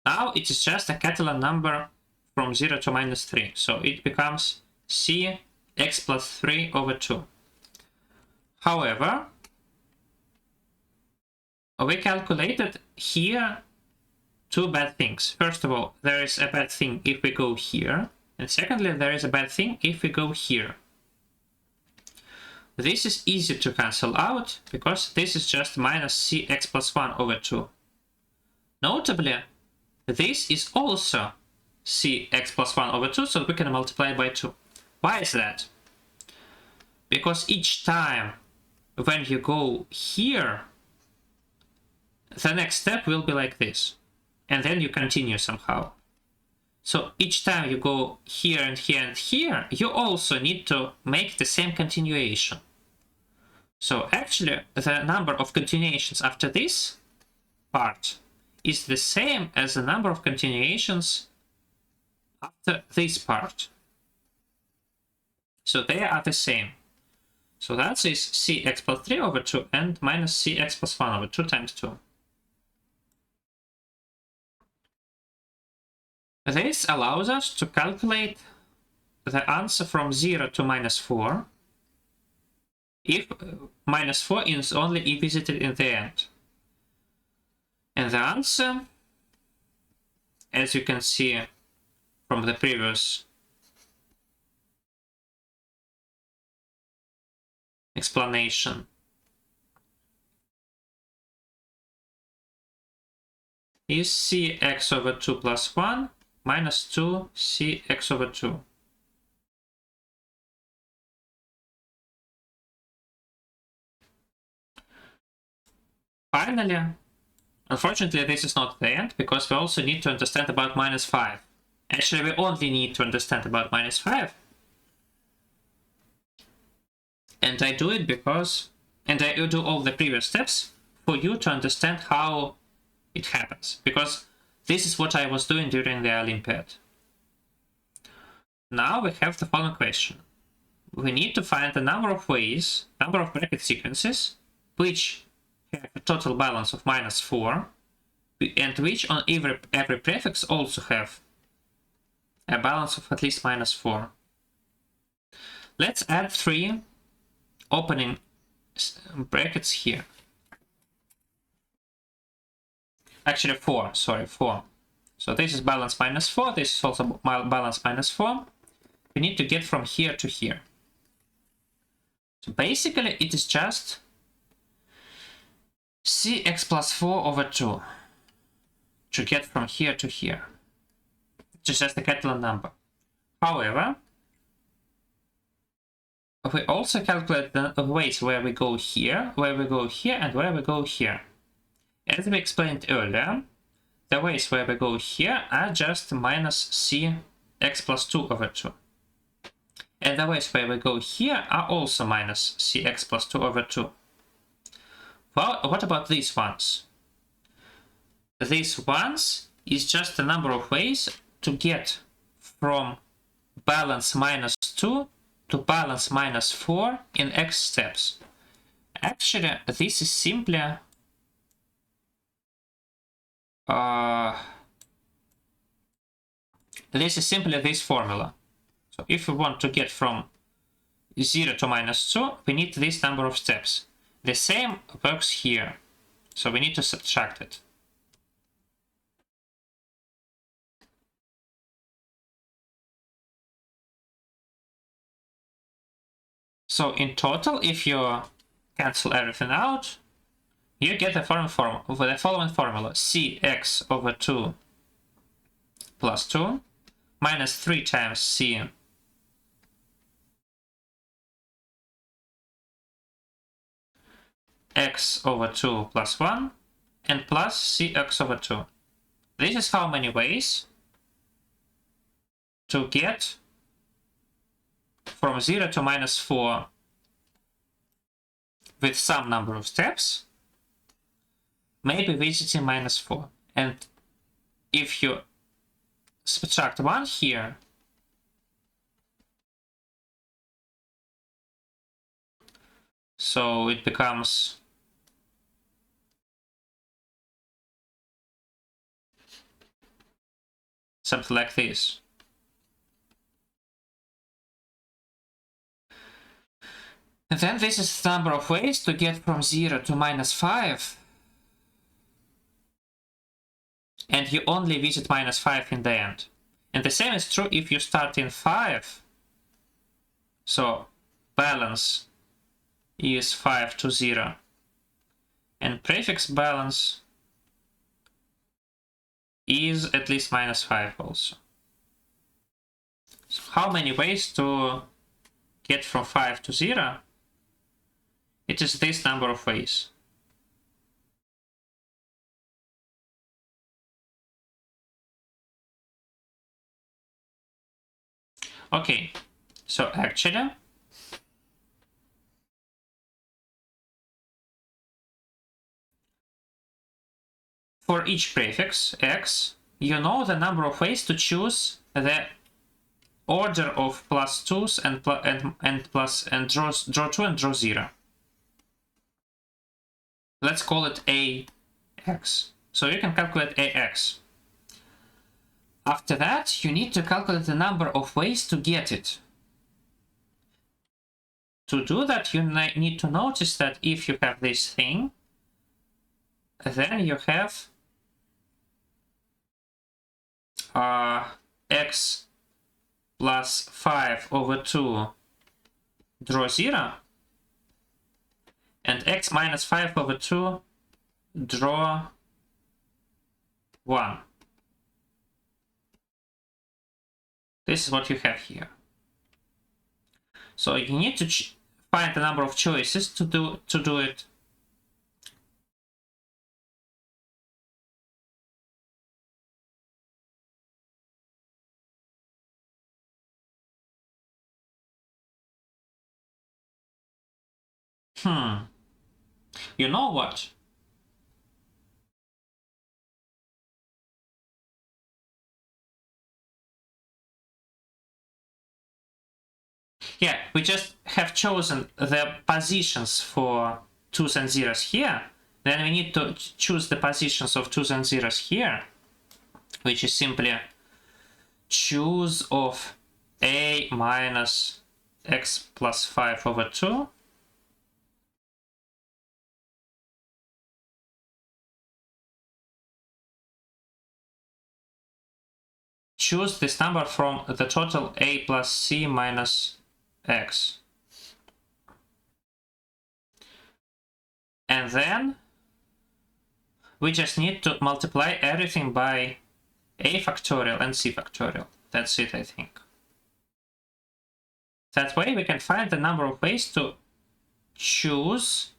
Now it is just a Catalan number from 0 to -3, so it becomes cx plus 3 over 2. However, we calculated here 2 bad things. First of all, there is a bad thing if we go here, and secondly, there is a bad thing if we go here. This is easy to cancel out, because this is just minus cx plus 1 over 2. Notably, this is also cx plus 1 over 2, so we can multiply by 2. Why is that? Because each time when you go here, the next step will be like this, and then you continue somehow. So each time you go here and here and here, you also need to make the same continuation. So actually, the number of continuations after this part is the same as the number of continuations after this part. So they are the same. So that is cx plus 3 over 2 and minus cx plus 1 over 2 times 2. This allows us to calculate the answer from 0 to -4 if -4 is only visited in the end. And the answer, as you can see from the previous explanation, is cx over 2 plus 1 minus 2 cx over 2. Finally, unfortunately, this is not the end, because we also need to understand about -5. Actually, we only need to understand about -5. And I do it because, and I do all the previous steps for you to understand how it happens, because this is what I was doing during the Olympiad. Now we have the following question. We need to find the number of ways, number of bracket sequences, which have a total balance of -4, and which on every prefix also have a balance of at least -4. Let's add 3 opening brackets here. Actually 4, sorry, 4. So this is balance -4, this is also balance -4. We need to get from here to here. So basically it is just cx plus 4 over 2 to get from here to here. It's just a Catalan number. However, we also calculate the ways where we go here, where we go here, and where we go here. As we explained earlier, the ways where we go here are just minus cx plus 2 over 2. And the ways where we go here are also minus cx plus 2 over 2. Well, what about these ones? These ones is just the number of ways to get from balance -2 to balance -4 in x steps. Actually, this is simply this formula. So if we want to get from 0 to -2, we need this number of steps. The same works here, so we need to subtract it. So in total, if you cancel everything out, you get the following formula: cx over 2 plus 2 minus 3 times c x over 2 plus 1 and plus cx over 2. This is how many ways to get from 0 to -4 with some number of steps, maybe visiting -4. And if you subtract 1 here, so it becomes something like this. And then this is the number of ways to get from 0 to -5. And you only visit -5 in the end. And the same is true if you start in 5. So balance is 5 to 0. And prefix balance is at least -5 also. So how many ways to get from 5 to 0? It is this number of ways. Okay, so actually, for each prefix x, you know the number of ways to choose the order of +2s and draw 2 and draw 0. Let's call it ax. So you can calculate ax. After that, you need to calculate the number of ways to get it. To do that, you need to notice that if you have this thing, then you have x plus 5 over 2 draw 0, and x minus 5 over 2 draw 1. This is what you have here. So you need to find the number of choices to do it. You know what? Yeah, we just have chosen the positions for 2s and 0s here. Then we need to choose the positions of 2s and 0s here, which is simply choose of a minus x plus 5 over 2 choose this number from the total a plus c minus x. And then we just need to multiply everything by a factorial and c factorial. That's it, I think. That way we can find the number of ways to choose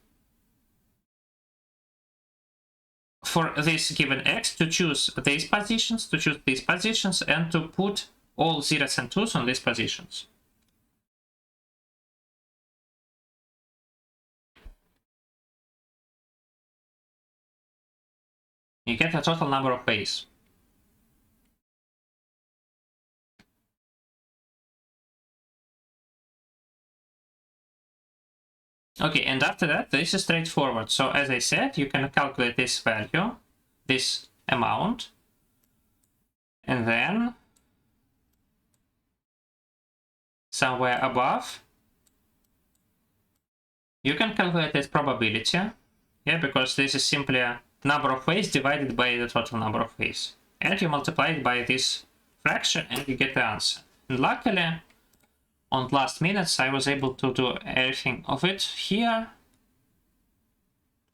for this given x, to choose these positions, and to put all 0s and 2s on these positions. You get the total number of ways. Okay, and after that, this is straightforward. So as I said, you can calculate this value, this amount, and then somewhere above, you can calculate this probability, yeah, because this is simply a number of ways divided by the total number of ways. And you multiply it by this fraction and you get the answer. And luckily, on the last minutes, I was able to do everything of it here.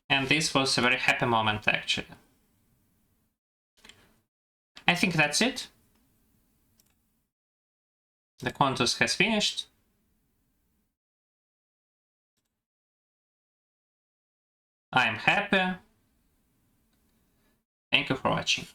And this was a very happy moment, actually. I think that's it. The contest has finished. I'm happy. Thank you for watching.